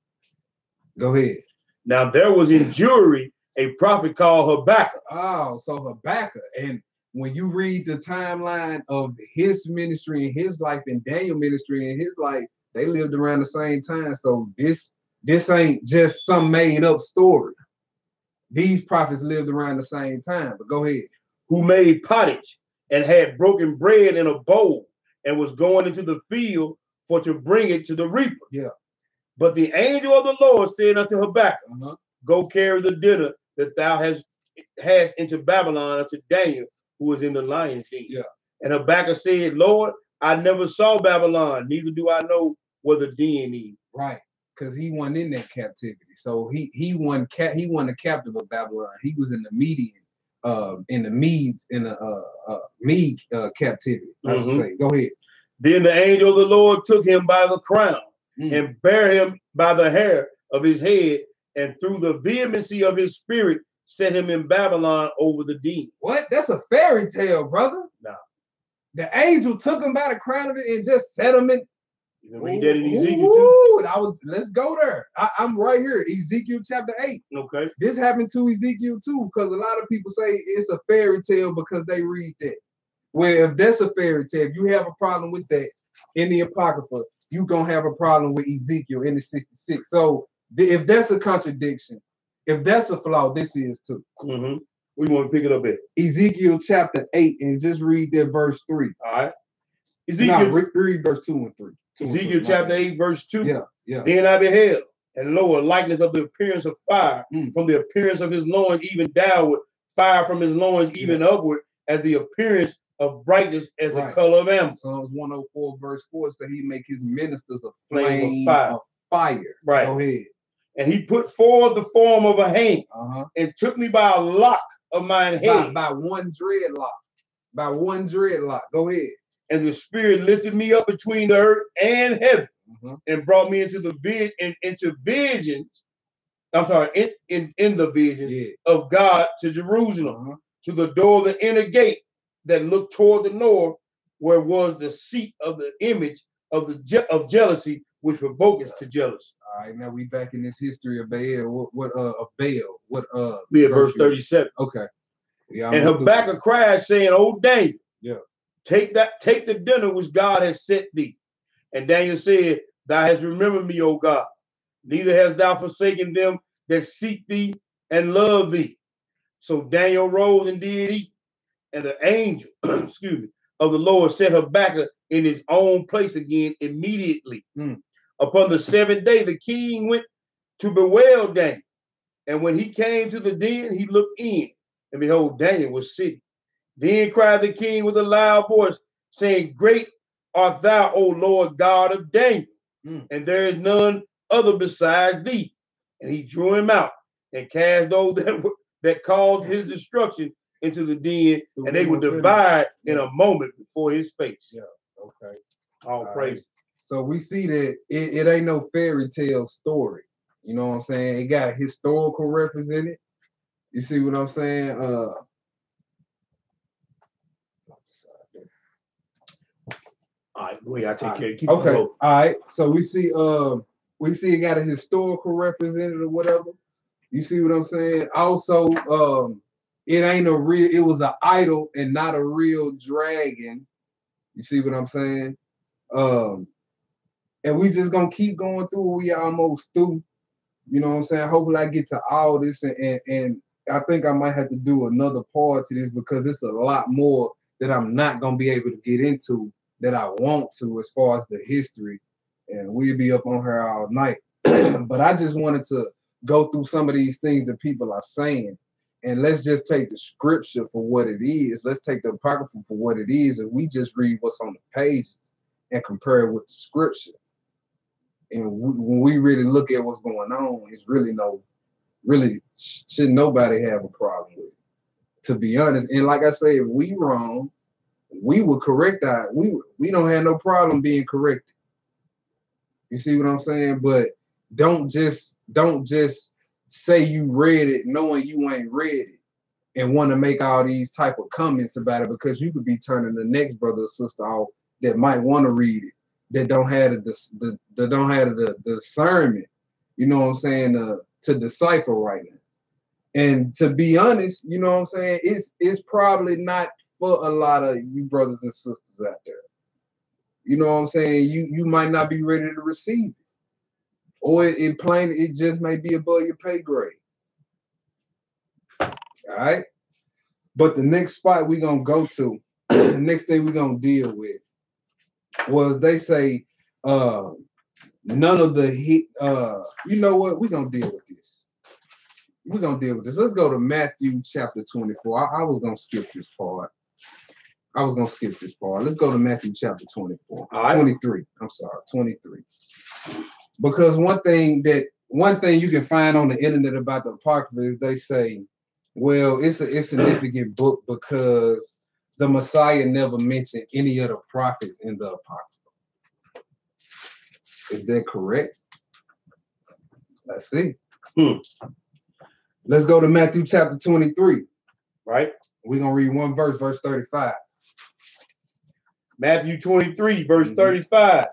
Go ahead. Now there was in Jewry a prophet called Habakkuk. Oh, so Habakkuk. And when you read the timeline of his ministry and his life and Daniel's ministry and his life, they lived around the same time. So this ain't just some made up story. These prophets lived around the same time. But go ahead. Who made pottage and had broken bread in a bowl and was going into the field for to bring it to the reaper. Yeah. But the angel of the Lord said unto Habakkuk, go carry the dinner that thou hast into Babylon unto Daniel, who is in the lion's den. Yeah. And Habakkuk said, Lord, I never saw Babylon, neither do I know where the den is. Right, because he wasn't in that captivity. So he won the captive of Babylon. He was in the Median, in the Medes, in the Mede captivity. I should say. Go ahead. Then the angel of the Lord took him by the crown and bare him by the hair of his head, and through the vehemency of his spirit set him in Babylon over the den. What? That's a fairy tale, brother. No. The angel took him by the crown of it and just set him in. You can read that in Ezekiel too. Let's go there. I'm right here. Ezekiel chapter 8. Okay. This happened to Ezekiel too, because a lot of people say it's a fairy tale because they read that. Well, if that's a fairy tale, if you have a problem with that in the Apocrypha, you're going to have a problem with Ezekiel in the 66. So if that's a contradiction, if that's a flaw, this is too. We want to pick it up at Ezekiel chapter 8 and just read that verse 3. All right. Ezekiel, read verse 2 and 3. Ezekiel chapter 8, verse 2. Yeah. Then I beheld, and lo, a likeness of the appearance of fire, from the appearance of his loins even downward, fire from his loins even upward, as the appearance of brightness as the color of amber. Psalms 104, verse 4 says he make his ministers a flame of fire. Right. Go ahead. And he put forth the form of a hand and took me by a lock of mine head. By one dreadlock. By one dreadlock. Go ahead. And the spirit lifted me up between the earth and heaven and brought me into the visions. I'm sorry, in the visions of God to Jerusalem, to the door of the inner gate that looked toward the north, where was the seat of the image of jealousy, which provoketh to jealousy. All right, now we back in this history of Baal. Baal? Verse 37. Okay. Yeah. And Habakkuk cried, saying, "O Daniel, take the dinner which God has set thee." And Daniel said, "Thou hast remembered me, O God. Neither hast thou forsaken them that seek thee and love thee." So Daniel rose and did eat. And the angel, of the Lord set Habakkuk in his own place again immediately. Upon the 7th day, the king went to bewail Daniel. And when he came to the den, he looked in, and behold, Daniel was sitting. Then cried the king with a loud voice, saying, "Great art thou, O Lord God of Daniel, and there is none other besides thee." And he drew him out and cast those that caused his destruction into the den, and they would divide in a moment before his face. Yeah. Okay. All praise. So we see that it ain't no fairy tale story. You know what I'm saying? It got a historical reference in it. You see what I'm saying? All right, go ahead. I take care. Keep okay. All right. So we see it got a historical reference in it or whatever. You see what I'm saying? Also, it ain't a real. It was an idol and not a real dragon. You see what I'm saying? And we just gonna keep going through. We almost through. You know what I'm saying? Hopefully I get to all this, and I think I might have to do another part to this because it's a lot more that I'm not gonna be able to get into that I want to as far as the history and we'll be up on her all night. But I just wanted to go through some of these things that people are saying, and let's just take the scripture for what it is. Let's take the Apocrypha for what it is, and we just read what's on the pages and compare it with the scripture. And when we really look at what's going on, it's really should nobody have a problem with it, to be honest. And like I say, if we wrong, we will correct that. We don't have no problem being corrected. You see what I'm saying? But don't just say you read it knowing you ain't read it and want to make all these type of comments about it, because you could be turning the next brother or sister off that might want to read it, that don't have the discernment, you know what I'm saying, to decipher right now. And to be honest, you know what I'm saying, it's probably not for a lot of you brothers and sisters out there. You know what I'm saying? You might not be ready to receive it. Or it just may be above your pay grade. All right? But the next spot we're going to go to, the next thing we're going to deal with was, they say, none of the hit, you know what? We're going to deal with this. We're going to deal with this. Let's go to Matthew chapter 24. I was going to skip this part. Let's go to Matthew chapter 24. 23. I'm sorry, 23. Because one thing you can find on the internet about the Apocrypha is they say, well, it's a significant book because the Messiah never mentioned any of the prophets in the Apocrypha. Is that correct? Let's see. Let's go to Matthew chapter 23. Right? We're going to read one verse, verse 35. Matthew 23, verse 35.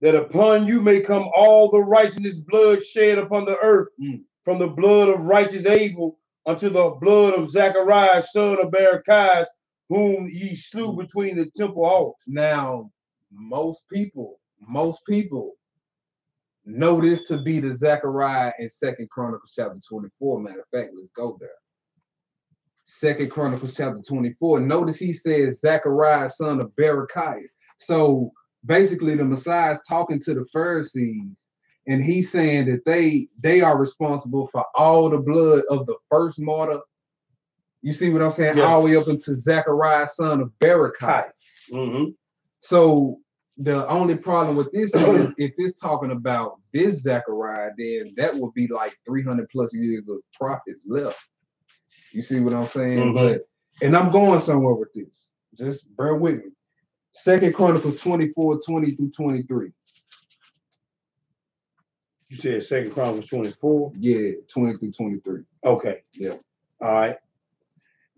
That upon you may come all the righteousness blood shed upon the earth, from the blood of righteous Abel unto the blood of Zachariah, son of Barachias, whom ye slew between the temple altars. Now, most people know this to be the Zechariah in 2 Chronicles chapter 24. Matter of fact, let's go there. 2 Chronicles chapter 24. Notice he says Zechariah, son of Barachias. So basically the Messiah is talking to the Pharisees, and he's saying that they are responsible for all the blood of the first martyr. You see what I'm saying? Yeah. All the way up into Zechariah, son of Barachias. So the only problem with this is if it's talking about this Zechariah, then that would be like 300 plus years of prophets left. You see what I'm saying? And I'm going somewhere with this. Just bear with me. 2 Chronicles 24, 20 through 23. You said 2 Chronicles 24? Yeah, 20 through 23. Okay. Yeah. All right.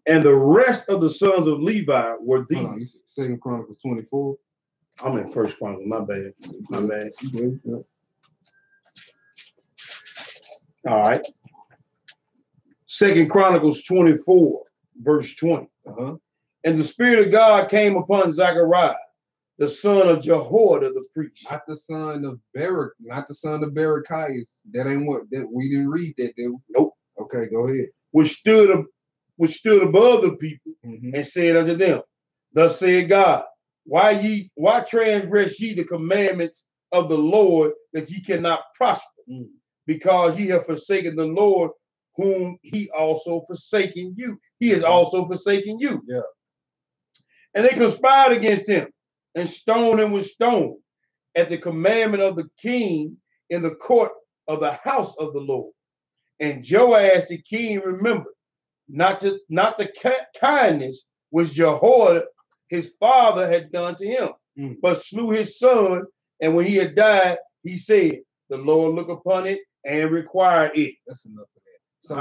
And the rest of the sons of Levi were these. Hold on, you said 2 Chronicles 24? I'm in 1 Chronicles. My bad. My bad. Yeah. All right. 2 Chronicles 24, verse 20. And the Spirit of God came upon Zechariah, the son of Jehoiada the priest. Not the son of Barachias. That ain't what that we didn't read that, did we? Nope. Okay, go ahead. Which stood above the people and said unto them, thus said God, why transgress ye the commandments of the Lord, that ye cannot prosper? Because ye have forsaken the Lord, whom he also forsaken you. He has also forsaken you. Yeah. And they conspired against him and stoned him with stone at the commandment of the king in the court of the house of the Lord. And Joash the king remembered not the kindness which Jehoiada his father had done to him, but slew his son. And when he had died, he said, the Lord look upon it and require it. That's enough of that. So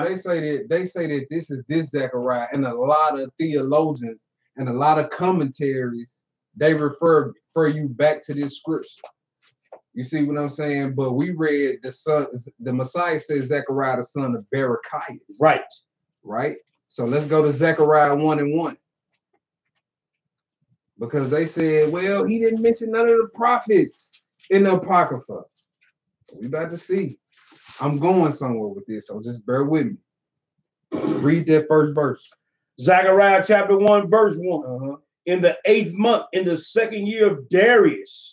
they say that this is this Zechariah, and a lot of theologians and a lot of commentaries, they refer you back to this scripture. You see what I'm saying? But we read the Messiah says Zechariah, the son of Barachias. Right. So let's go to Zechariah 1:1. Because they said, well, he didn't mention none of the prophets in the Apocrypha. We about to see. I'm going somewhere with this, so just bear with me. Read that first verse. Zechariah chapter 1, verse 1. In the 8th month, in the 2nd year of Darius.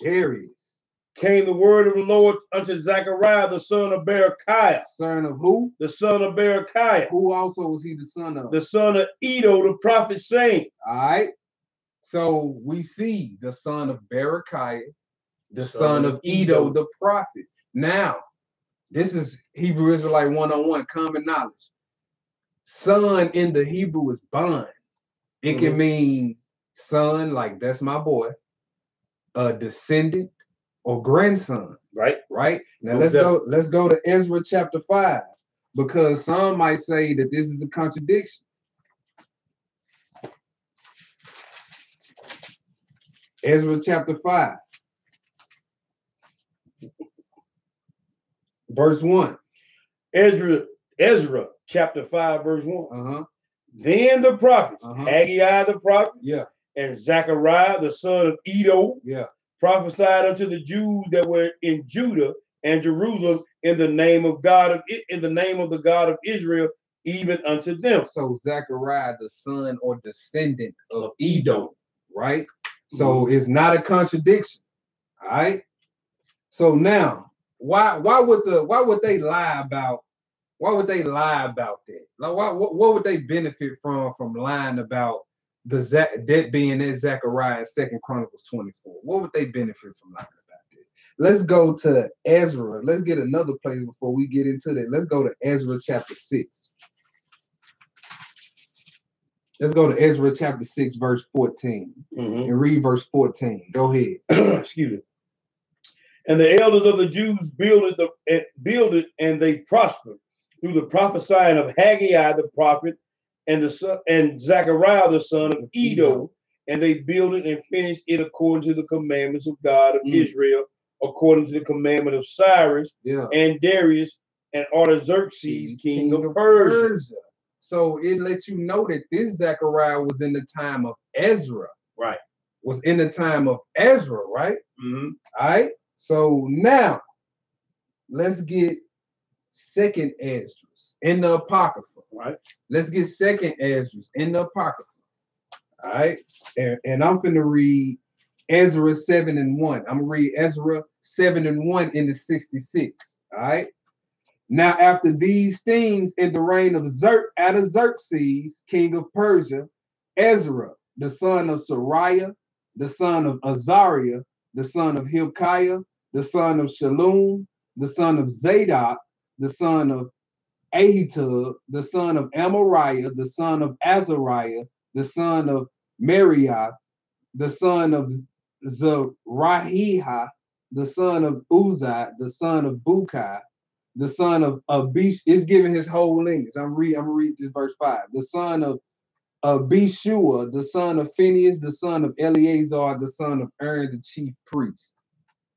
came the word of the Lord unto Zechariah, the son of Berechiah. Son of who? The son of Berechiah. Who also was he the son of? The son of Edo, the prophet, saying. All right. So we see the son of Berechiah, the son of Edo, the prophet. Now, this is Hebrew Israelite 101, common knowledge. Son in the Hebrew is ban. It can mean son, like that's my boy, a descendant, or grandson. Right. Now let's go to Ezra chapter 5, because some might say that this is a contradiction. Ezra chapter 5, verse 1. Ezra chapter 5, verse 1. Then the prophets, Haggai the prophet, and Zechariah the son of Edo, prophesied unto the Jews that were in Judah and Jerusalem in the name of the God of Israel, even unto them. So Zechariah, the son or descendant of Edo, right? So it's not a contradiction. All right. So now, why would they lie about? Why would they lie about that? Like, what would they benefit from lying about that being that Zechariah in 2 Chronicles 24? What would they benefit from lying about that? Let's go to Ezra. Let's get another place before we get into that. Let's go to Ezra chapter 6. Let's go to Ezra chapter 6, verse 14, and read verse 14. Go ahead. Excuse me. And the elders of the Jews builded and they prospered through the prophesying of Haggai the prophet and Zechariah the son of Edo, and they builded and finished it according to the commandments of God of Israel, according to the commandment of Cyrus and Darius and Artaxerxes, king of Persia. So it lets you know that this Zechariah was in the time of Ezra. Right. Was in the time of Ezra, right? All right. So now let's get second Esdras in the Apocrypha. Right. Let's get second Esdras in the Apocrypha. All right. And I'm finna read Ezra 7 and 1. I'm gonna read Ezra 7 and 1 in the 66. All right. Now, after these things, in the reign of Artaxerxes, king of Persia, Ezra, the son of Sariah, the son of Azariah, the son of Hilkiah, the son of Shallum, the son of Zadok, the son of Ahitub, the son of Amariah, the son of Azariah, the son of Meriah, the son of Zerahiah, the son of Uzziah, the son of Bukai, the son of Abish. It's giving his whole lineage. I'm gonna read this verse 5. The son of Abishua, the son of Phinehas, the son of Eleazar, the son of Aaron, the chief priest.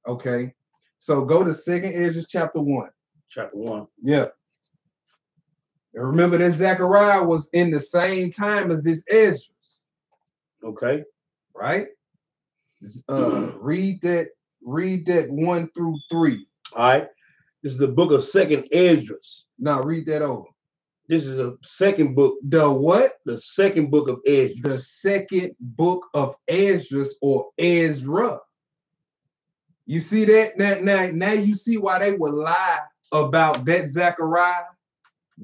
Okay. So go to 2nd Ezra chapter 1. Chapter 1. Yeah. And remember that Zechariah was in the same time as this Esdras. Okay. Right? Read that 1 through 3. All right. This is the book of 2nd Esdras. Now read that over. This is the second book. The what? The second book of Esdras. The second book of Esdras, or Ezra. You see that? Now you see why they would lie about that Zechariah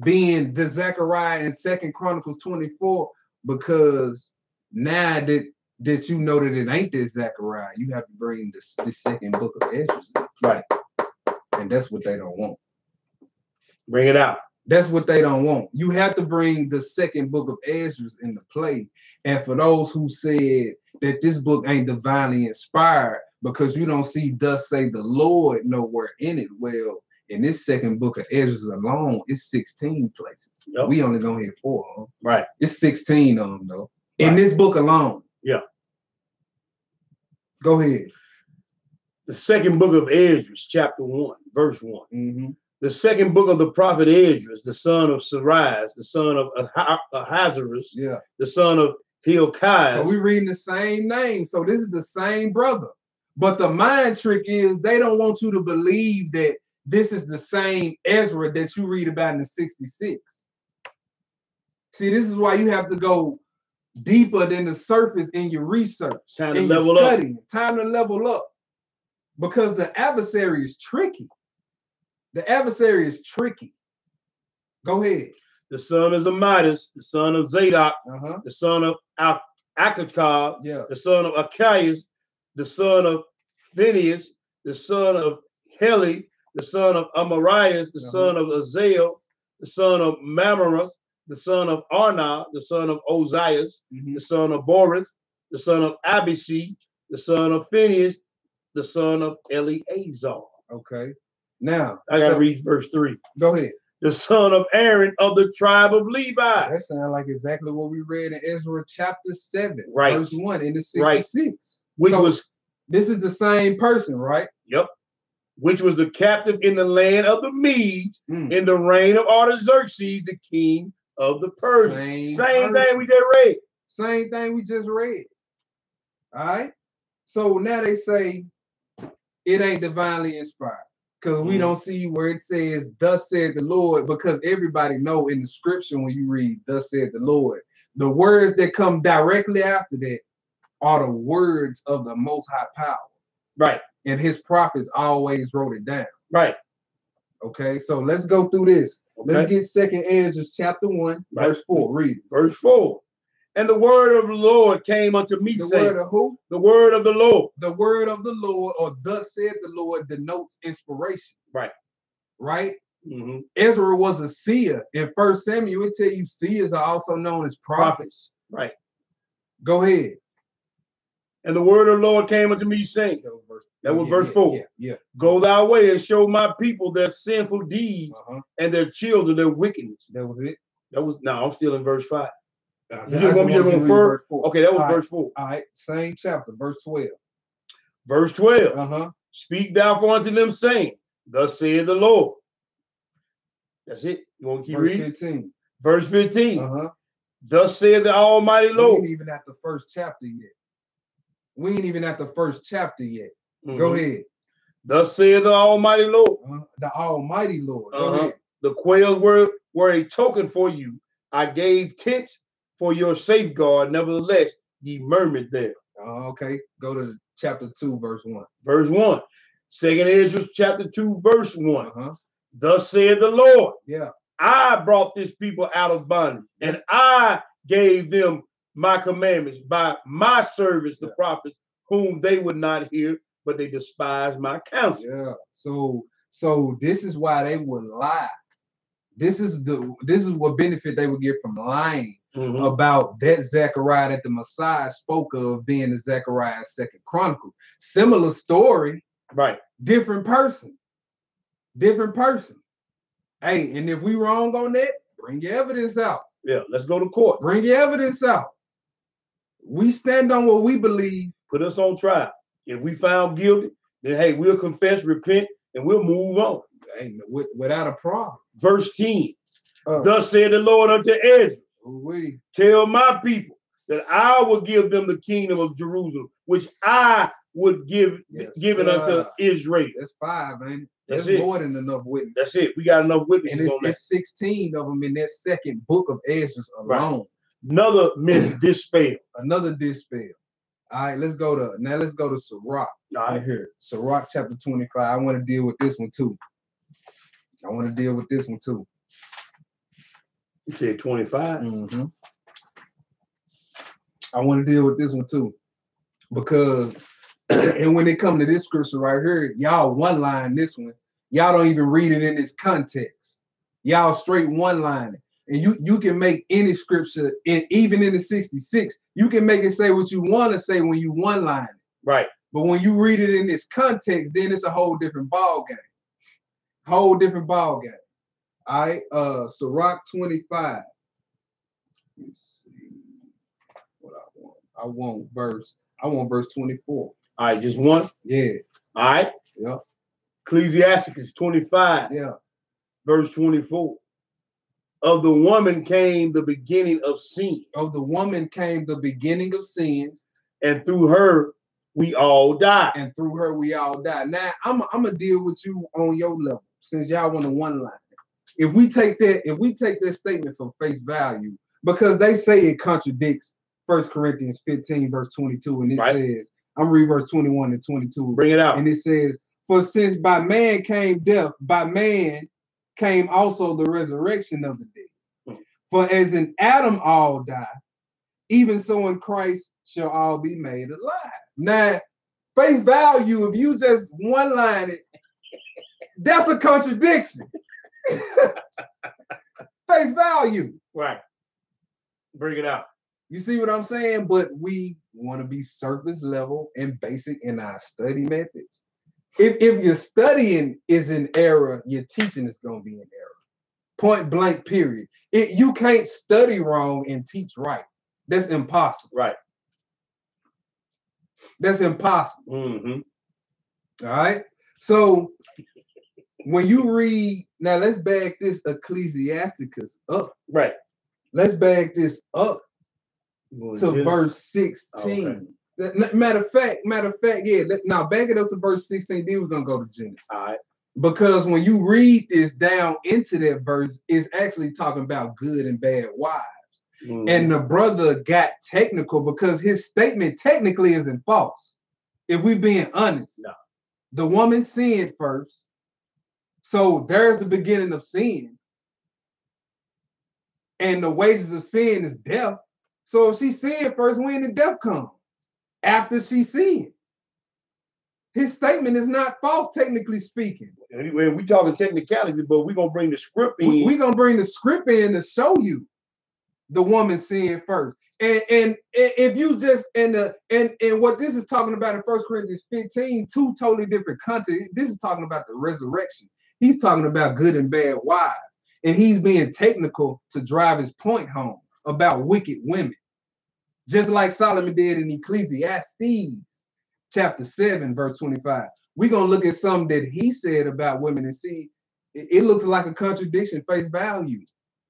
being the Zechariah in 2 Chronicles 24, because now that you know that it ain't this Zechariah, you have to bring the second book of Esdras. Right. And that's what they don't want. Bring it out. That's what they don't want. You have to bring the second book of Esdras into play. And for those who said that this book ain't divinely inspired because you don't see "Thus say the Lord" nowhere in it, well, in this second book of Esdras alone, it's 16 places. Yep. We only gonna hit 4. Huh? Right. It's 16 of them though. Right. In this book alone. Yeah. Go ahead. The second book of Esdras, chapter 1, verse 1. The second book of the prophet Esdras, the son of Sariah, the son of Ahasuerus, the son of Hilkiah. So we're reading the same name. So this is the same brother. But the mind trick is they don't want you to believe that this is the same Ezra that you read about in the 66. See, this is why you have to go deeper than the surface in your research. Time to level up. Time to level up. Because the adversary is tricky. The adversary is tricky. Go ahead. The son of Amidas, the son of Zadok, the son of Apochrypha, the son of Achias, the son of Phinehas, the son of Heli, the son of Amarias, the son of Azael, the son of Mamorus, the son of Arna, the son of Ozias, the son of Boris, the son of Abisi, the son of Phinehas, the son of Eleazar. Okay. Now, I got to read verse 3. Go ahead. The son of Aaron of the tribe of Levi. That sounds like exactly what we read in Ezra chapter 7, verse 1 in the 66. Which was, this is the same person, right? Yep. Which was the captive in the land of the Medes in the reign of Artaxerxes, the king of the Persians. Same thing we just read. Same thing we just read. All right. So now they say it ain't divinely inspired because we don't see where it says, thus said the Lord, because everybody know in the scripture when you read, thus said the Lord, the words that come directly after that are the words of the Most High Power. Right. And his prophets always wrote it down. Right. Okay, so let's go through this. Okay. Let's get 2nd Ezra chapter 1, verse 4. Read it. Verse 4. And the word of the Lord came unto me, saying, word of who? The word of the Lord. The word of the Lord, or thus said the Lord, denotes inspiration. Right. Right? Ezra was a seer. In 1 Samuel, it tell you seers are also known as prophets. Right. Go ahead. And the word of the Lord came unto me, saying, that was verse 4. Yeah. Go thy way and show my people their sinful deeds and their children their wickedness. That was it. That was I'm still in verse 5. You just want me to read verse 4. Okay, that was verse 4. All right, same chapter, verse 12. Verse 12. Speak thou for unto them, saying, thus saith the Lord. That's it. You want to keep reading? 15. Verse 15. Thus saith the Almighty Lord. We ain't even at the first chapter yet. Go ahead. Thus saith the Almighty Lord. The Almighty Lord. Go ahead. The quails were a token for you. I gave tents for your safeguard. Nevertheless, ye murmured there. Okay. Go to chapter 2, verse 1. Verse 1. 2nd Ezra chapter 2, verse 1. Thus saith the Lord. Yeah. I brought this people out of bondage, and I gave them my commandments by my servants, the prophets, whom they would not hear, but they despised my counsel. Yeah. So this is why they would lie. This is what benefit they would get from lying about that Zechariah that the Messiah spoke of being the Zechariah 2nd Chronicle. Similar story, right? Different person. Hey, and if we wrong on that, bring your evidence out. Yeah, let's go to court. Bring your evidence out. We stand on what we believe. Put us on trial. If we found guilty, then hey, we'll confess, repent, and we'll move on. Hey, without a problem. Verse 10. Thus said the Lord unto Ezra, tell my people that I will give them the kingdom of Jerusalem, which I would give unto Israel. That's 5, man. That's more than enough witnesses. That's it. We got enough witnesses and on that. It's 16 of them in that 2nd book of Ezra alone. Right. Another dispel. Another dispel. All right, let's go to Sirach. Right here. Sirach chapter 25. I want to deal with this one too. You said 25? I want to deal with this one too. Because and when it comes to this scripture right here, y'all one line this one. Y'all don't even read it in its context. Y'all straight one line it. And you can make any scripture, even in the 66, you can make it say what you want to say when you one line it. Right. But when you read it in this context, then it's a whole different ball game. All right. Sirach 25. Let's see what I want. I want verse 24. All right, just one? Yeah. All right. Yeah. Ecclesiasticus 25. Yeah. Verse 24. Of the woman came the beginning of sin. Of the woman came the beginning of sin. And through her, we all die. Now, I'm going to deal with you on your level, since y'all want to one line. If we take that statement for face value, because they say it contradicts 1 Corinthians 15, verse 22, and it says, I'm reading verse 21 and 22. Bring it out. And it says, for since by man came death, by man came also the resurrection of the dead. For as in Adam all die, even so in Christ shall all be made alive. Now, face value, if you just one-line it, that's a contradiction. Face value. Right. Bring it out. You see what I'm saying? But we want to be surface level and basic in our study methods. If your studying is in error, your teaching is going to be in error. Point blank, period. You can't study wrong and teach right. That's impossible. Right. That's impossible. Mm-hmm. All right. So when you read, now let's back this Ecclesiasticus up. Right. Let's back this up to verse 16. Okay. Matter of fact, yeah. Now back it up to verse 16. Then we're gonna go to Genesis. All right. Because when you read this down into that verse, it's actually talking about good and bad wives. Mm-hmm. And the brother got technical because his statement technically isn't false. If we're being honest, no. The woman sinned first. So there's the beginning of sin. And the wages of sin is death. So if she sinned first, when did death come? After she sinned. His statement is not false, technically speaking. Anyway, we're talking technicality, but we're going to bring the script in. We're going to bring the script in to show you the woman sinned first. And if you just, and what this is talking about in 1 Corinthians 15, two totally different contexts. This is talking about the resurrection. He's talking about good and bad wives. And he's being technical to drive his point home about wicked women. Just like Solomon did in Ecclesiastes chapter 7, verse 25. We're going to look at something that he said about women and see, it looks like a contradiction, face value,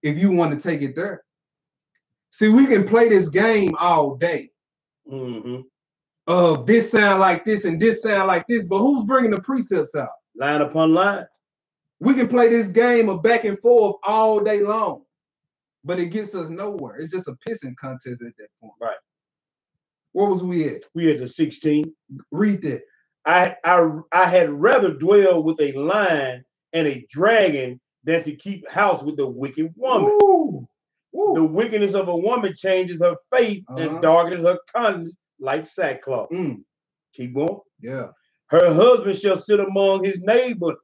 if you want to take it there. See, we can play this game all day. Mm-hmm. Of this sound like this and this sound like this, but who's bringing the precepts out? Line upon line. We can play this game of back and forth all day long, but it gets us nowhere. It's just a pissing contest at that point. Right. Where was we at? We at the 16. Read that. I had rather dwell with a lion and a dragon than to keep house with the wicked woman. Ooh. Ooh. The wickedness of a woman changes her faith and darkens her conscience like sackcloth. Keep going. Yeah. Her husband shall sit among his neighbors.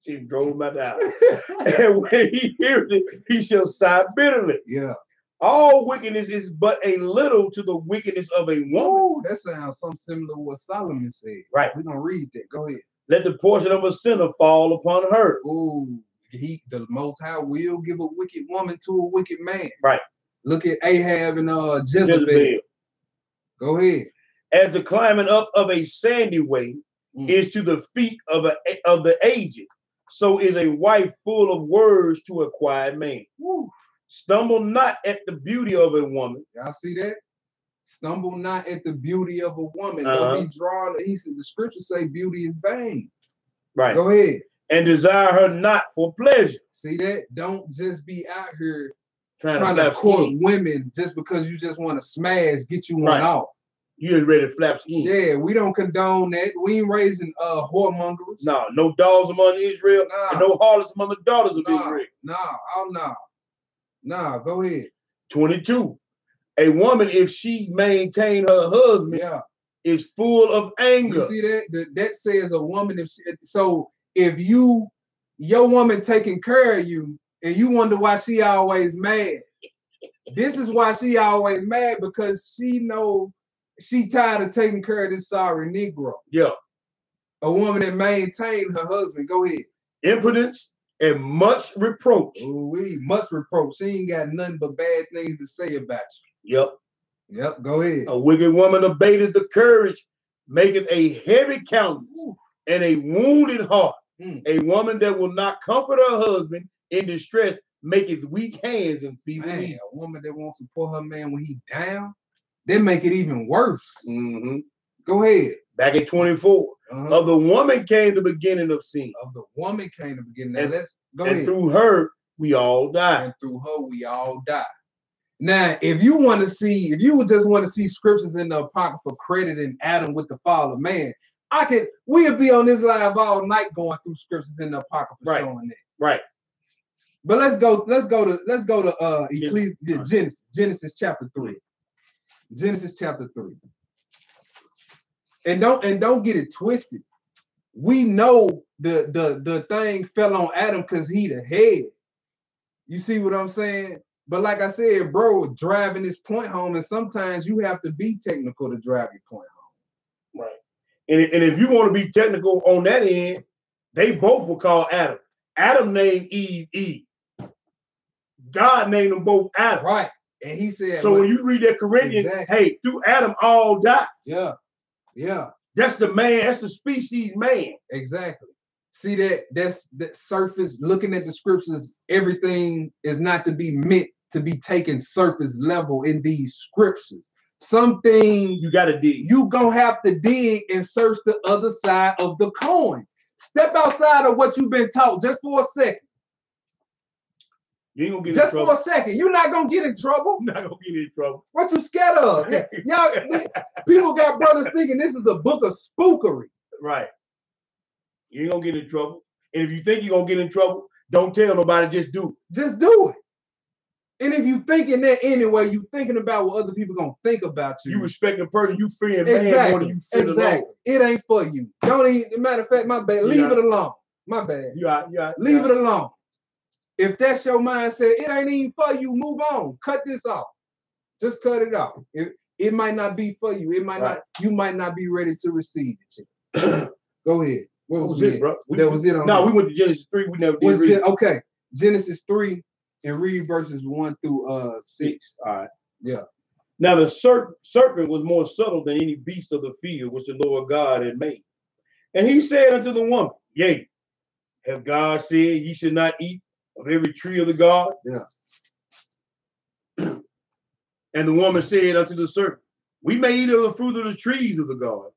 She drove him out the house. And when he hears it, he shall sigh bitterly. Yeah. All wickedness is but a little to the wickedness of a woman. Ooh, that sounds something similar to what Solomon said. Right. We're going to read that. Go ahead. Let the portion of a sinner fall upon her. Ooh. The Most High will give a wicked woman to a wicked man. Right. Look at Ahab and Jezebel. Go ahead. As the climbing up of a sandy way is to the feet of the aged, so is a wife full of words to a quiet man. Woo. Stumble not at the beauty of a woman. Y'all see that? Stumble not at the beauty of a woman. Don't be drawn. He said the scriptures say beauty is vain. Right. Go ahead. And desire her not for pleasure. See that? Don't just be out here trying to court women just because you just want to smash, get you one off. You just ready to flap skin. Yeah, we don't condone that. We ain't raising whoremongers. No dogs among Israel, and no harlots among the daughters of Israel. No, go ahead. 22. A woman, if she maintain her husband, is full of anger. You see that? That says a woman, if your woman taking care of you and you wonder why she always mad, this is why she always mad, because she know she tired of taking care of this sorry Negro. Yeah. A woman that maintained her husband. Go ahead. Impotence and much reproach. Ooh, much reproach. She ain't got nothing but bad things to say about you. Yep. Go ahead. A wicked woman abateth the courage, maketh a heavy countenance and a wounded heart. A woman that will not comfort her husband in distress maketh weak hands and feeble knees. A woman that won't support her man when he down, they make it even worse. Go ahead. Back at 24. Of the woman came the beginning of sin. Of the woman came the beginning. Now let's go and ahead. Through her we all die. And through her we all die. Now, if you would just want to see scriptures in the Apocrypha crediting Adam with the fall of man, we'll be on this live all night going through scriptures in the Apocrypha showing that. Right. But let's go to Genesis chapter 3. Genesis chapter 3. And don't get it twisted. We know the thing fell on Adam because he the head. You see what I'm saying? But like I said, bro, driving this point home, and sometimes you have to be technical to drive your point home. Right. And if you want to be technical on that end, they both were called Adam. Adam named Eve. God named them both Adam. Right. And he said, so when you read that Corinthians, hey, through Adam all died. Yeah. Yeah. That's the man, that's the species man. Exactly. See that's that surface, looking at the scriptures, everything is not to be meant to be taken surface level in these scriptures. Some things you gotta dig. You gonna have to dig and search the other side of the coin. Step outside of what you've been taught just for a second. You ain't gonna get just in trouble. For a second. You're not gonna get in trouble. You're not gonna get in trouble. What you scared of? Y'all, people got brothers thinking this is a book of spookery. Right. You ain't gonna get in trouble. And if you think you're gonna get in trouble, don't tell nobody, just do it. Just do it. And if you thinking that anyway, you thinking about what other people gonna think about you. You respect the person, you fearing man more than you fear the Lord. It ain't for you. Don't even, matter of fact, my bad. Leave it alone. My bad. Leave it alone. If that's your mindset, it ain't even for you. Move on. Cut this off. Just cut it off. It might not be for you. It might not. You might not be ready to receive it. Go ahead. What was it, bro? That was it. No, we went to Genesis 3. We never did read. Okay, Genesis 3 and read verses 1 through 6. All right. Yeah. Now the serpent was more subtle than any beast of the field which the Lord God had made, and he said unto the woman, Yea, have God said ye should not eat of every tree of the garden? Yeah. And the woman said unto the serpent, We may eat of the fruit of the trees of the garden,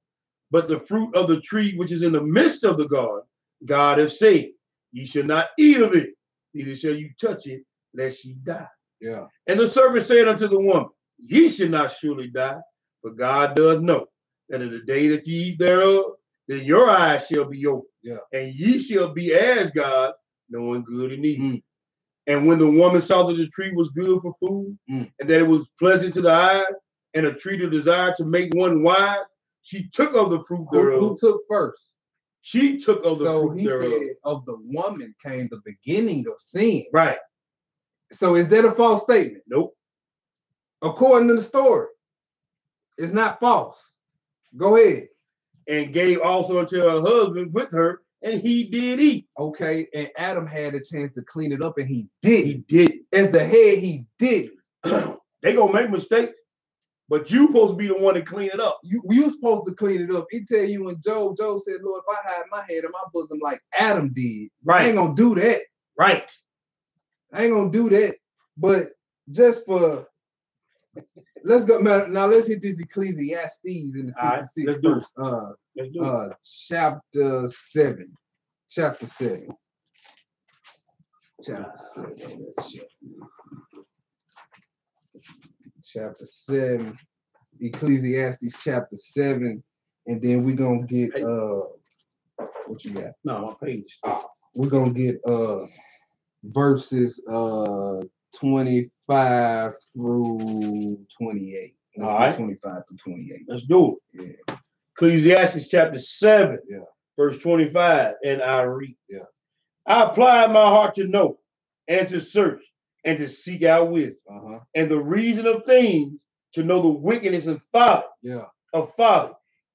but the fruit of the tree which is in the midst of the garden, God hath said, Ye shall not eat of it, neither shall you touch it, lest ye die. Yeah. And the serpent said unto the woman, Ye shall not surely die, for God does know that in the day that ye eat thereof, then your eyes shall be opened, and ye shall be as God, knowing good and evil. And when the woman saw that the tree was good for food, and that it was pleasant to the eye, and a tree to desire to make one wise, she took of the fruit thereof. Who took first? She took of the fruit thereof. So he said of the woman came the beginning of sin. Right. So is that a false statement? Nope. According to the story, it's not false. Go ahead. And gave also unto her husband with her, and he did eat. Okay, and Adam had a chance to clean it up, and he did. He did. As the head, he did. They gonna make mistakes, but you supposed to be the one to clean it up. You supposed to clean it up. He tell you when Job said, Lord, if I hide my head in my bosom like Adam did, right. I ain't gonna do that. Right. I ain't gonna do that. But just for let's go now. Let's hit this Ecclesiastes in the 66th verse. Chapter 7. Chapter 7. Chapter 7. Ecclesiastes chapter 7. And then we're gonna get what you got? No, my page. We're gonna get verses 25 through 28. All right. 25 to 28. Let's do it. Yeah. Ecclesiastes chapter 7, verse 25, and I read. Yeah. I applied my heart to know and to search and to seek out wisdom and the reason of things, to know the wickedness and folly of folly,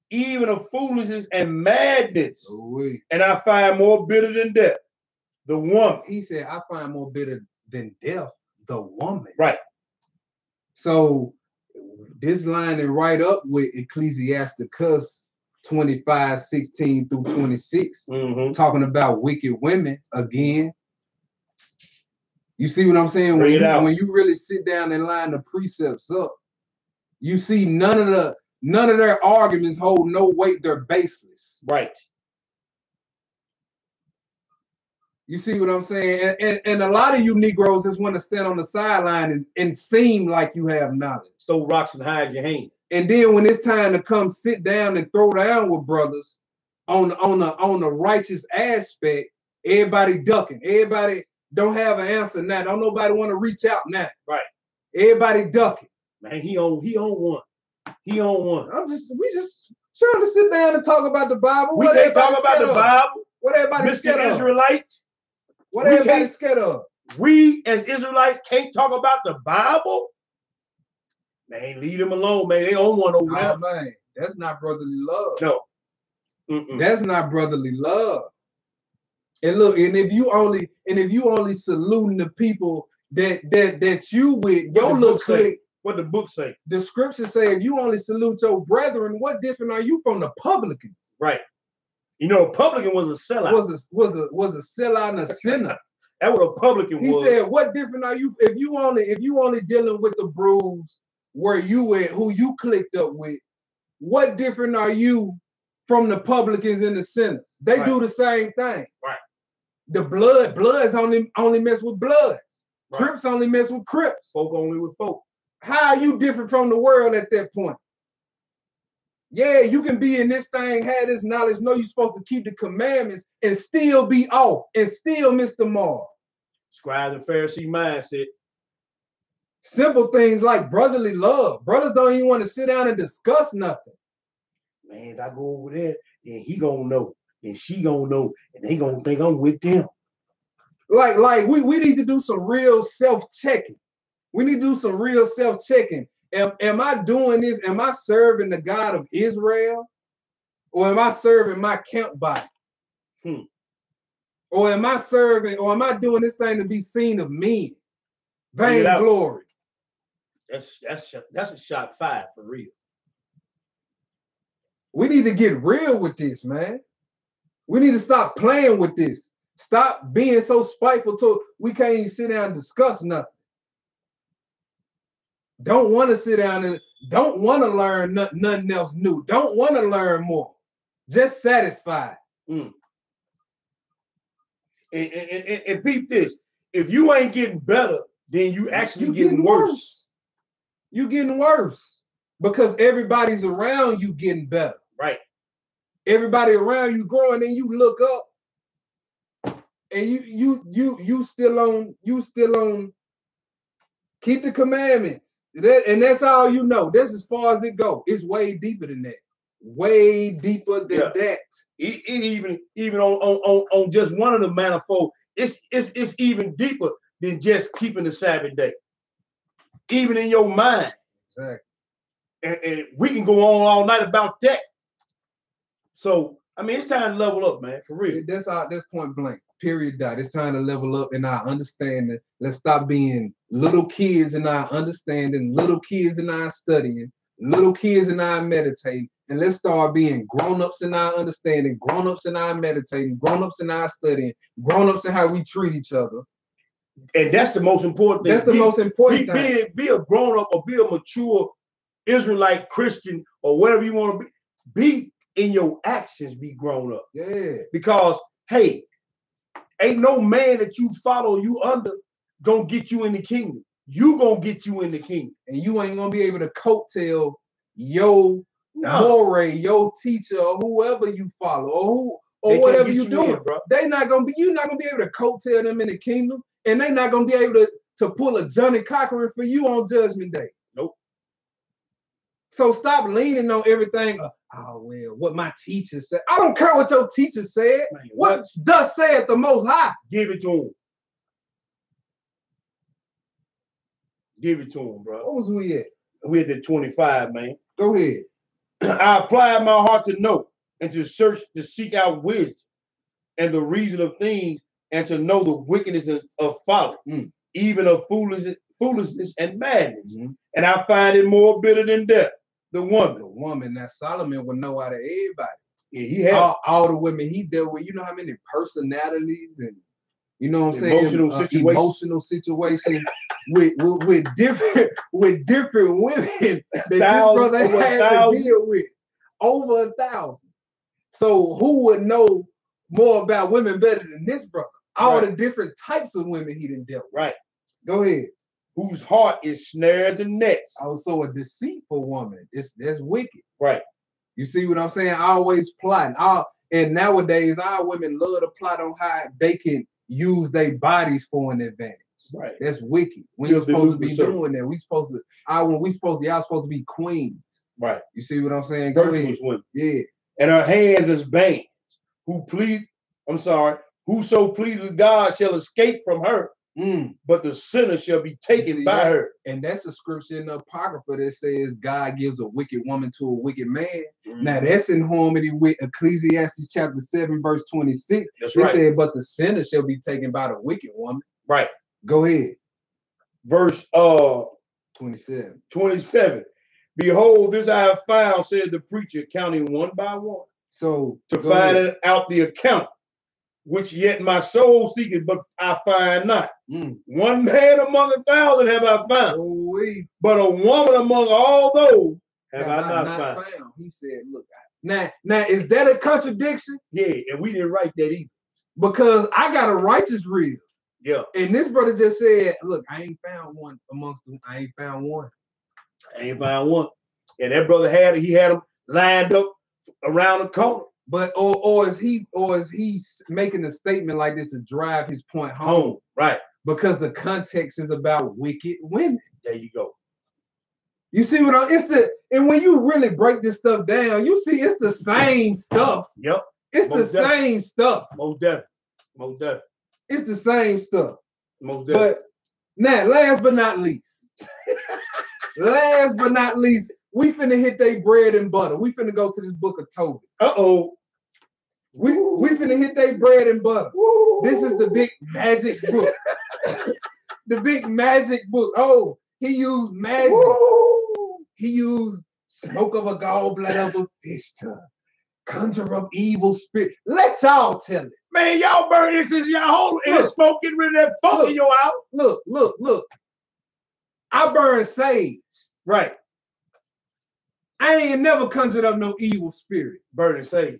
even of foolishness and madness. And I find more bitter than death, the woman. He said, I find more bitter than death, the woman. Right. So this lining right up with Ecclesiasticus 25:16 through 26, talking about wicked women again. You see what I'm saying? When you really sit down and line the precepts up, you see none of their arguments hold no weight. They're baseless. Right. You see what I'm saying? And a lot of you Negroes just want to stand on the sideline and seem like you have knowledge. Throw rocks and hide your hand. And then when it's time to come sit down and throw down with brothers on the righteous aspect, everybody ducking. Everybody don't have an answer now. Don't nobody want to reach out now. Right. Everybody ducking. Man, he on one. He on one. We just trying to sit down and talk about the Bible. We can't talk about the Bible. What everybody scared of? Israelites. What everybody scared of? We as Israelites can't talk about the Bible. Man, leave them alone, man. They own one over there. Man, that's not brotherly love. No. That's not brotherly love. And look, and if you only saluting the people that you with your little clique. What the book say? The scripture say if you only salute your brethren, what different are you from the publicans? Right. You know, a publican was a sellout. Was a sellout and a sinner. That's what a publican was. He said, what different are you if you only dealing with the bruise where you at, who you clicked up with? What different are you from the publicans and the sinners? They do the same thing. Right. The bloods only mess with bloods. Right. Crips only mess with Crips. Folk only with folk. How are you different from the world at that point? Yeah, you can be in this thing, have this knowledge, know you're supposed to keep the commandments and still be off and still miss the mark. Scribe and Pharisee mindset. Simple things like brotherly love. Brothers don't even want to sit down and discuss nothing. Man, if I go over there, then he gonna know, and she gonna know, and they gonna think I'm with them. Like we need to do some real self-checking. We need to do some real self-checking. Am I doing this? Am I serving the God of Israel? Or am I serving my camp body? Or am I doing this thing to be seen of men? Vain glory. That's a shot fired for real. We need to get real with this, man. We need to stop playing with this. Stop being so spiteful till we can't even sit down and discuss nothing. Don't want to sit down and don't want to learn nothing else new. Don't want to learn more. Just satisfied. And peep this. If you ain't getting better, then you actually getting worse. You getting worse because everybody's around you getting better. Right. Everybody around you growing, and you look up, and you still on keep the commandments. And that's all you know. That's as far as it goes. It's way deeper than that. Way deeper than that. Even on just one of the manifold, it's even deeper than just keeping the Sabbath day. Even in your mind. Exactly. And we can go on all night about that. So I mean, it's time to level up, man, for real. That's point blank. Period. Dot. It's time to level up in our understanding. Let's stop being little kids in our understanding, little kids in our studying, little kids in our meditating, and let's start being grown-ups in our understanding, grown-ups in our meditating, grown-ups in our studying, grown-ups in how we treat each other. And that's the most important thing. That's the most important thing. Be a grown-up or be a mature Israelite Christian or whatever you want to be. Be in your actions, be grown up. Yeah. Because, hey, ain't no man that you follow you under gonna get you in the kingdom. You gonna get you in the kingdom. And you ain't gonna be able to coattail your moray, your teacher, or whoever you follow, or whatever you doing. You're not gonna be able to coattail them in the kingdom, and they're not gonna be able to pull a Johnny Cochran for you on Judgment Day. Nope. So stop leaning on everything. Oh, well, what my teacher said. I don't care what your teacher said. Man, what thus saith the Most High? Give it to him. Give it to him, bro. What was we at? We at the 25, man. Go ahead. I applied my heart to know and to search, to seek out wisdom and the reason of things and to know the wickedness of folly, even of foolishness and madness. And I find it more bitter than death. The woman that Solomon would know out of everybody. Yeah, he had all the women he dealt with. You know how many personalities and you know what I'm saying? Emotional situations with different women that this brother had to deal with. Over 1,000. So who would know more about women better than this brother? all the different types of women he done dealt with. Right. Go ahead. Whose heart is snares and nets. Also a deceitful woman. That's wicked. Right. You see what I'm saying? Always plotting. And nowadays, our women love to plot on how they can use their bodies for an advantage. Right. That's wicked. We ain't supposed to be doing that. Y'all supposed to be queens. Right. You see what I'm saying? Go ahead. Women. Yeah. And her hands as bands. Whoso pleases God shall escape from her. But the sinner shall be taken by her. And that's a scripture in the Apocrypha that says God gives a wicked woman to a wicked man. Now that's in harmony with Ecclesiastes chapter 7, verse 26. That's right. It said, but the sinner shall be taken by the wicked woman. Right. Go ahead. Verse 27. 27. Behold, this I have found, said the preacher, counting one by one. So to find out the account, which yet my soul seeketh, but I find not. One man among 1,000 have I found, but a woman among all those have I not found. He said, look, now is that a contradiction? Yeah, and we didn't write that either. Because I got a righteous reel. Yeah. And this brother just said, look, I ain't found one amongst them. I ain't found one. And that brother had him lined up around the corner. But or is he making a statement like this to drive his point home? Right. Because the context is about wicked women. There you go. You see what and when you really break this stuff down, you see it's the same stuff. Yep. It's same stuff. Most definitely. It's the same stuff. Most definitely. But now, last but not least, we finna hit they bread and butter. We finna go to this book of Tobit. We finna hit they bread and butter. This is the big magic book. The big magic book. Oh, he used magic. He used smoke of a gallbladder of a fish tongue. Conjure up evil spirit. Let y'all tell it. Man, y'all burn this as y'all hold and smoke, get rid of that funk in your house. Look. I burn sage. Right. I ain't never conjured up no evil spirit. Burning sage.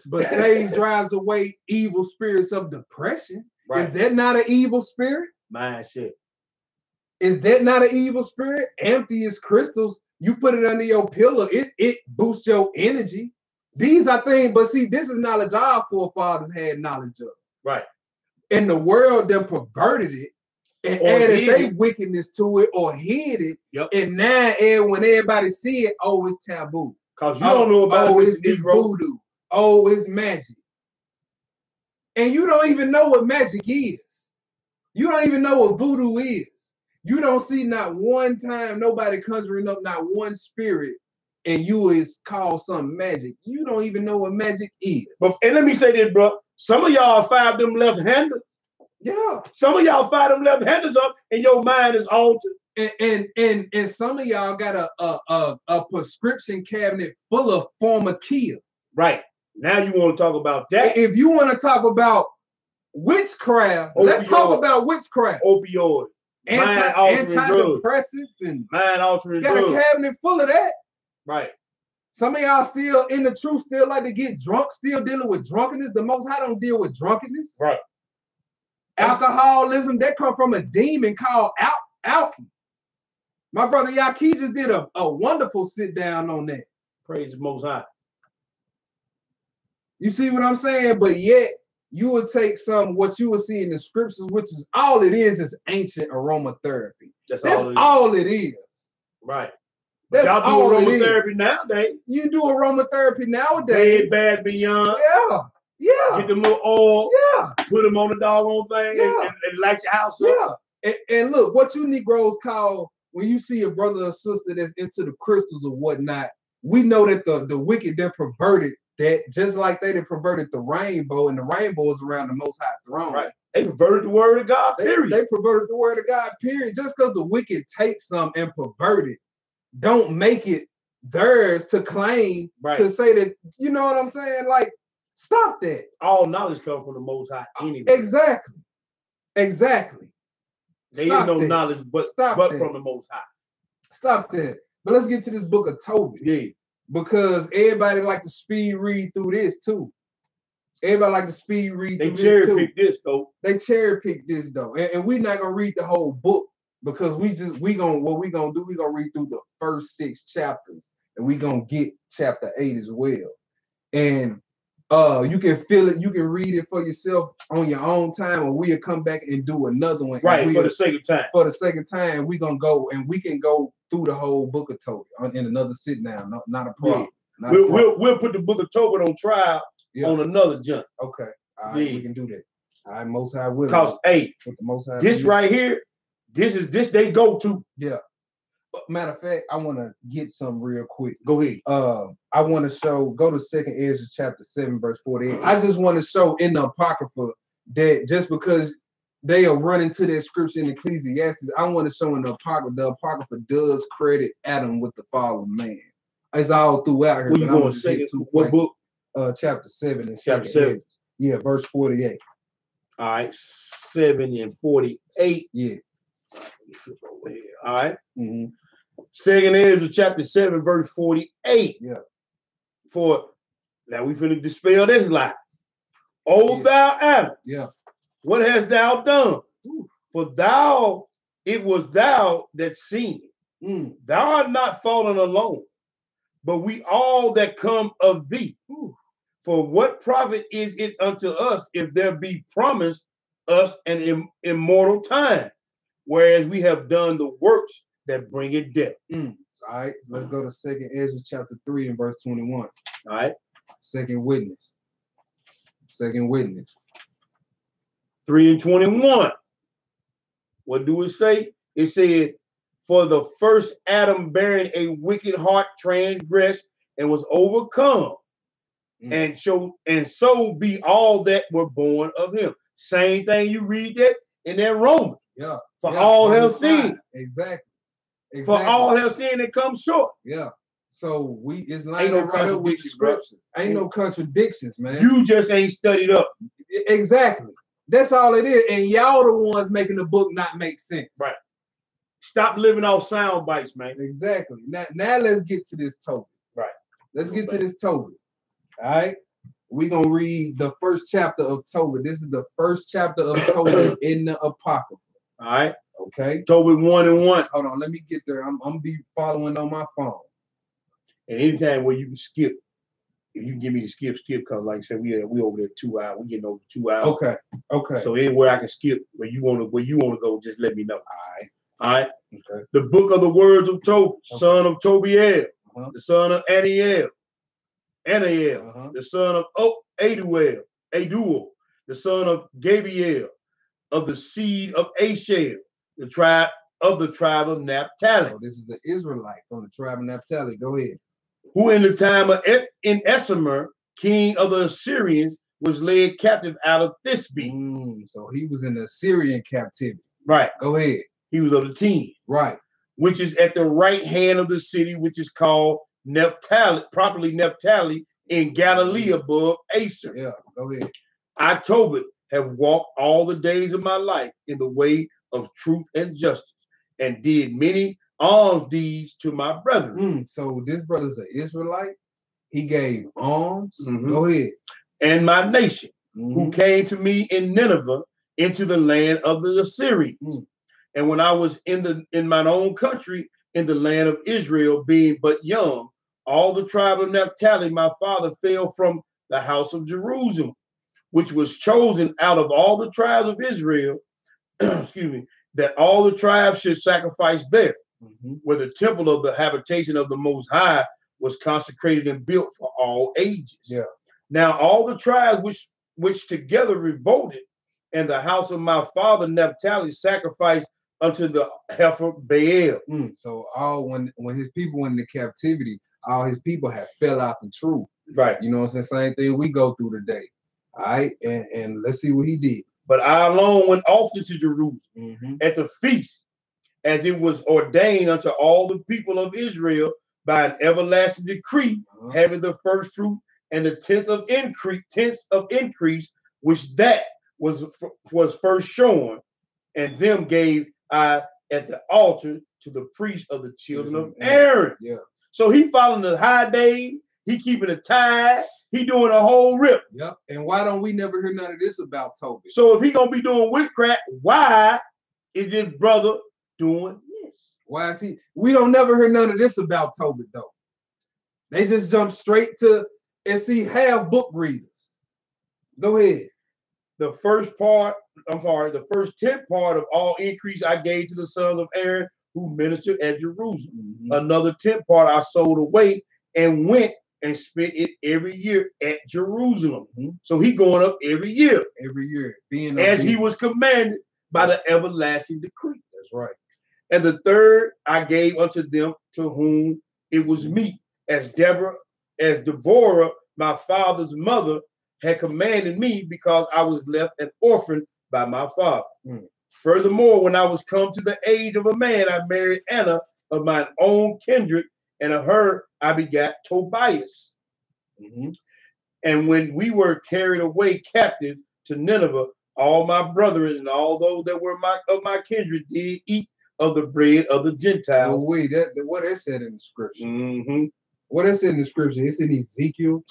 But sage drives away evil spirits of depression. Right. Is that not an evil spirit? Man, shit. Is that not an evil spirit? Amethyst crystals, you put it under your pillow, it boosts your energy. These are things, but see, this is knowledge our forefathers had knowledge of. Right. And the world then perverted it and added their wickedness to it or hid it. Yep. And now when everybody see it, oh, it's taboo. Because you don't know about it's voodoo. Oh, it's magic. And you don't even know what magic is. You don't even know what voodoo is. You don't see not one time nobody conjuring up not one spirit and you is called some magic. You don't even know what magic is. And let me say this, bro. Some of y'all fired them left-handers. Yeah. Some of y'all fired them left-handers up and your mind is altered. And some of y'all got a prescription cabinet full of pharmakia. Right. Now you want to talk about that. If you want to talk about witchcraft, let's talk about witchcraft. Opioid. Antidepressants and mind-altering drugs. Got a cabinet full of that. Right. Some of y'all still in the truth, still like to get drunk, still dealing with drunkenness. The Most High don't deal with drunkenness. Right. Alcoholism, that come from a demon called Alki. My brother Yaki just did a wonderful sit down on that. Praise the Most High. You see what I'm saying? But yet, you would take what you would see in the scriptures, which is all it is ancient aromatherapy. That's all it is. Right. That's y'all do aromatherapy nowadays. You do aromatherapy nowadays. Bed Bath Beyond. Yeah. Get them little oil. Yeah. Put them on the doggone thing and light your house up. Yeah. And look, what you Negroes call, when you see a brother or sister that's into the crystals or whatnot, we know that the wicked, they're perverted that just like they perverted the rainbow, and the rainbow is around the Most High throne. Right. They perverted the word of God, period. They perverted the word of God, period. Just because the wicked take some and pervert it, don't make it theirs to claim, to say that, you know what I'm saying? Like, stop that. All knowledge comes from the Most High anyway. Exactly. There ain't no knowledge but from the Most High. Stop that. But let's get to this book of Tobit. Yeah. Because everybody like to speed read through this too. Everybody like to speed read. They cherry pick this though. They cherry pick this though, and we're not gonna read the whole book because we gonna read through the first 6 chapters, and we gonna get chapter 8 as well. And you can feel it, you can read it for yourself on your own time, or we'll come back and do another one. Right, for the sake of time. For the sake of time, we gonna go and we can go through the whole book of Tobit in another sit down. Not a problem. Yeah. We'll put the book of Tobit on trial on another jump. Okay. All right, we can do that. All right, Most High will. Because this right here, this they go to. Yeah. Matter of fact, I want to get some real quick. Go ahead. I want to go to 2nd Ezra chapter 7, verse 48. I just want to show in the Apocrypha that just because they are running to that scripture in Ecclesiastes, I want to show in the Apocrypha does credit Adam with the fall of man. It's all throughout here. Where you going? What book? Chapter 7 and chapter 7. Yeah, verse 48. All right, 7 and 48. Yeah. All right. 2nd Ezra chapter 7, verse 48. Yeah. For now we finna dispel this lie. O thou Adam, what hast thou done? For it was thou that sinned. Thou art not fallen alone, but we all that come of thee. For what profit is it unto us if there be promised us an immortal time, whereas we have done the works that bring it death? All right, let's go to 2nd Ezra chapter 3 and verse 21. All right. Second witness. 3 and 21. What do it say? It said, for the first Adam bearing a wicked heart transgressed and was overcome. And so be all that were born of him. Same thing you read that in that Romans. Yeah. For all have sinned. Exactly. For all have sinned and come short. Yeah. So it's lining right up with the scripture. Ain't no contradictions, man. You just ain't studied up. Exactly. That's all it is. And y'all the ones making the book not make sense. Right. Stop living off sound bites, man. Exactly. Now let's get to this Tobit. Right. Let's get to this Tobit. All right. We're going to read the first chapter of Tobit. This is the first chapter of Tobit in the Apocrypha. All right. Okay. Tobit 1 and 1. Hold on. Let me get there. I'm going to be following on my phone. And anytime where you can skip, if you can give me the skip, because like I said, we over there 2 hours. We're getting over 2 hours. Okay. Okay. So anywhere I can skip where you want to go, just let me know. All right. All right. Okay. The book of the words of Tobit, son of Tobiel, the son of Anael, the son of Aduel, the son of Gabriel, of the seed of Asher, the tribe of Naphtali. So this is an Israelite from the tribe of Naphtali. Go ahead. Who in the time of Esamer, king of the Assyrians, was led captive out of Thisbe. So he was in the Assyrian captivity. Right. Go ahead. He was of the 10. Right. Which is at the right hand of the city, which is called Naphtali, properly Naphtali, in Galilee above Aser. Yeah, go ahead. I, Tobit, have walked all the days of my life in the way of truth and justice, and did many alms deeds to my brethren. So this brother's an Israelite. He gave alms. Go ahead. And my nation, who came to me in Nineveh into the land of the Assyrians. And when I was in my own country, in the land of Israel, being but young, all the tribe of Naphtali, my father, fell from the house of Jerusalem, which was chosen out of all the tribes of Israel, excuse me, that all the tribes should sacrifice there, where the temple of the habitation of the Most High was consecrated and built for all ages. Yeah. Now all the tribes which together revolted, and the house of my father Naphtali sacrificed unto the heifer Baal. So all when his people went into captivity, all his people had fell out the truth. Right. You know what I'm saying? Same thing we go through today. All right. And let's see what he did. But I alone went often to Jerusalem at the feast, as it was ordained unto all the people of Israel by an everlasting decree, having the first fruit and the tenth of increase, which that was first shown, and them gave I at the altar to the priest of the children of Aaron. Yeah. So he following the high days, He keeping a tithe. He doing a whole rip. Yep. And why don't we never hear none of this about Toby? So if he gonna be doing witchcraft, why is this brother doing this? Why is he? We don't never hear none of this about Toby though. They just jump straight to and see half book readers. Go ahead. The first part, the first 10th part of all increase I gave to the sons of Aaron who ministered at Jerusalem. Another 10th part I sold away and went and spent it every year at Jerusalem. So he going up every year. Every year. Being as he was commanded by the everlasting decree. That's right. And the third I gave unto them to whom it was meet, as Deborah, my father's mother, had commanded me, because I was left an orphan by my father. Furthermore, when I was come to the age of a man, I married Anna of mine own kindred, and of her I begat Tobias. And when we were carried away captive to Nineveh, all my brethren and all those that were of my kindred did eat of the bread of the Gentiles. Oh, wait, what is said in the scripture? What is in the scripture? It's in Ezekiel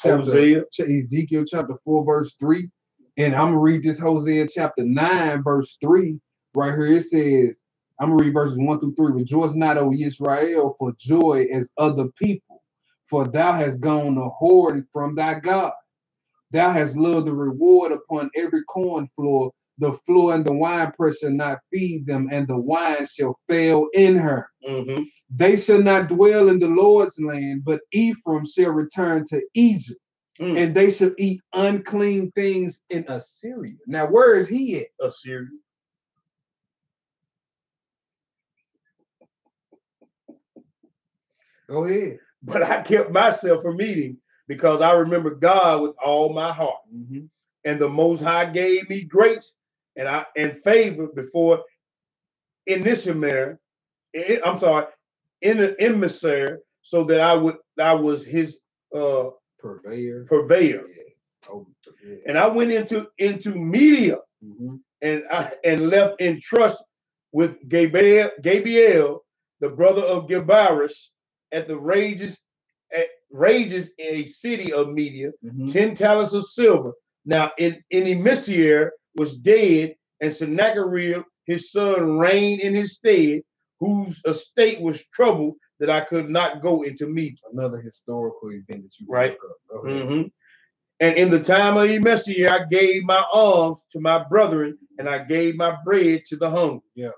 chapter 4, verse 3. And I'm gonna read this Hosea chapter 9, verse 3. Right here it says, I'm gonna read verses 1 through 3. Rejoice not, O Israel, for joy as other people, for thou hast gone a whoring from thy God. Thou hast loved the reward upon every corn floor. The floor and the winepress shall not feed them, and the wine shall fail in her. They shall not dwell in the Lord's land, but Ephraim shall return to Egypt, and they shall eat unclean things in Assyria. Now, where is he at? Assyria. Go ahead. But I kept myself from eating, because I remember God with all my heart. And the Most High gave me grace and favor before in the emissary, so that I was his purveyor. Yeah. And I went into Media, and left in trust with Gabriel, the brother of Gabarus, at rages in a city of Media, 10 talents of silver. Now in emissary was dead, and Sennacherib his son reigned in his stead, whose estate was troubled that I could not go into Media. Another historical event that you right. And in the time of emissary, I gave my alms to my brethren, and I gave my bread to the hungry,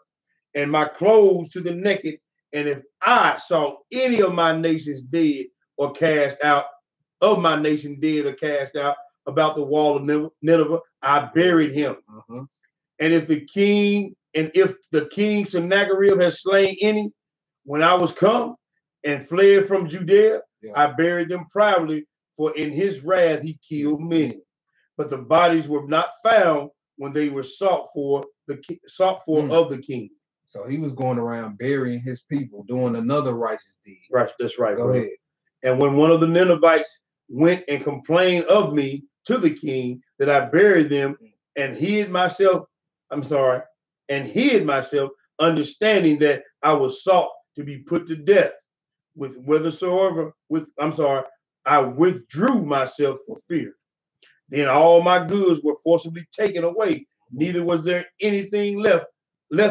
and my clothes to the naked. And if I saw any of my nations dead or cast out, about the wall of Nineveh, I buried him. And if the king Sennacherib has slain any, when I was come and fled from Judea, I buried them privately, for in his wrath he killed many. But the bodies were not found when they were sought for of the king. So he was going around burying his people, doing another righteous deed. Right, that's right. Go ahead. And when one of the Ninevites went and complained of me to the king, that I buried them and hid myself, understanding that I was sought to be put to death I withdrew myself for fear. Then all my goods were forcibly taken away. Neither was there anything left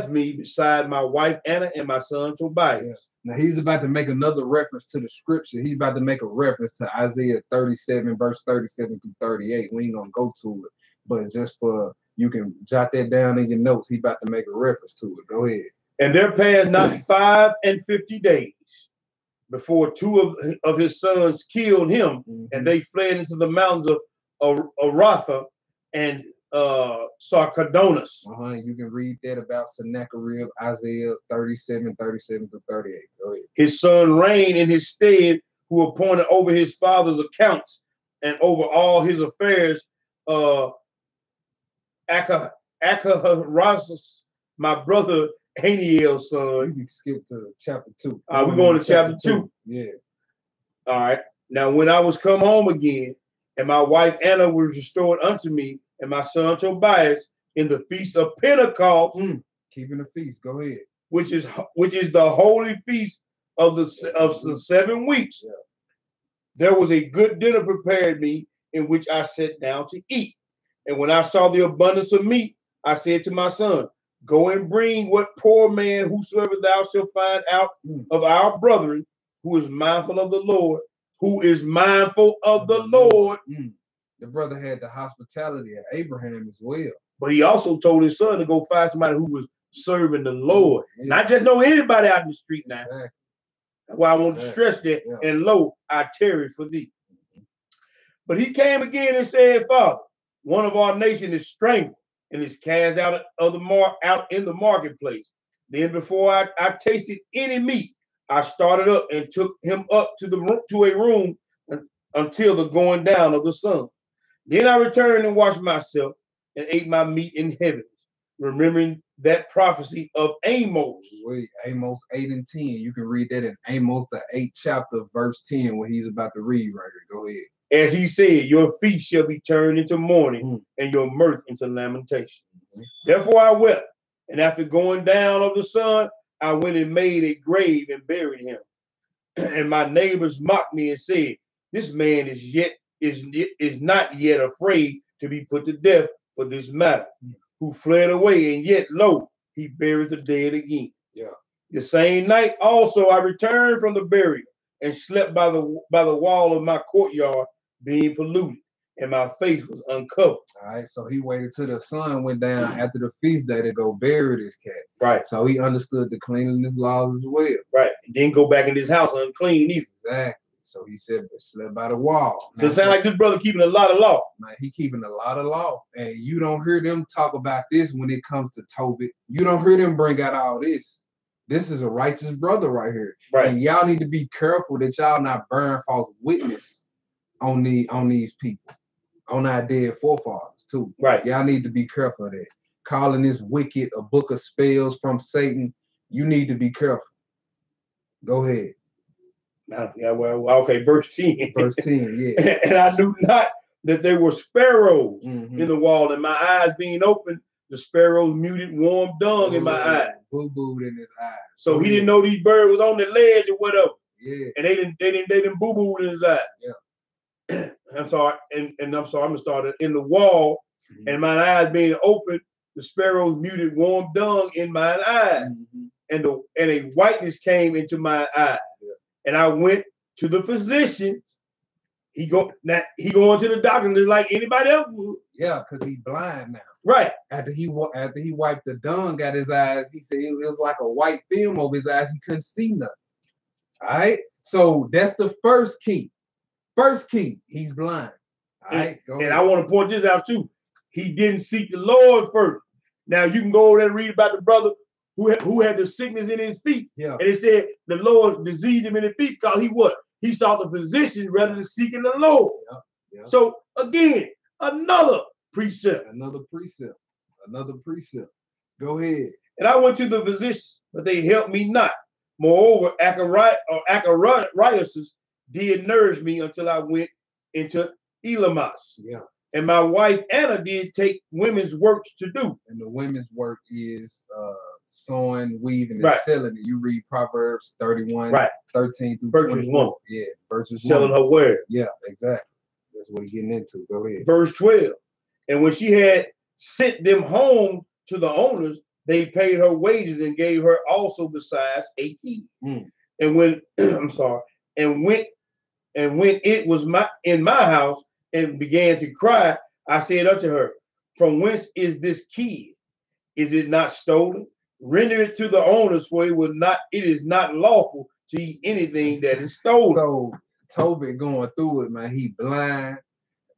me beside my wife Anna and my son Tobias. Now he's about to make another reference to the scripture. He's about to make a reference to Isaiah 37, verse 37 through 38. We ain't gonna go to it, but just for you can jot that down in your notes. He's about to make a reference to it. Go ahead. And there passed not 50 days before two of his sons killed him, and they fled into the mountains of Aratha and Sarkadonus. You can read that about Sennacherib, Isaiah 37 through 38. Go ahead. His son reigned in his stead, who appointed over his father's accounts and over all his affairs Achaharazus, my brother Aniel's son. You can skip to chapter 2. We're going to chapter 2. Yeah. All right. Now, when I was come home again, and my wife Anna was restored unto me, and my son Tobias in the feast of Pentecost, keeping the feast. Go ahead. Which is the holy feast of the 7 weeks. There was a good dinner prepared me, in which I sat down to eat. And when I saw the abundance of meat, I said to my son, go and bring what poor man whosoever thou shalt find out of our brethren, who is mindful of the Lord, who is mindful of the Lord. The brother had the hospitality of Abraham as well. But he also told his son to go find somebody who was serving the Lord. Not just know anybody out in the street now. Exactly. That's why I want to stress that. And lo, I tarry for thee. But he came again and said, Father, one of our nation is strangled and is cast out in the marketplace. Then before I tasted any meat, I started up and took him up to a room until the going down of the sun. Then I returned and washed myself and ate my meat in heaven, remembering that prophecy of Amos. Wait, Amos 8 and 10. You can read that in Amos, the 8th chapter, verse 10, what he's about to read right here. Go ahead. As he said, your feast shall be turned into mourning and your mirth into lamentation. Therefore I wept, and after going down of the sun, I went and made a grave and buried him. And my neighbors mocked me and said, this man is not yet afraid to be put to death for this matter, who fled away, and yet lo, he buried the dead again. The same night also I returned from the burial and slept by the wall of my courtyard, being polluted, and my face was uncovered. All right, so he waited till the sun went down after the feast day to go bury this cat. Right. So he understood the cleanliness laws as well. Right. And didn't go back in his house unclean either. Exactly. So he said, slept by the wall. So it sounds like this brother keeping a lot of law. Man, he keeping a lot of law. And you don't hear them talk about this when it comes to Tobit. You don't hear them bring out all this. This is a righteous brother right here. Right. And y'all need to be careful that y'all not burn false witness on these people, on our dead forefathers too. Right. Y'all need to be careful of that. Calling this wicked a book of spells from Satan. You need to be careful. Go ahead. Yeah, well, okay, verse 10. Verse 10, yeah. And I knew not that there were sparrows in the wall, and my eyes being open, the sparrows muted warm dung in my eyes. Boo-booed in his eyes. So he didn't know these birds was on the ledge or whatever. Yeah. And they didn't boo-booed in his eyes. Yeah. I'm sorry, and I'm sorry, I'm gonna start in the wall, and my eyes being open, the sparrows muted warm dung in mine eyes, and a whiteness came into my eyes. And I went to the physicians. He going to the doctor just like anybody else would. Yeah, because he's blind now. Right. After he wiped the dung out his eyes, he said it was like a white film over his eyes. He couldn't see nothing. All right. So that's the first key. First key, he's blind. All right. Go ahead. And I want to point this out too. He didn't seek the Lord first. Now you can go over there and read about the brother who had the sickness in his feet. Yeah. And it said the Lord diseased him in his feet because he sought the physician rather than seeking the Lord. Yeah. Yeah. So again, another precept. Another precept. Go ahead. And I went to the physician, but they helped me not. Moreover, Acharias did nourish me until I went into Elamas. Yeah. And my wife Anna did take women's work to do. And the women's work is sewing, weaving, and selling it. You read Proverbs 31, 13 through 24. Yeah, verses selling her wear. Yeah, exactly. That's what he's getting into. Go ahead. Verse 12. And when she had sent them home to the owners, they paid her wages and gave her also besides a key. And when when it was in my house and began to cry, I said unto her, from whence is this key? Is it not stolen? Render it to the owners, for it is not lawful to eat anything that is stolen. So Tobit going through it, man. He blind.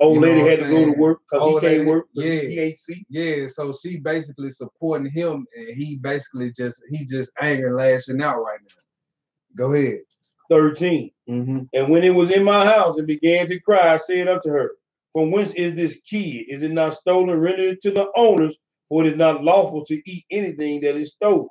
Old lady had to go to work because he can't work. Yeah, he ain't see. Yeah, so she basically supporting him, and he just angry and lashing out right now. Go ahead. 13. And when it was in my house and began to cry, I said unto her, from whence is this key? Is it not stolen? Render it to the owners, for it is not lawful to eat anything that is stolen.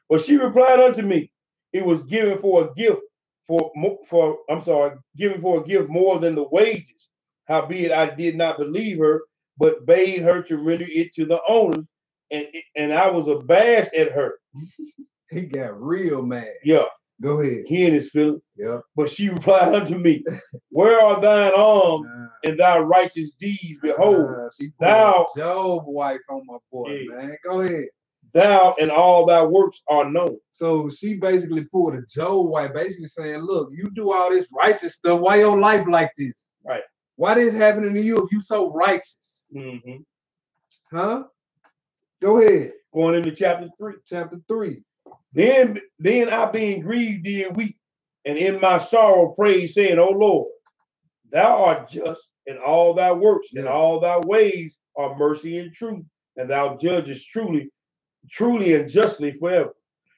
But she replied unto me, it was given for a gift given for a gift more than the wages. Howbeit I did not believe her, but bade her to render it to the owners, and I was abashed at her. He got real mad. Yeah. Go ahead. He and his feeling. Yep. But she replied unto me, where are thine arms and thy righteous deeds? Behold, she thou Job wife on my boy, man. Go ahead. Thou and all thy works are known. So she basically pulled a Job wife, basically saying, look, you do all this righteous stuff. Why your life like this? Right. Why this happening to you if you so righteous? Mm-hmm. Huh? Go ahead. Going into chapter 3. Chapter 3. Then I being grieved did weep, and in my sorrow prayed, saying, O Lord, thou art just in all thy works, and all thy ways are mercy and truth, and thou judgest truly and justly forever.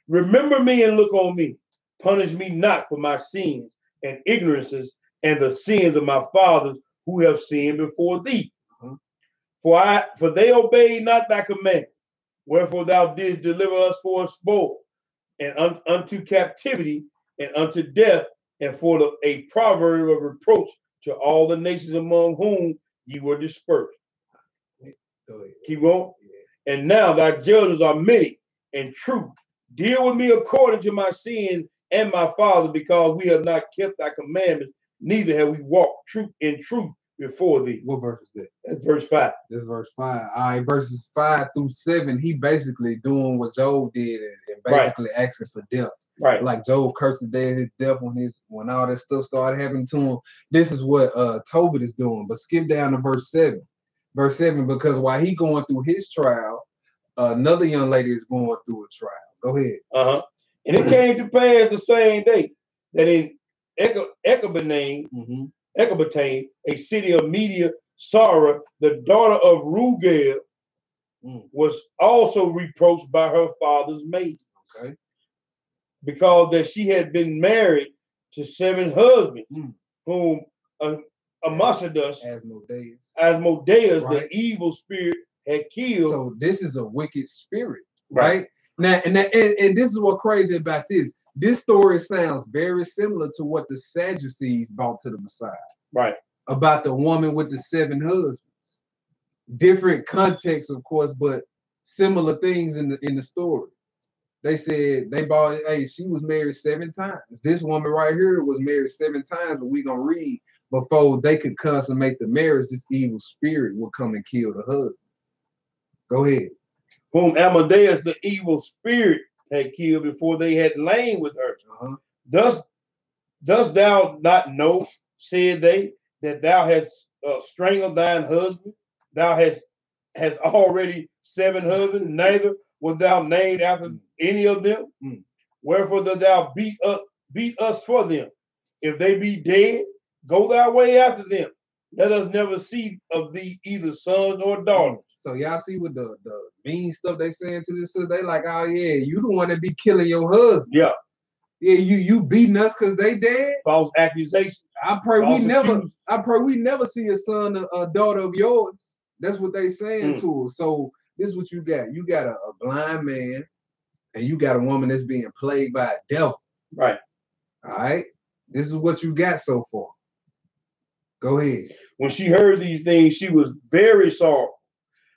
Remember me and look on me. Punish me not for my sins and ignorances and the sins of my fathers who have sinned before thee. For they obeyed not thy command. Wherefore thou didst deliver us for a spoil, and unto captivity, and unto death, and for a proverb of reproach to all the nations among whom ye were dispersed. Keep going. And now thy judges are many and true. Deal with me according to my sins and my father, because we have not kept thy commandments, neither have we walked in truth before thee. What verse is that? That's verse 5. That's verse 5. All right, verses 5 through 7, he basically doing what Job did and basically asking for death. Right. Like Job cursed his death when all that stuff started happening to him. This is what Tobit is doing. But skip down to verse 7. Verse 7, because while he going through his trial, another young lady is going through a trial. Go ahead. And it came to pass the same day that in Ecbatane, a city of Media, Sarah, the daughter of Rugel, was also reproached by her father's maid. Okay. Because that she had been married to 7 husbands, whom Asmodeus, the evil spirit, had killed. So this is a wicked spirit, right? Now, and this is what crazy about this. This story sounds very similar to what the Sadducees brought to the Messiah. Right. About the woman with the 7 husbands. Different context, of course, but similar things in the story. They said she was married 7 times. This woman right here was married 7 times, but we're gonna read before they could consummate the marriage, this evil spirit would come and kill the husband. Go ahead. Whom Amadeus, the evil spirit, had killed before they had lain with her. Dost thou not know, said they, that thou hast strangled thine husband? Thou hast already 7 husbands, neither was thou named after any of them. Wherefore dost thou beat us for them? If they be dead, go thy way after them. Let us never see of thee either sons or daughters. So y'all see what the mean stuff they saying to this? They like, oh yeah, you the one that be killing your husband. Yeah. Yeah, you beating us because they dead. False accusation. I pray we never see a son or a daughter of yours. That's what they saying to us. So this is what you got. You got a blind man, and you got a woman that's being plagued by a devil. Right. All right. This is what you got so far. Go ahead. When she heard these things, she was very sorrowful.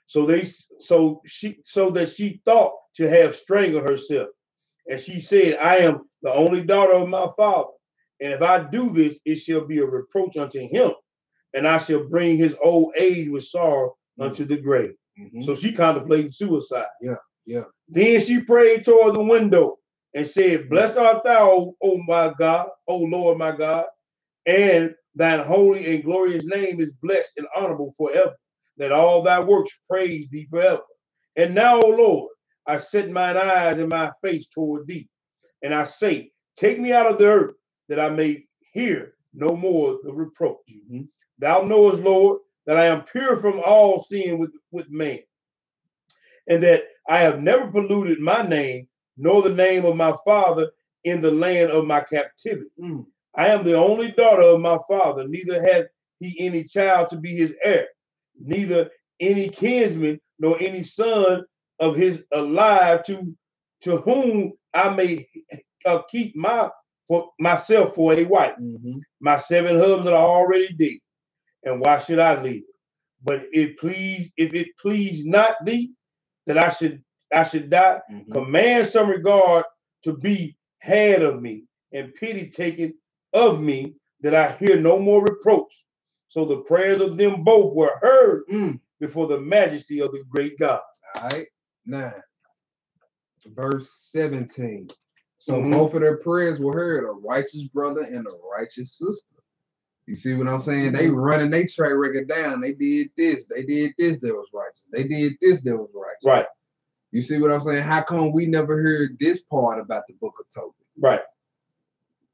So that she thought to have strangled herself. And she said, I am the only daughter of my father. And if I do this, it shall be a reproach unto him. And I shall bring his old age with sorrow unto the grave. So she contemplated suicide. Yeah. Then she prayed toward the window and said, Blessed art thou, O my God, O Lord my God, and thine holy and glorious name is blessed and honorable forever. That all thy works praise thee forever. And now, O Lord, I set mine eyes and my face toward thee. And I say, take me out of the earth, that I may hear no more the reproach. Thou knowest, Lord, that I am pure from all sin with man, and that I have never polluted my name, nor the name of my father in the land of my captivity. I am the only daughter of my father, neither hath he any child to be his heir, neither any kinsman, nor any son of his alive to whom I may keep myself for a wife. My 7 husbands are already dead, and why should I live? But if it please not thee that I should die, command some regard to be had of me, and pity taken of me, that I hear no more reproach. So the prayers of them both were heard before the majesty of the great God. All right. Now, verse 17. So both of their prayers were heard, a righteous brother and a righteous sister. You see what I'm saying? They running their track record down. They did this. They did this that was righteous. They did this that was righteous. Right. You see what I'm saying? How come we never heard this part about the book of Tobit? Right.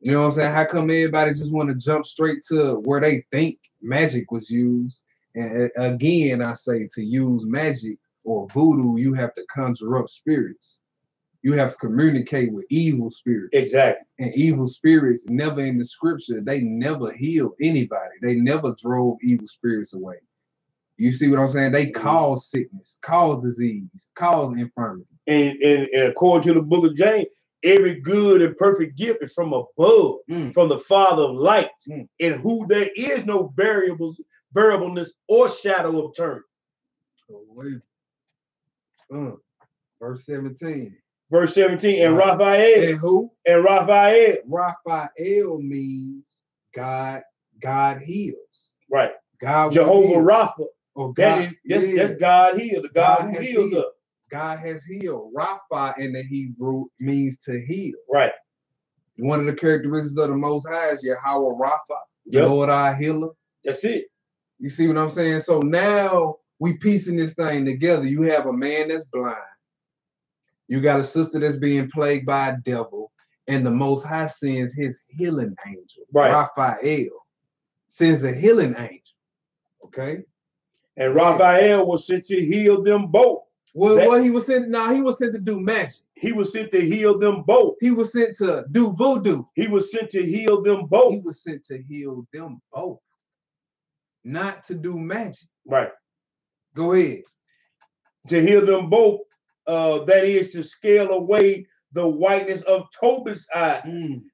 You know what I'm saying? How come everybody just want to jump straight to where they think magic was used? And again, I say to use magic or voodoo, you have to conjure up spirits. You have to communicate with evil spirits. Exactly. And evil spirits never in the scripture, they never healed anybody. They never drove evil spirits away. You see what I'm saying? They cause sickness, cause disease, cause infirmity. And according to the book of James, every good and perfect gift is from above, from the Father of lights, in who there is no variableness or shadow of turn. Verse 17. Verse 17, and Raphael. And who? And Raphael. Raphael means God heals. Right. God Jehovah Rapha. Oh, God, that's God healed. The God who heals us. God has healed. Rapha in the Hebrew means to heal. Right. One of the characteristics of the Most High is Yahweh Rapha, the Lord our healer. That's it. You see what I'm saying? So now we piecing this thing together. You have a man that's blind. You got a sister that's being plagued by a devil, and the Most High sends his healing angel. Right. Raphael sends a healing angel. Okay. And Raphael was sent to heal them both. Well, he was sent. He was sent to do magic. He was sent to heal them both. He was sent to do voodoo. He was sent to heal them both. He was sent to heal them both, not to do magic. Right. Go ahead. To heal them both, that is to scale away the whiteness of Tobit's eye,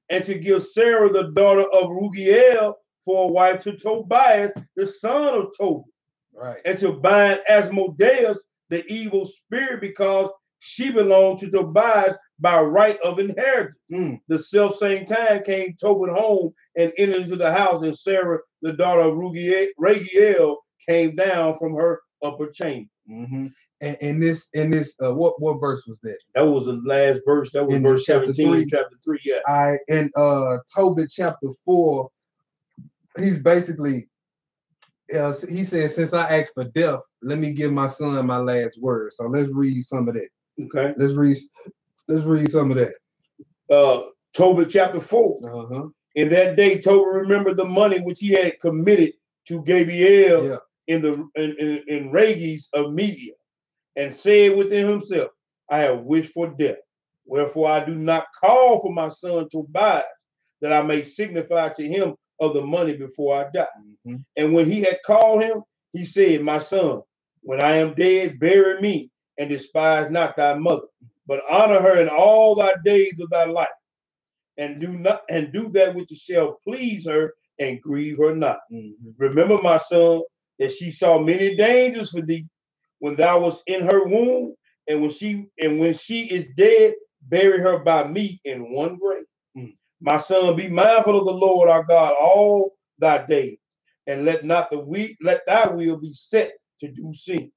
and to give Sarah, the daughter of Rugiel, for a wife to Tobias, the son of Tobit. Right. And to bind Asmodeus, the evil spirit, because she belonged to Tobias by right of inheritance. The self-same time came Tobit home and entered into the house, and Sarah, the daughter of Ragiel, came down from her upper chamber. And this, what verse was that? That was the last verse. That was in verse 17, chapter 3. Yeah. All right. In Tobit chapter 4, he's basically he says, since I asked for death, let me give my son my last word. So let's read some of that. Okay. Let's read some of that. Tobit chapter 4. In that day, Tobit remembered the money which he had committed to Gabriel in Regis of Media, and said within himself, I have wished for death. Wherefore I do not call for my son Tobias, that I may signify to him of the money before I die. And when he had called him, he said, my son, when I am dead, bury me, and despise not thy mother, but honor her in all thy days of thy life, and do that which shall please her, and grieve her not. Remember, my son, that she saw many dangers for thee when thou wast in her womb, and when she is dead, bury her by me in one grave. My son, be mindful of the Lord our God all thy days, and let thy will be set to do sin,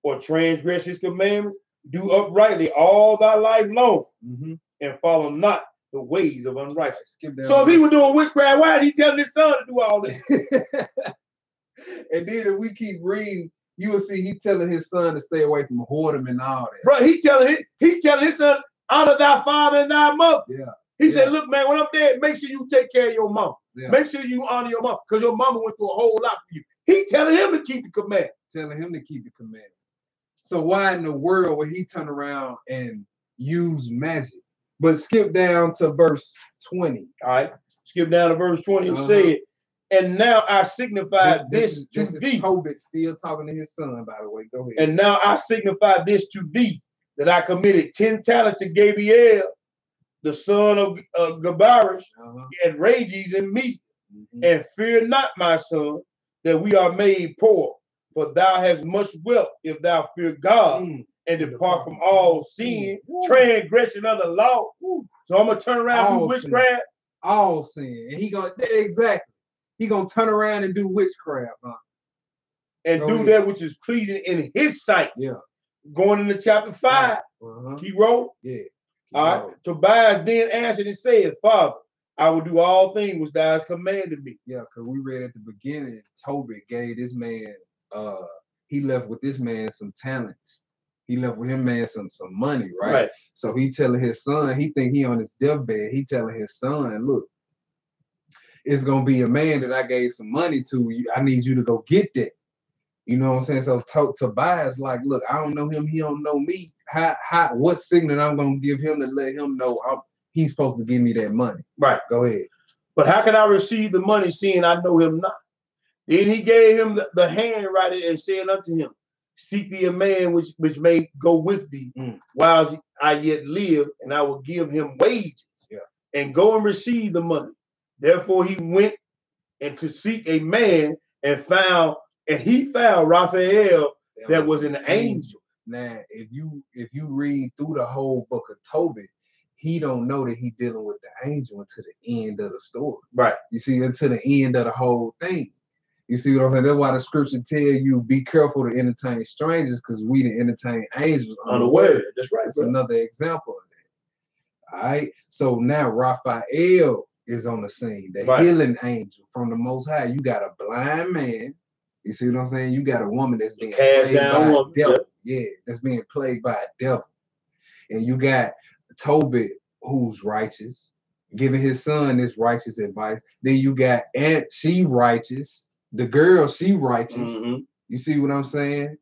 or transgress his commandment. Do uprightly all thy life long, and follow not the ways of unrighteousness. So if he was doing witchcraft, why is he telling his son to do all this? And then if we keep reading, you will see he telling his son to stay away from whoredom and all that. Bro, he telling his son, honor thy father and thy mother. He said, look, man, when I'm dead, make sure you take care of your mom. Make sure you honor your mom, because your mama went through a whole lot for you. He telling him to keep the command. So why in the world would he turn around and use magic? But skip down to verse 20. All right. Skip down to verse 20 and say, and now I signify this to thee. Tobit still talking to his son, by the way. Go ahead. And now I signify this to thee, that I committed 10 talents to Gabriel, the son of Gabarish, and Regis in me. And fear not, my son, that we are made poor, for thou hast much wealth if thou fear God, and depart from all sin, transgression of the law. So I'm going to turn around and do witchcraft. all sin. And he gonna exactly. He gonna turn around and do witchcraft, huh? And do that which is pleasing in his sight. Yeah. Going into chapter 5. He wrote. Yeah. All right. Tobias then answered and said, Father, I will do all things which thou hast commanded me. Yeah, because we read at the beginning, Tobit gave this man, he left with this man some talents. He left with him, man, some money, right? So he telling his son, he think he on his deathbed. He telling his son, look, it's gonna be a man that I gave some money to. I need you to go get that. You know what I'm saying? So Tobias like, look, I don't know him. He don't know me. What signal I'm gonna give him to let him know he's supposed to give me that money? Right. Go ahead. But how can I receive the money seeing I know him not? Then he gave him the hand writing and said unto him, seek thee a man which may go with thee while I yet live, and I will give him wages. Yeah. And go and receive the money. Therefore he went and to seek a man and he found Raphael that was an angel. Now, if you read through the whole book of Tobit, he don't know that he dealing with the angel until the end of the story. Right. You see, until the end of the whole thing. You see what I'm saying? That's why the scripture tell you be careful to entertain strangers, because we to entertain angels unaware. That's right. That's another example of that. All right. So now Raphael is on the scene, the healing angel from the Most High. You got a blind man. You see what I'm saying? You got a woman that's being plagued by a devil. Yeah, that's being plagued by a devil. And you got Tobit, who's righteous, giving his son this righteous advice. Then you got Aunt, she righteous. The girl, she righteous. You see what I'm saying?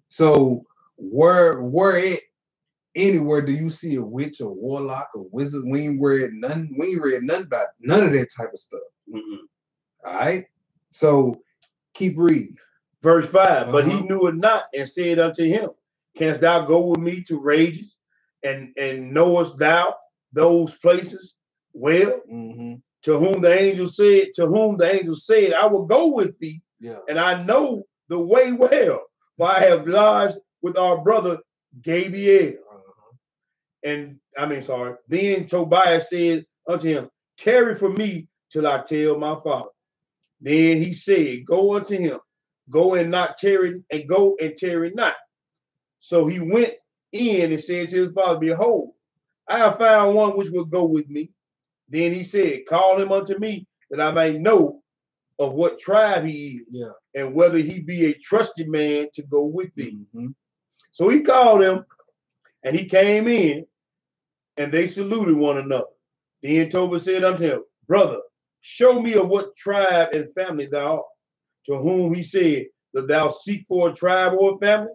So where anywhere do you see a witch or warlock or wizard? We ain't read nothing about none of that type of stuff. All right. So keep reading. Verse 5. But he knew it not and said unto him, canst thou go with me to rages? And knowest thou those places well? To whom the angel said, I will go with thee, and I know the way well, for I have lodged with our brother Gabriel. Then Tobias said unto him, tarry for me till I tell my father. Then he said, go unto him, go and tarry not. So he went in and said to his father, behold, I have found one which will go with me. Then he said, call him unto me, that I may know of what tribe he is, and whether he be a trusted man to go with thee. So he called him, and he came in, and they saluted one another. Then Tobit said unto him, brother, show me of what tribe and family thou art. To whom he said, that thou seek for a tribe or a family,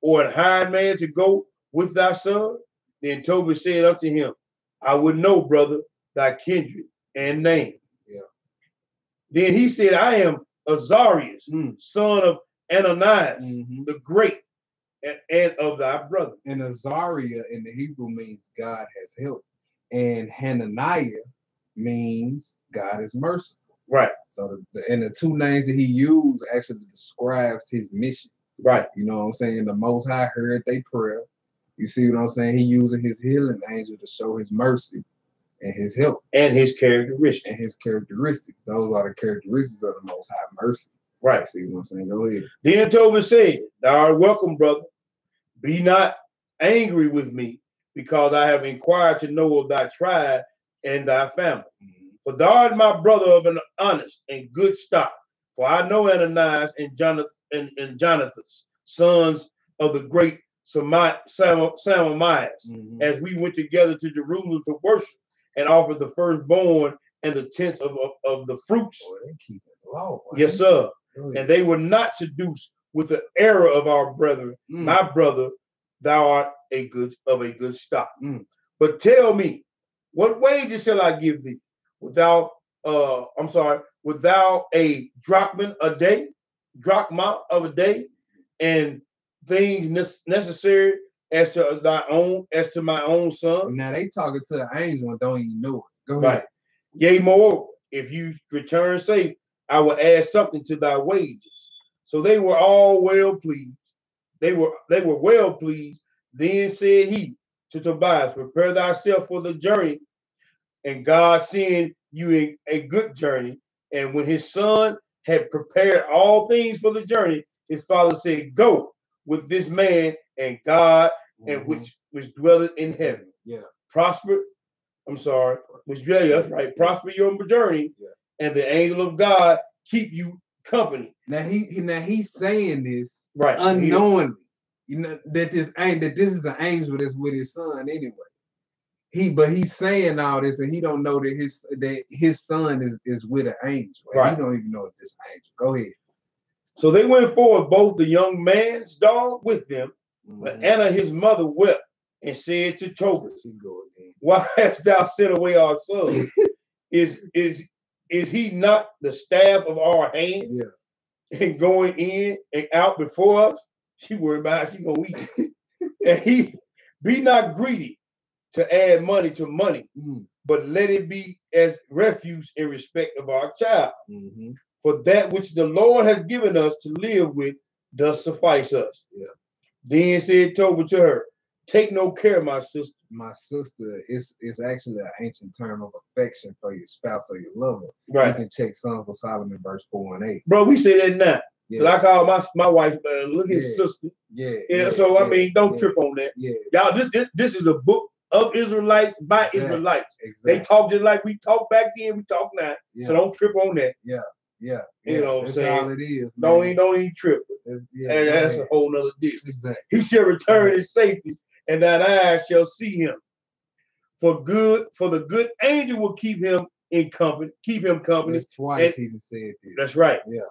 or a hired man to go with thy son? Then Tobit said unto him, I would know, brother, thy kindred and name. Then he said, I am Azarias, son of Ananias, the great, and of thy brother. And Azariah in the Hebrew means God has helped. And Hananiah means God is merciful. Right. So the two names that he used actually describes his mission. Right. You know what I'm saying? The Most High heard their prayer. You see what I'm saying? He using his healing angel to show his mercy and his help. And his characteristics. Those are the characteristics of the Most High mercy. Right. See what I'm saying? Go ahead. Then Tobit said, thou art welcome, brother. Be not angry with me, because I have inquired to know of thy tribe and thy family. For thou art my brother of an honest and good stock. For I know Ananias and Jonathan, sons of the great Samamias, as we went together to Jerusalem to worship and offer the firstborn and the tenth of the fruits. Boy, they keep it low. Yes, sir. And they were not seduced with the error of our brethren. My brother, thou art of a good stock. But tell me, what wages shall I give thee? Without a drachma of a day, and things necessary as to my own son. Now they talking to the angel and don't even know it. Go ahead. Right. Yea, moreover, if you return safe, I will add something to thy wages. So they were all well pleased. They were well pleased. Then said he to Tobias, prepare thyself for the journey, and God seeing you in a good journey. And when his son had prepared all things for the journey, his father said, "Go with this man and God, and which dwelleth in heaven. Yeah. Prosper." Which dwelleth, that's right. Prosper your journey, and the angel of God keep you company. Now he's saying this right unknowingly. You know that this is an angel that's with his son anyway. But he's saying all this, and he don't know that his son is with an angel. Right. He don't even know this angel. Go ahead. So they went forward, both the young man's dog with them, but Anna his mother wept and said to Tobit, "Why hast thou sent away our son? Is he not the staff of our hand? Yeah. And going in and out before us?" She worried about how she gonna eat. "And he be not greedy to add money to money, but let it be as refuse in respect of our child. For that which the Lord has given us to live with does suffice us." Yeah. Then said Tobit to her, "Take no care, my sister." My sister is actually an ancient term of affection for your spouse or your lover. Right. You can check Songs of Solomon verse 4 and 8. Bro, we say that now. Yeah. I call my wife, look at his sister. Yeah. So I mean, don't trip on that. Yeah. Y'all, this is a book of Israelites by Israelites. Exactly. They talk just like we talk back then, we talk now. Yeah. So don't trip on that. Yeah. You know what I'm saying? All it is. Don't even trip. That's a whole nother deal. Exactly. He shall return in safety, and thine eyes shall see him. For the good angel will keep him company. That's twice he said this. That's right. Yeah.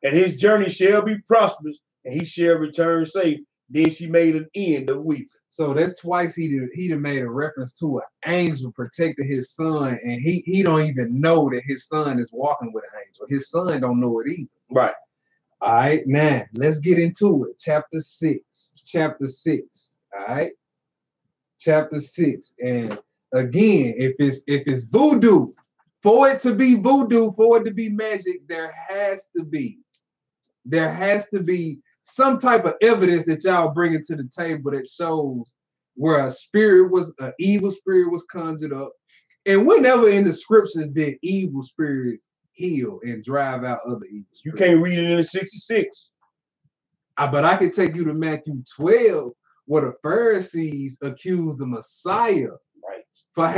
And his journey shall be prosperous, and he shall return safe. Then she made an end of weeping. So that's twice he done made a reference to an angel protecting his son, and he don't even know that his son is walking with an angel. His son don't know it either. Right. All right, now let's get into it. Chapter 6. All right. Chapter 6. And again, if it's voodoo, for it to be voodoo, for it to be magic, there has to be some type of evidence that y'all bringing to the table that shows where an evil spirit was conjured up. And whenever in the scriptures did evil spirits heal and drive out other evil spirits? You can't read it in the 66. But I can take you to Matthew 12, where the Pharisees accused the Messiah for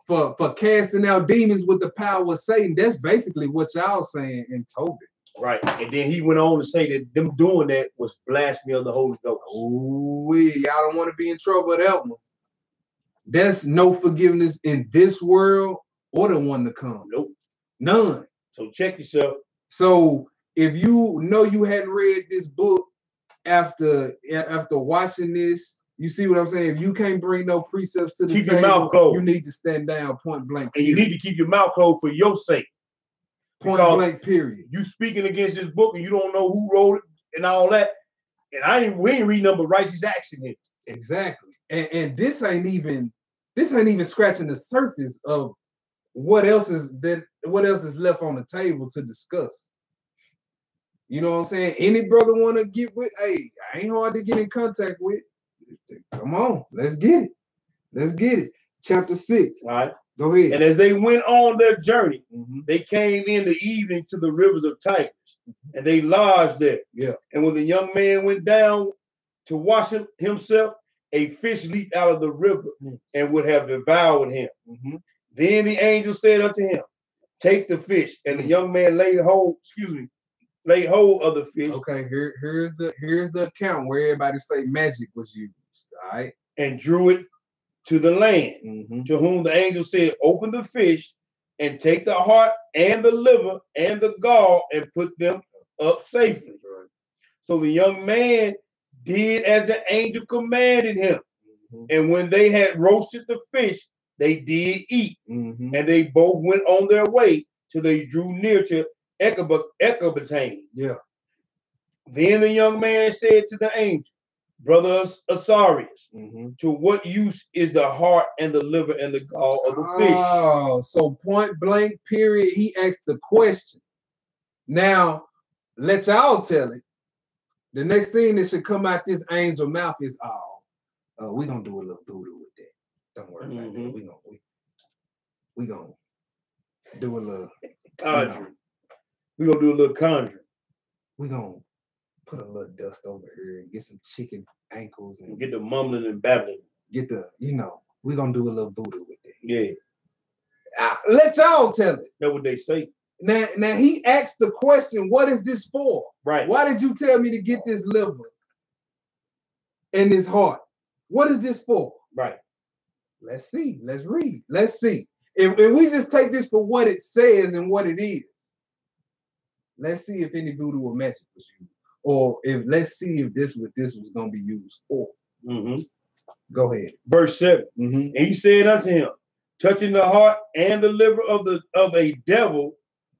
for casting out demons with the power of Satan. That's basically what y'all saying in Tobit. Right. And then he went on to say that them doing that was blasphemy of the Holy Ghost. Ooh, y'all don't want to be in trouble with that one. There's no forgiveness in this world or the one to come. Nope. None. So check yourself. So if you know you hadn't read this book after watching this, you see what I'm saying? If you can't bring no precepts to the table, keep your mouth closed. You need to stand down, point blank. And you need to keep your mouth closed for your sake. Point blank, period. You speaking against this book and you don't know who wrote it and all that. And we ain't reading number righteous action here. Exactly. And this ain't even scratching the surface of what else is left on the table to discuss. You know what I'm saying? Any brother want to get with, hey, I ain't hard to get in contact with. Come on, let's get it. Chapter 6. All right. Go ahead. And as they went on their journey, they came in the evening to the rivers of Tigris, and they lodged there. Yeah. And when the young man went down to wash himself, a fish leaped out of the river and would have devoured him. Then the angel said unto him, "Take the fish." And the young man laid hold of the fish. Okay, here's the account where everybody say magic was used. All right. And drew it to the land, to whom the angel said, "Open the fish and take the heart and the liver and the gall and put them up safely." Right. So the young man did as the angel commanded him. And when they had roasted the fish, they did eat. And they both went on their way till they drew near to Ecbatane. Yeah. Then the young man said to the angel, "Brother Asarius, to what use is the heart and the liver and the gall of the fish?" Oh, so point blank, period. He asked the question. Now, let y'all tell it. The next thing that should come out this angel mouth is, we're going to do a little voodoo with that. Don't worry about that. we gonna do a little conjuring. We gonna do a little conjuring. We gonna put a little dust over here and get some chicken ankles and get the mumbling and babbling. Get the, we gonna do a little voodoo with it. Yeah. Let y'all tell it. That's what they say. Now he asked the question, what is this for? Right. Why did you tell me to get this liver and this heart? What is this for? Right. Let's see. Let's read. Let's see. If we just take this for what it says and what it is, let's see if any voodoo or magic was used. Or let's see if this was going to be used for. Mm-hmm. Go ahead. Verse 7. Mm-hmm. And he said unto him, touching the heart and the liver of a devil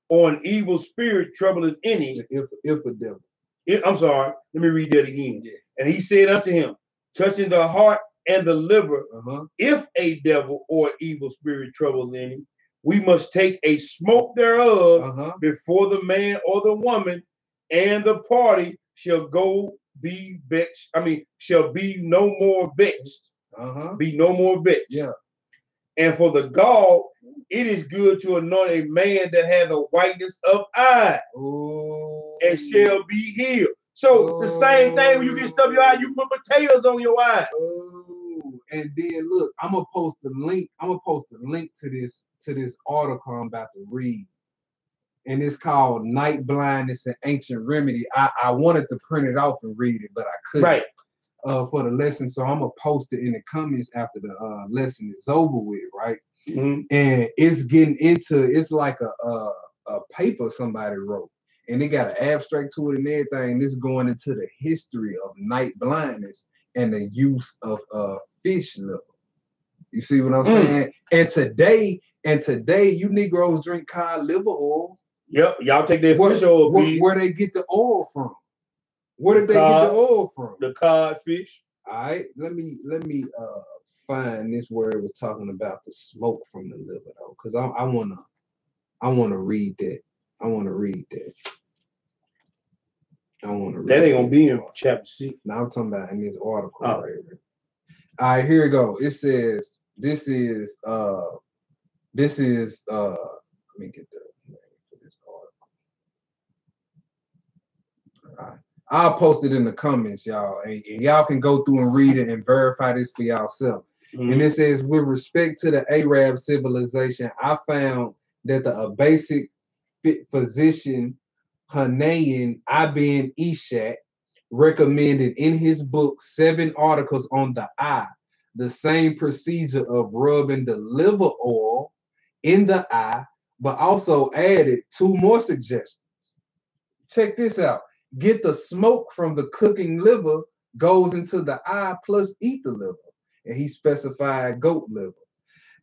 or an evil spirit troubleth any. If a devil. I'm sorry. Let me read that again. Yeah. And he said unto him, touching the heart and the liver, if a devil or evil spirit troubleth any, we must take a smoke thereof before the man or the woman, and the party shall be vexed. Shall be no more vexed. Be no more vexed. Yeah. And for the gall, it is good to anoint a man that hath a whiteness of eye, and shall be healed. So the same thing when you get stuff in your eye, you put potatoes on your eye. And then look, I'm gonna post a link to this article I'm about to read. And it's called Night Blindness and Ancient Remedy. I wanted to print it off and read it, but I couldn't. Right. For the lesson. So I'm gonna post it in the comments after the lesson is over with, right? Mm-hmm. And it's like a paper somebody wrote. And it got an abstract to it and everything. This going into the history of night blindness and the use of fish liver. You see what I'm saying? And today, you Negroes drink cod liver oil. Yep, y'all take that fish oil. Where they get the oil from? Where did they get the oil from? The codfish. All right, let me find this where it was talking about the smoke from the liver though, because I wanna read that. I want to read that. That ain't gonna be in chapter 6. Now I'm talking about in this article right here. All right, here we go. It says this is let me get the name for this article. All right. I'll post it in the comments, y'all. And y'all can go through and read it and verify this for yourself. And it says, with respect to the Arab civilization, I found that the basic physician Hanayan Ibn Ishaq recommended in his book 7 articles on the eye, the same procedure of rubbing the liver oil in the eye, but also added 2 more suggestions. Check this out. Get the smoke from the cooking liver goes into the eye plus eat the liver. And he specified goat liver.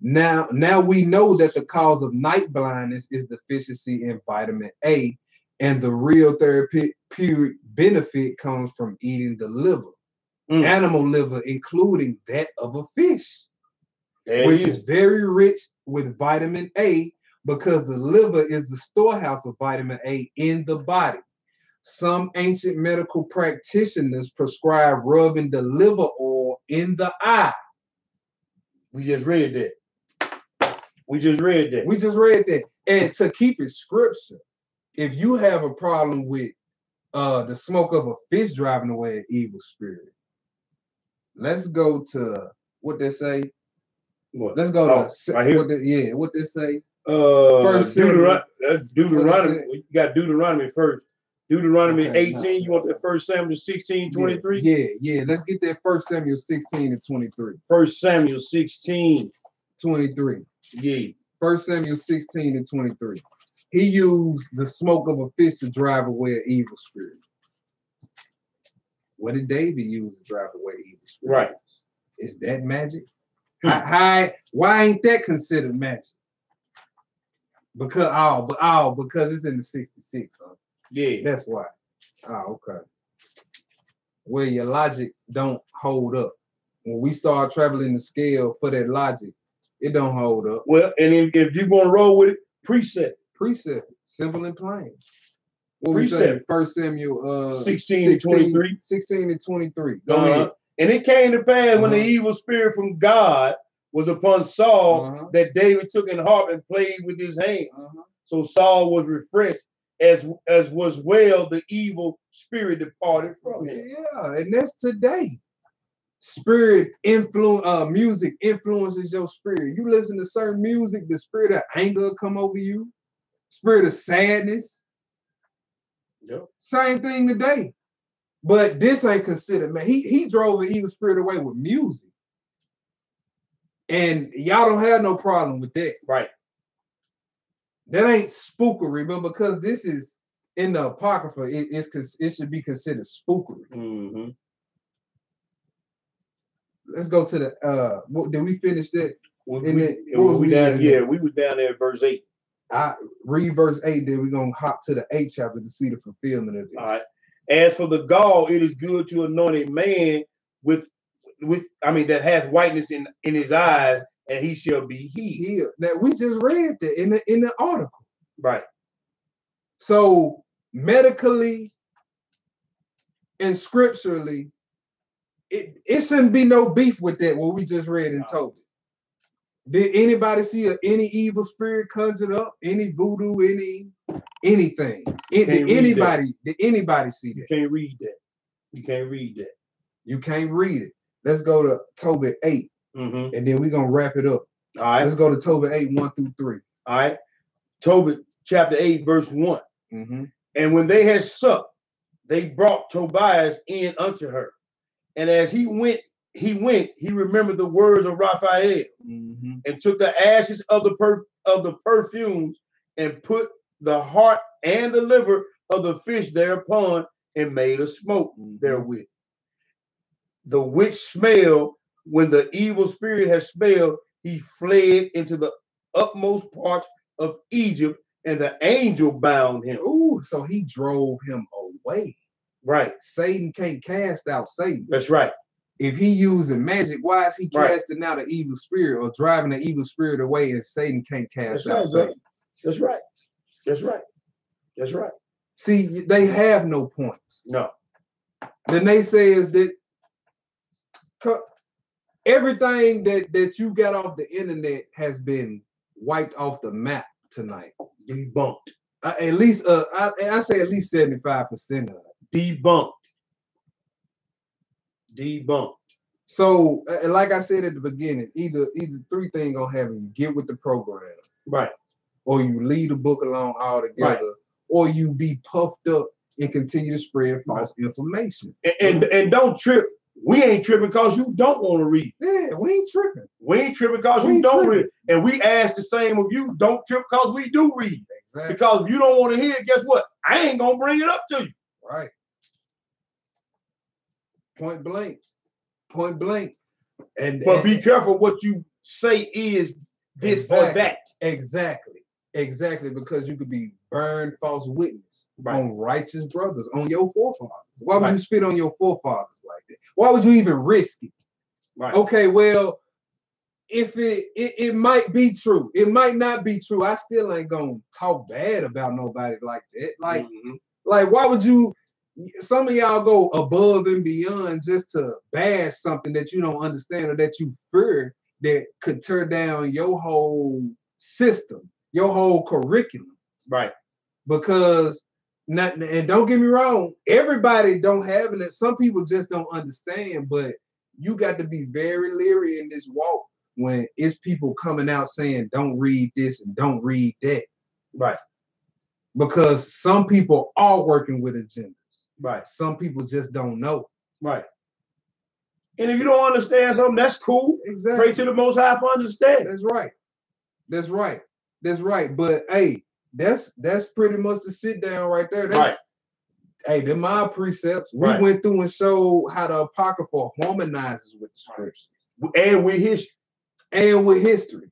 Now we know that the cause of night blindness is deficiency in vitamin A, and the real therapeutic benefit comes from eating the liver, animal liver, including that of a fish, which is very rich with vitamin A because the liver is the storehouse of vitamin A in the body. Some ancient medical practitioners prescribe rubbing the liver oil in the eye. We just read that. We just read that. And to keep it scripture, if you have a problem with the smoke of a fish driving away an evil spirit, let's go to what they say. What? Let's go to right here. What they say. First Deuteronomy. You got Deuteronomy first. Deuteronomy 18. You want that 1 Samuel 16, 23? Yeah. Let's get that 1 Samuel 16 and 23. 1 Samuel 16, 23. Yeah. 1 Samuel 16 and 23. He used the smoke of a fish to drive away an evil spirit. What did David use to drive away evil spirit? Right. Is that magic? Why ain't that considered magic? Because it's in the 66, huh? Yeah. That's why. Okay. Where your logic don't hold up. When we start traveling the scale for that logic, it don't hold up. Well, and if you want to roll with it, precept. Simple and plain. What precept. 1 Samuel 16 and 23. 16 and 23. Go ahead. And it came to pass when the evil spirit from God was upon Saul that David took in harp and played with his hand. So Saul was refreshed, as was well the evil spirit departed from him. Yeah, and that's today. Spirit influence, music influences your spirit. You listen to certain music, the spirit of anger will come over you, spirit of sadness. Yep. Same thing today. But this ain't considered, man. He drove an evil spirit away with music. And y'all don't have no problem with that. Right. That ain't spookery, but because this is in the Apocrypha, it should be considered spookery. Let's go to the did we finish that? We were down there at verse 8. I read verse 8, then we're gonna hop to the 8th chapter to see the fulfillment of this. All right. As for the gall, it is good to anoint a man that has whiteness in his eyes, and he shall be healed. Now we just read that in the article. Right. So medically and scripturally, it shouldn't be no beef with that, what we just read and told it. Did anybody see any evil spirit conjured up? Any voodoo, anything? Did anybody see that? You can't read that. You can't read that. You can't read it. Let's go to Tobit 8, and then we're going to wrap it up. All right. Let's go to Tobit 8, 1 through 3. All right. Tobit chapter 8, verse 1. And when they had supped, they brought Tobias in unto her. And as he went, he remembered the words of Raphael, and took the ashes of the perfumes and put the heart and the liver of the fish thereupon and made a smoke therewith. The which smell, when the evil spirit had smelled, he fled into the utmost parts of Egypt, and the angel bound him. Ooh, so he drove him away. Right. Satan can't cast out Satan. That's right. If he using magic, why is he casting out an evil spirit or driving the evil spirit away, and Satan can't cast out Satan? That's right. That's right. That's right. See, they have no points. No. The naysayers that everything that you got off the internet has been wiped off the map tonight. Debunked. At least, I say at least 75% of it. Debunked. Debunked. So, like I said at the beginning, either three things gonna happen: you get with the program, right, or you leave the book alone altogether, right, or you be puffed up and continue to spread false information. And don't trip. We ain't tripping because you don't want to read. Yeah, we ain't tripping. We ain't tripping because you don't read. And we ask the same of you. Don't trip because we do read. Exactly. Because if you don't want to hear it, guess what? I ain't gonna bring it up to you. Right. Point blank. Point blank. But be careful what you say is this or that. Exactly. Exactly. Because you could be burned false witness on righteous brothers, on your forefathers. Why would you spit on your forefathers like that? Why would you even risk it? Right. Okay, well, if it might be true, it might not be true. I still ain't gonna talk bad about nobody like that. Like, like why would you? Some of y'all go above and beyond just to bash something that you don't understand or that you fear that could tear down your whole system, your whole curriculum. Right. Because and don't get me wrong, everybody don't have it. Some people just don't understand, but you got to be very leery in this walk when it's people coming out saying, don't read this and don't read that. Right. Because some people are working with agendas. Right. Some people just don't know. Right. And if you don't understand something, that's cool. Exactly. Pray to the Most High for understanding. That's right. That's right. That's right. But hey, that's pretty much the sit down right there. That's, hey, they're my precepts. We went through and showed how the Apocrypha harmonizes with the scriptures. And with history. And with history.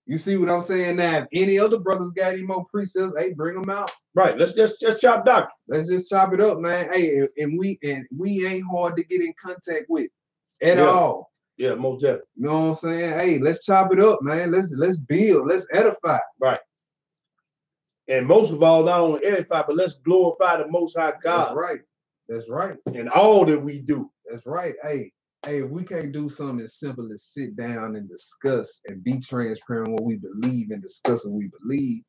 You see what I'm saying? Now, if any other brothers got any more precepts, hey, bring them out. Right. Let's just chop doctrine. Let's just chop it up, man. Hey, and we ain't hard to get in contact with at all. Yeah, most definitely. You know what I'm saying? Hey, let's chop it up, man. Let's build. Let's edify. Right. And most of all, not only edify, but let's glorify the Most High God. That's right. That's right. In all that we do. That's right. Hey, hey, if we can't do something as simple as sit down and discuss and be transparent what we believe and discuss what we believe,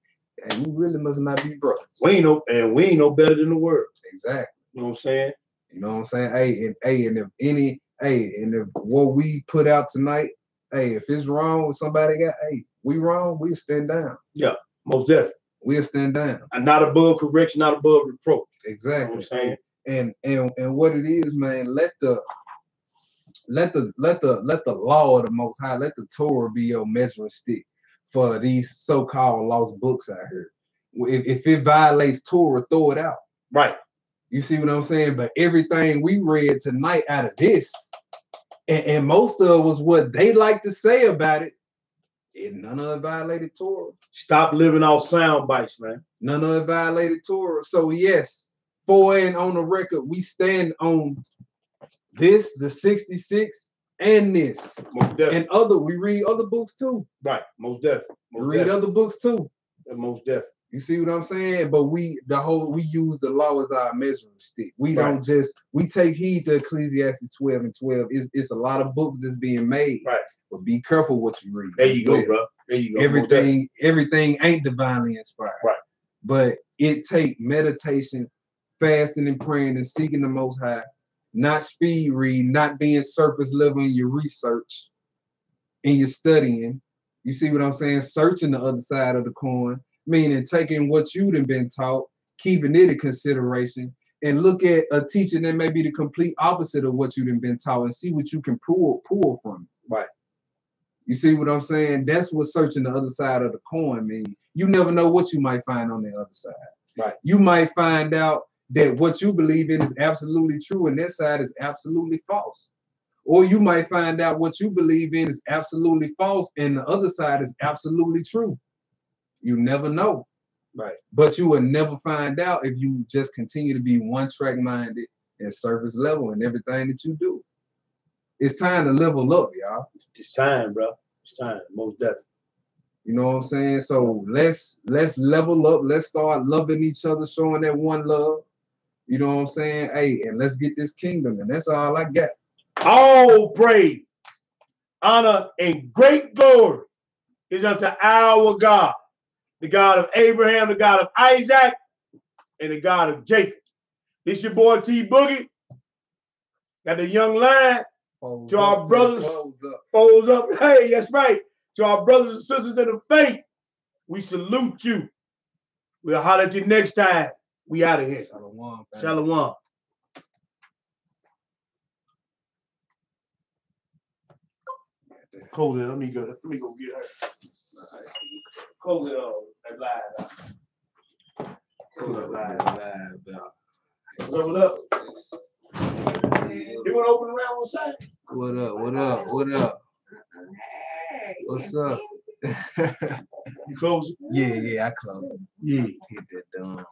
and we really must not be brothers. We ain't no better than the world. Exactly. You know what I'm saying? You know what I'm saying? And if what we put out tonight, hey, if it's wrong with somebody we wrong, we stand down. Yeah, most definitely. We'll stand down. And not above correction, not above reproach. Exactly. You know what I'm saying? And what it is, man, let the law of the Most High, let the Torah be your measuring stick for these so-called lost books out here. If it violates Torah, throw it out. Right. You see what I'm saying? But everything we read tonight out of this, and most of it was what they like to say about it, and none of it violated Torah. Stop living off sound bites, man. None of it violated Torah. So yes, and on the record, we stand on this, the 66, and this. Most definitely. And we read other books too. Right, most definitely. We read other books too. Most definitely. You see what I'm saying? But we use the law as our measuring stick. We don't we take heed to Ecclesiastes 12 and 12. It's a lot of books that's being made. Right. But be careful what you read. There you go, bro. There you go. Everything ain't divinely inspired. Right. But it take meditation, fasting and praying and seeking the Most High, not speed read, not being surface level in your research, in your studying. You see what I'm saying? Searching the other side of the coin. Meaning taking what you've been taught, keeping it in consideration, and look at a teaching that may be the complete opposite of what you've been taught and see what you can pull from it. Right. You see what I'm saying? That's what searching the other side of the coin means. You never know what you might find on the other side. Right. You might find out that what you believe in is absolutely true and that side is absolutely false. Or you might find out what you believe in is absolutely false and the other side is absolutely true. You never know. Right. But you will never find out if you just continue to be one-track minded and surface level in everything that you do. It's time to level up, y'all. It's time, bro. It's time, most definitely. You know what I'm saying? So let's level up. Let's start loving each other, showing that one love. You know what I'm saying? Hey, and let's get this kingdom. And that's all I got. All praise, honor, and great glory is unto our God. The God of Abraham, the God of Isaac, and the God of Jacob. This your boy T Boogie. Got the young lion. To our brothers, folds up. Hey, that's right. To our brothers and sisters in the faith, we salute you. We'll holler at you next time. We out of here. Shalom. Shalom. Close it. Let me go get her. Close it and live. Close it live. What up? You want to open around one side? What up? What's up? You close it? Yeah, I closed it. Yeah. Hit that done.